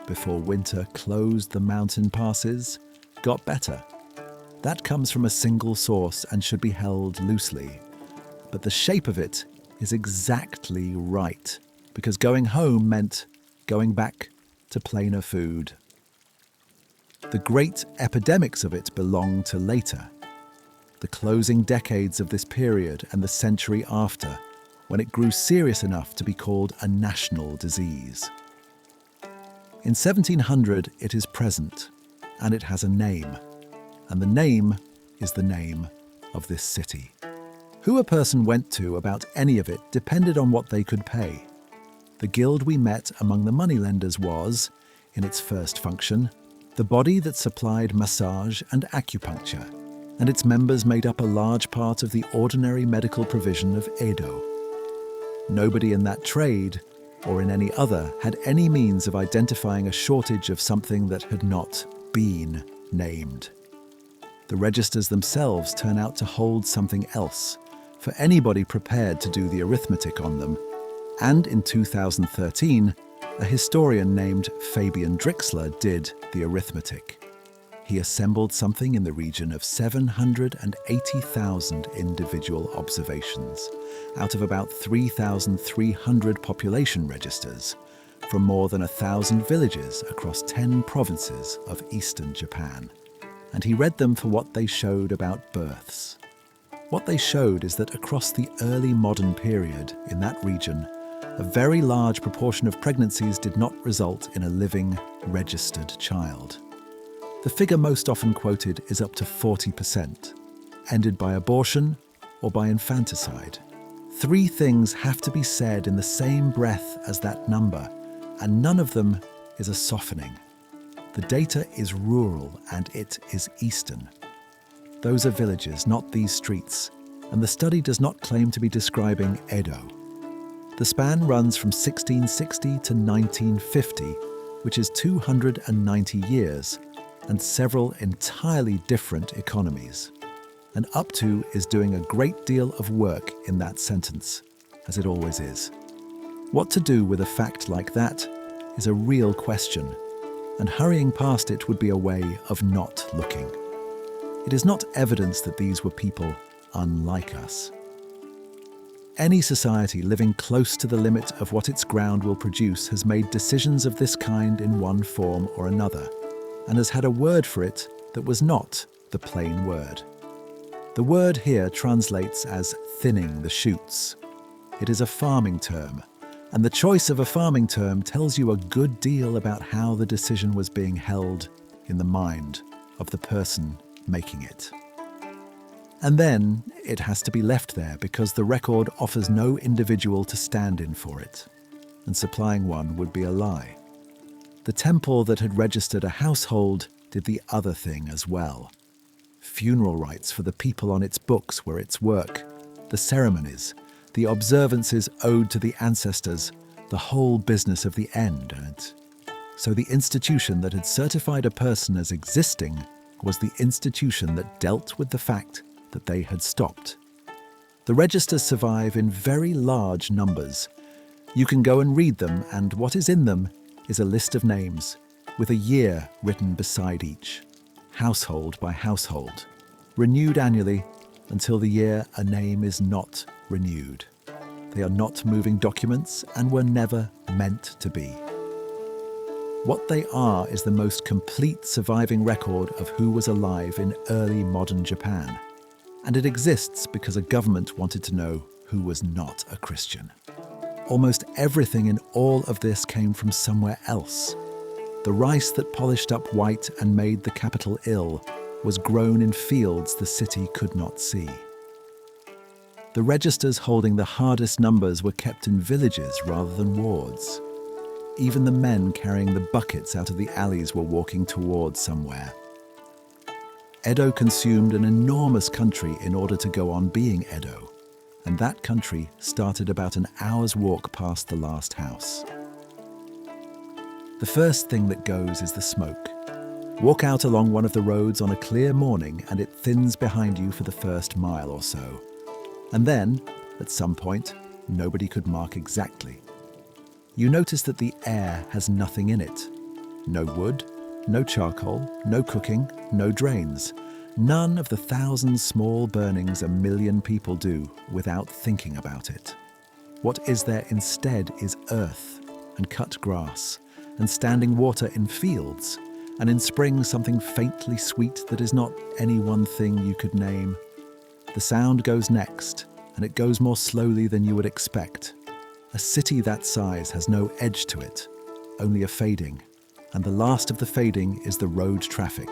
before winter closed the mountain passes got better. That comes from a single source and should be held loosely. But the shape of it is exactly right, because going home meant going back to plainer food. The great epidemics of it belong to later, the closing decades of this period and the century after, when it grew serious enough to be called a national disease. In 1700, it is present, and it has a name, and the name is the name of this city. Who a person went to about any of it depended on what they could pay. The guild we met among the moneylenders was, in its first function, the body that supplied massage and acupuncture, and its members made up a large part of the ordinary medical provision of Edo. Nobody in that trade, or in any other, had any means of identifying a shortage of something that had not been named. The registers themselves turn out to hold something else, for anybody prepared to do the arithmetic on them. And in 2013, a historian named Fabian Drixler did the arithmetic. He assembled something in the region of 780,000 individual observations, out of about 3,300 population registers, from more than 1,000 villages across 10 provinces of eastern Japan. And he read them for what they showed about births. What they showed is that across the early modern period in that region, a very large proportion of pregnancies did not result in a living, registered child. The figure most often quoted is up to 40%, ended by abortion or by infanticide. 3 things have to be said in the same breath as that number, and none of them is a softening. The data is rural and it is eastern. Those are villages, not these streets, and the study does not claim to be describing Edo. The span runs from 1660 to 1950, which is 290 years, and several entirely different economies. And up to is doing a great deal of work in that sentence, as it always is. What to do with a fact like that is a real question, and hurrying past it would be a way of not looking. It is not evidence that these were people unlike us. Any society living close to the limit of what its ground will produce has made decisions of this kind in one form or another, and has had a word for it that was not the plain word. The word here translates as thinning the shoots. It is a farming term, and the choice of a farming term tells you a good deal about how the decision was being held in the mind of the person making it. And then it has to be left there because the record offers no individual to stand in for it, and supplying one would be a lie. The temple that had registered a household did the other thing as well. Funeral rites for the people on its books were its work. The ceremonies, the observances owed to the ancestors, the whole business of the end. And so the institution that had certified a person as existing was the institution that dealt with the fact that they had stopped. The registers survive in very large numbers. You can go and read them, and what is in them is a list of names, with a year written beside each, household by household, renewed annually until the year a name is not renewed. They are not moving documents and were never meant to be. What they are is the most complete surviving record of who was alive in early modern Japan. And it exists because a government wanted to know who was not a Christian. Almost everything in all of this came from somewhere else. The rice that polished up white and made the capital ill was grown in fields the city could not see. The registers holding the hardest numbers were kept in villages rather than wards. Even the men carrying the buckets out of the alleys were walking towards somewhere. Edo consumed an enormous country in order to go on being Edo, and that country started about an hour's walk past the last house. The first thing that goes is the smoke. Walk out along one of the roads on a clear morning and it thins behind you for the first mile or so. And then, at some point, nobody could mark exactly. You notice that the air has nothing in it. No wood, no charcoal, no cooking, no drains. None of the 1,000 small burnings a million people do without thinking about it. What is there instead is earth and cut grass and standing water in fields, and in spring something faintly sweet that is not any one thing you could name. The sound goes next, and it goes more slowly than you would expect. A city that size has no edge to it, only a fading. And the last of the fading is the road traffic.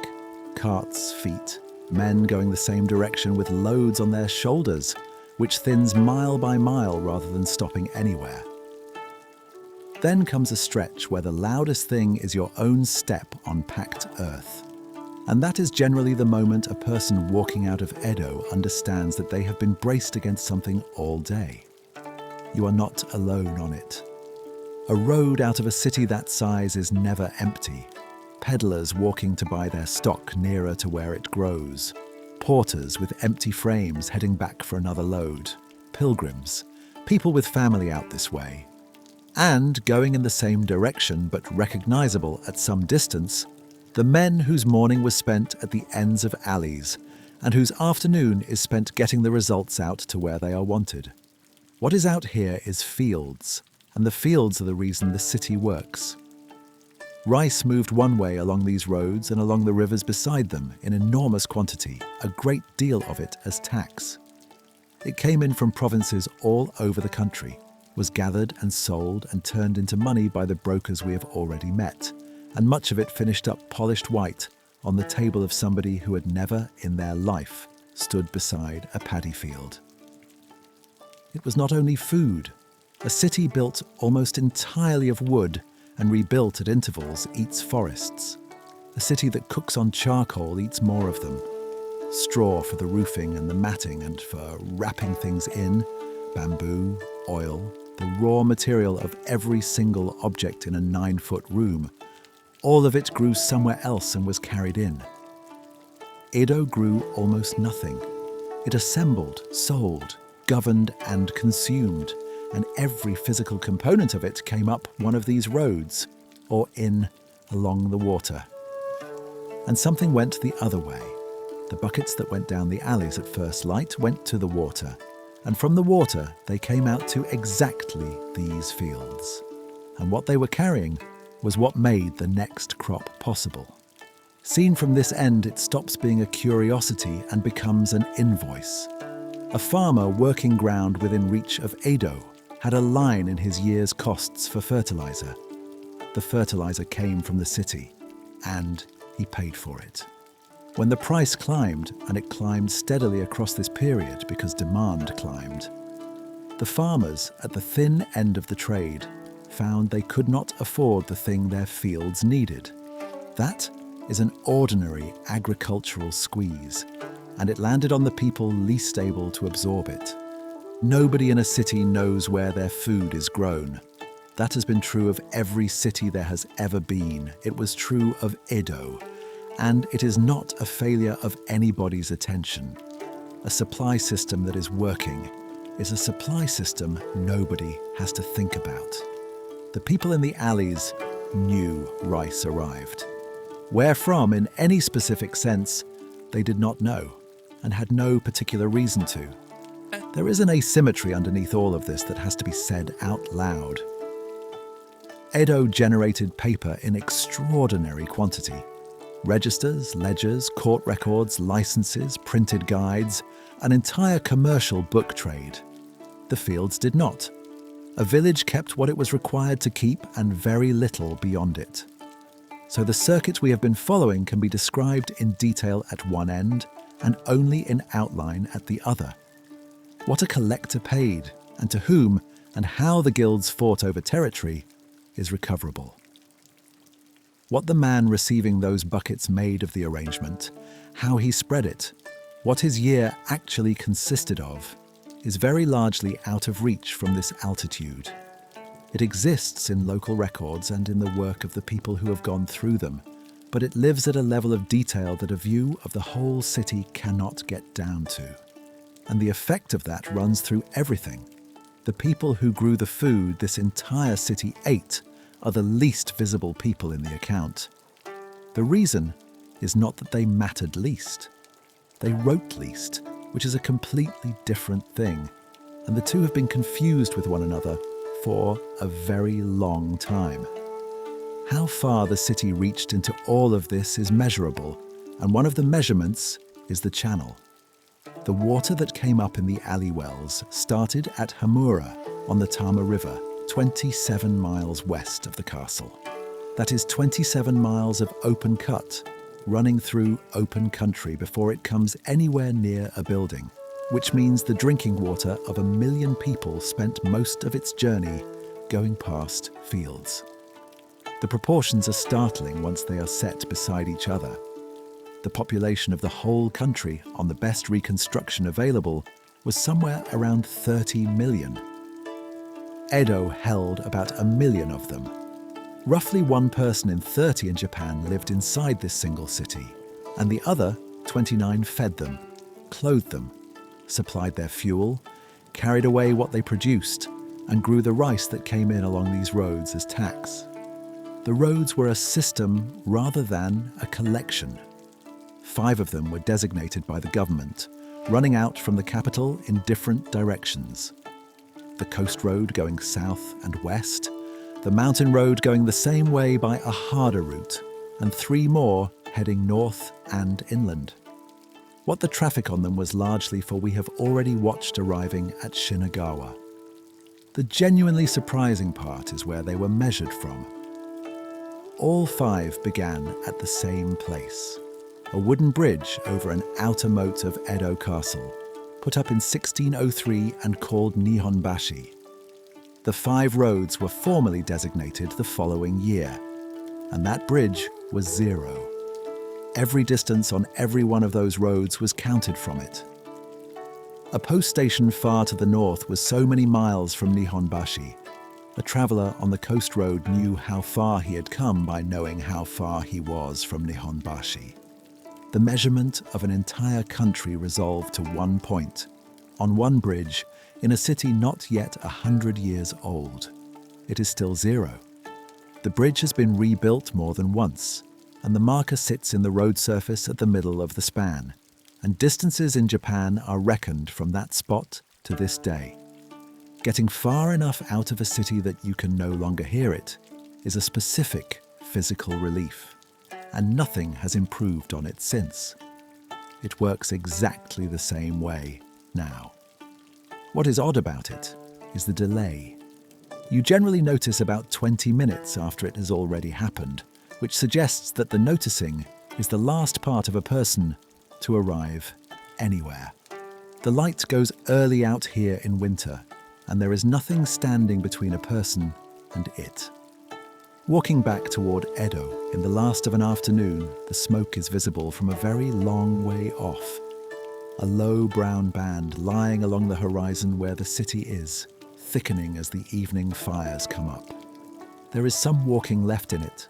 Carts, feet, men going the same direction with loads on their shoulders, which thins mile by mile rather than stopping anywhere. Then comes a stretch where the loudest thing is your own step on packed earth. And that is generally the moment a person walking out of Edo understands that they have been braced against something all day. You are not alone on it. A road out of a city that size is never empty. Peddlers walking to buy their stock nearer to where it grows. Porters with empty frames heading back for another load. Pilgrims. People with family out this way. And, going in the same direction but recognizable at some distance, the men whose morning was spent at the ends of alleys and whose afternoon is spent getting the results out to where they are wanted. What is out here is fields, and the fields are the reason the city works. Rice moved one way along these roads and along the rivers beside them in enormous quantity, a great deal of it as tax. It came in from provinces all over the country, was gathered and sold and turned into money by the brokers we have already met, and much of it finished up polished white on the table of somebody who had never in their life stood beside a paddy field. It was not only food. A city built almost entirely of wood and rebuilt at intervals eats forests. A city that cooks on charcoal eats more of them. Straw for the roofing and the matting and for wrapping things in, bamboo, oil, the raw material of every single object in a 9-foot room. All of it grew somewhere else and was carried in. Edo grew almost nothing. It assembled, sold, governed and consumed, and every physical component of it came up one of these roads, or in along the water. And something went the other way. The buckets that went down the alleys at first light went to the water, and from the water they came out to exactly these fields. And what they were carrying was what made the next crop possible. Seen from this end, it stops being a curiosity and becomes an invoice. A farmer working ground within reach of Edo had a line in his year's costs for fertilizer. The fertilizer came from the city, and he paid for it. When the price climbed, and it climbed steadily across this period because demand climbed, the farmers at the thin end of the trade found they could not afford the thing their fields needed. That is an ordinary agricultural squeeze, and it landed on the people least able to absorb it. Nobody in a city knows where their food is grown. That has been true of every city there has ever been. It was true of Edo, and it is not a failure of anybody's attention. A supply system that is working is a supply system nobody has to think about. The people in the alleys knew rice arrived. Where from, in any specific sense, they did not know, and had no particular reason to. There is an asymmetry underneath all of this that has to be said out loud. Edo generated paper in extraordinary quantity. Registers, ledgers, court records, licenses, printed guides, an entire commercial book trade. The fields did not. A village kept what it was required to keep and very little beyond it. So the circuit we have been following can be described in detail at one end and only in outline at the other. What a collector paid, and to whom, and how the guilds fought over territory is recoverable. What the man receiving those buckets made of the arrangement, how he spread it, what his year actually consisted of, is very largely out of reach from this altitude. It exists in local records and in the work of the people who have gone through them, but it lives at a level of detail that a view of the whole city cannot get down to. And the effect of that runs through everything. The people who grew the food this entire city ate are the least visible people in the account. The reason is not that they mattered least. They wrote least, which is a completely different thing, and the two have been confused with one another for a very long time. How far the city reached into all of this is measurable, and one of the measurements is the channel. The water that came up in the alley wells started at Hamura on the Tama River, 27 miles west of the castle. That is 27 miles of open cut, running through open country before it comes anywhere near a building, which means the drinking water of 1 million people spent most of its journey going past fields. The proportions are startling once they are set beside each other. The population of the whole country on the best reconstruction available was somewhere around 30 million. Edo held about 1 million of them. Roughly 1 person in 30 in Japan lived inside this single city, and the other 29 fed them, clothed them, supplied their fuel, carried away what they produced, and grew the rice that came in along these roads as tax. The roads were a system rather than a collection. 5 of them were designated by the government, running out from the capital in different directions. The coast road going south and west, the mountain road going the same way by a harder route, and 3 more heading north and inland. What the traffic on them was largely for we have already watched arriving at Shinagawa. The genuinely surprising part is where they were measured from. All 5 began at the same place, a wooden bridge over an outer moat of Edo Castle, put up in 1603 and called Nihonbashi. The 5 roads were formally designated the following year, and that bridge was 0. Every distance on every one of those roads was counted from it. A post station far to the north was so many miles from Nihonbashi. A traveller on the coast road knew how far he had come by knowing how far he was from Nihonbashi. The measurement of an entire country resolved to 1 point, on one bridge, in a city not yet 100 years old. It is still 0. The bridge has been rebuilt more than once, and the marker sits in the road surface at the middle of the span, and distances in Japan are reckoned from that spot to this day. Getting far enough out of a city that you can no longer hear it is a specific physical relief, and nothing has improved on it since. It works exactly the same way now. What is odd about it is the delay. You generally notice about 20 minutes after it has already happened, which suggests that the noticing is the last part of a person to arrive anywhere. The light goes early out here in winter, and there is nothing standing between a person and it. Walking back toward Edo in the last of an afternoon, the smoke is visible from a very long way off. a low brown band lying along the horizon where the city is, thickening as the evening fires come up. There is some walking left in it.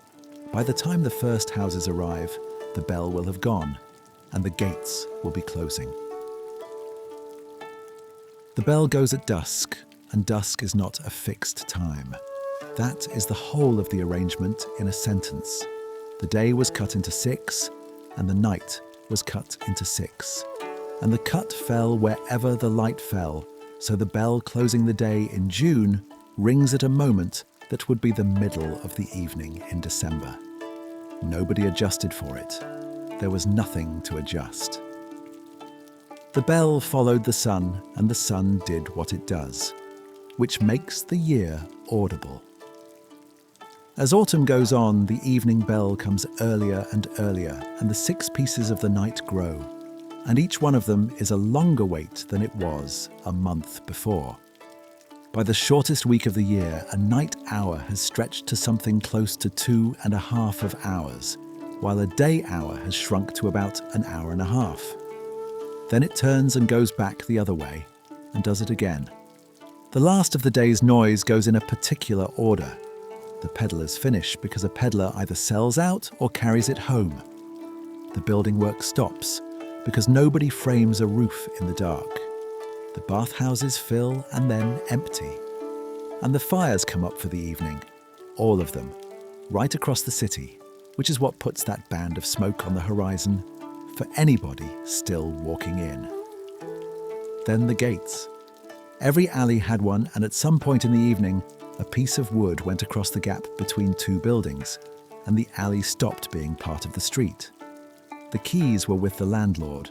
By the time the first houses arrive, the bell will have gone, and the gates will be closing. The bell goes at dusk, and dusk is not a fixed time. That is the whole of the arrangement in a sentence. The day was cut into 6, and the night was cut into 6. And the cut fell wherever the light fell, so the bell closing the day in June rings at a moment that would be the middle of the evening in December. Nobody adjusted for it. There was nothing to adjust. The bell followed the sun, and the sun did what it does, which makes the year audible. As autumn goes on, the evening bell comes earlier and earlier, and the 6 pieces of the night grow, and each one of them is a longer wait than it was a month before. By the shortest week of the year, a night hour has stretched to something close to 2.5 hours, while a day hour has shrunk to about an hour and a half. Then it turns and goes back the other way, and does it again. The last of the day's noise goes in a particular order. The peddlers finish because a peddler either sells out or carries it home. The building work stops because nobody frames a roof in the dark. The bathhouses fill and then empty. And the fires come up for the evening, all of them, right across the city, which is what puts that band of smoke on the horizon for anybody still walking in. Then the gates. Every alley had one, and at some point in the evening, a piece of wood went across the gap between 2 buildings, and the alley stopped being part of the street. The keys were with the landlord,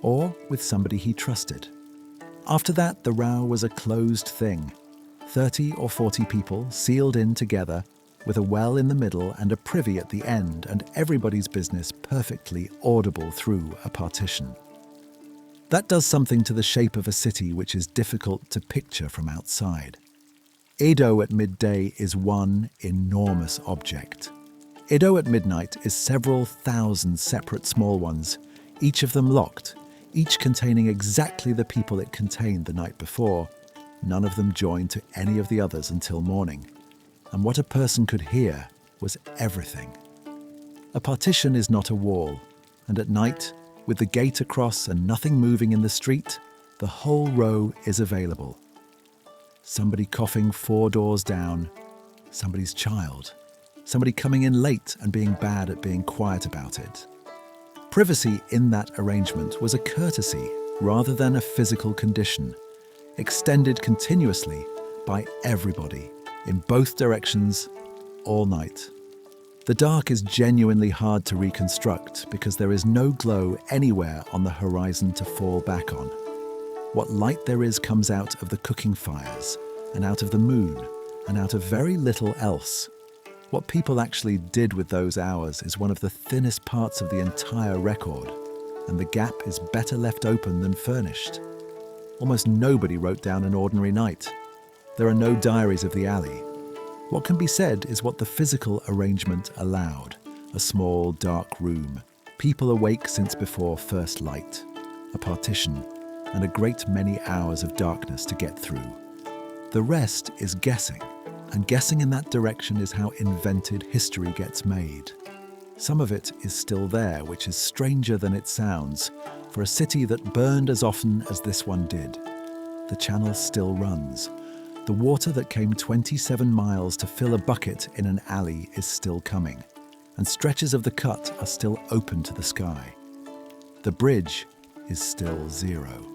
or with somebody he trusted. After that, the row was a closed thing. 30 or 40 people sealed in together, with a well in the middle and a privy at the end, and everybody's business perfectly audible through a partition. That does something to the shape of a city which is difficult to picture from outside. Edo at midday is one enormous object. Edo at midnight is several thousand separate small ones, each of them locked, each containing exactly the people it contained the night before, none of them joined to any of the others until morning. And what a person could hear was everything. A partition is not a wall, and at night, with the gate across and nothing moving in the street, the whole row is available. Somebody coughing 4 doors down, somebody's child, somebody coming in late and being bad at being quiet about it. Privacy in that arrangement was a courtesy rather than a physical condition, extended continuously by everybody, in both directions, all night. The dark is genuinely hard to reconstruct because there is no glow anywhere on the horizon to fall back on. What light there is comes out of the cooking fires, and out of the moon, and out of very little else. What people actually did with those hours is one of the thinnest parts of the entire record, and the gap is better left open than furnished. Almost nobody wrote down an ordinary night. There are no diaries of the alley. What can be said is what the physical arrangement allowed: a small, dark room, people awake since before first light, a partition, and a great many hours of darkness to get through. The rest is guessing, and guessing in that direction is how invented history gets made. Some of it is still there, which is stranger than it sounds, for a city that burned as often as this one did. The channel still runs. The water that came 27 miles to fill a bucket in an alley is still coming, and stretches of the cut are still open to the sky. The bridge is still zero.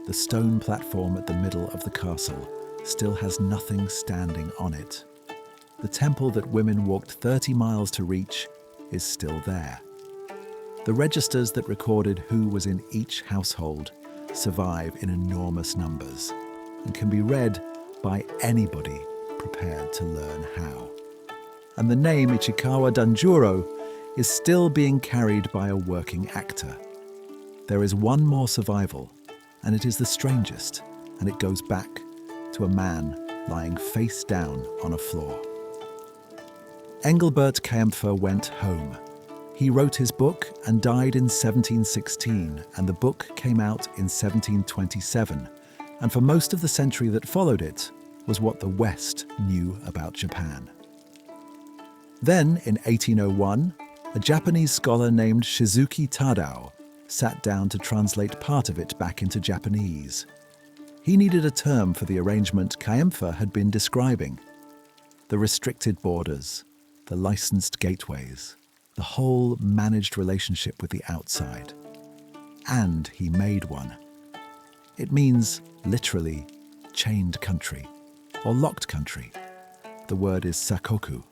The stone platform at the middle of the castle still has nothing standing on it. The temple that women walked 30 miles to reach is still there. The registers that recorded who was in each household survive in enormous numbers and can be read by anybody prepared to learn how. And the name Ichikawa Danjuro is still being carried by a working actor. There is one more survival, and it is the strangest, and it goes back to a man lying face down on a floor. Engelbert Kämpfer went home. He wrote his book and died in 1716, and the book came out in 1727, and for most of the century that followed it was what the West knew about Japan. Then, in 1801, a Japanese scholar named Shizuki Tadao sat down to translate part of it back into Japanese. He needed a term for the arrangement Kayempha had been describing. The restricted borders, the licensed gateways, the whole managed relationship with the outside. And he made one. It means, literally, chained country, or locked country. The word is sakoku.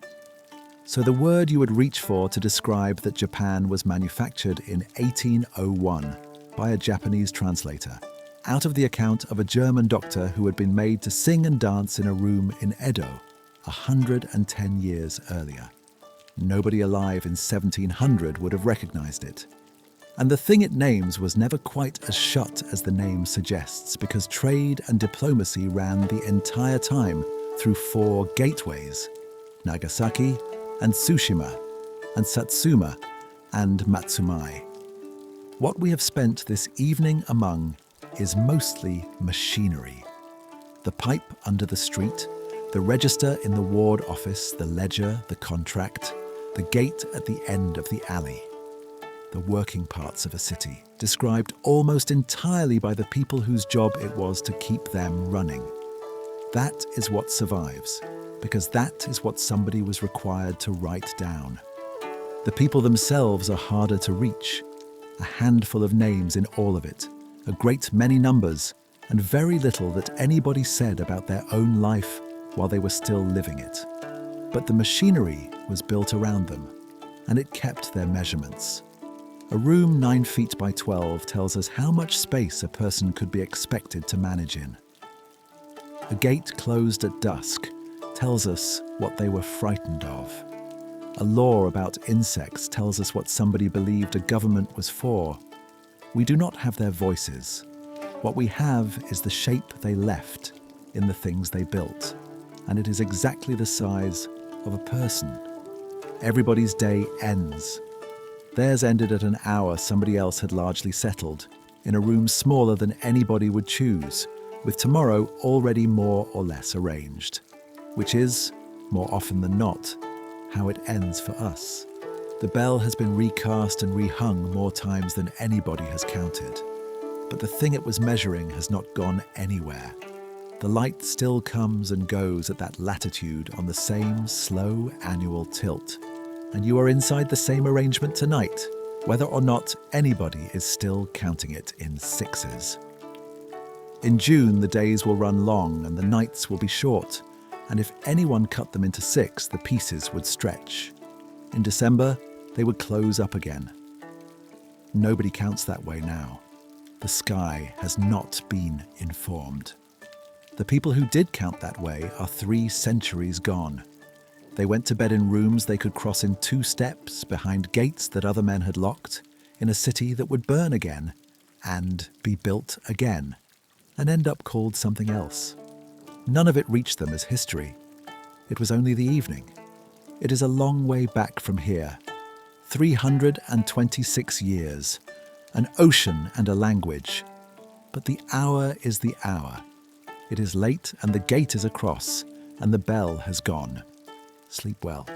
So the word you would reach for to describe that Japan was manufactured in 1801 by a Japanese translator, out of the account of a German doctor who had been made to sing and dance in a room in Edo 110 years earlier. Nobody alive in 1700 would have recognized it. And the thing it names was never quite as shut as the name suggests, because trade and diplomacy ran the entire time through 4 gateways: Nagasaki and Tsushima and Satsuma and Matsumai. What we have spent this evening among is mostly machinery. The pipe under the street, the register in the ward office, the ledger, the contract, the gate at the end of the alley. The working parts of a city, described almost entirely by the people whose job it was to keep them running. That is what survives, because that is what somebody was required to write down. The people themselves are harder to reach. A handful of names in all of it, a great many numbers, and very little that anybody said about their own life while they were still living it. But the machinery was built around them, and it kept their measurements. A room 9 feet by 12 tells us how much space a person could be expected to manage in. A gate closed at dusk tells us what they were frightened of. A law about insects tells us what somebody believed a government was for. We do not have their voices. What we have is the shape they left in the things they built, and it is exactly the size of a person. Everybody's day ends. Theirs ended at an hour somebody else had largely settled, in a room smaller than anybody would choose, with tomorrow already more or less arranged. Which is, more often than not, how it ends for us. The bell has been recast and rehung more times than anybody has counted. But the thing it was measuring has not gone anywhere. The light still comes and goes at that latitude on the same slow annual tilt. And you are inside the same arrangement tonight, whether or not anybody is still counting it in sixes. In June, the days will run long and the nights will be short, and if anyone cut them into 6, the pieces would stretch. In December, they would close up again. Nobody counts that way now. The sky has not been informed. The people who did count that way are 3 centuries gone. They went to bed in rooms they could cross in 2 steps, behind gates that other men had locked, in a city that would burn again, and be built again, and end up called something else. None of it reached them as history. It was only the evening. It is a long way back from here. 326 years, an ocean and a language. But the hour is the hour. It is late and the gate is across, and the bell has gone. Sleep well.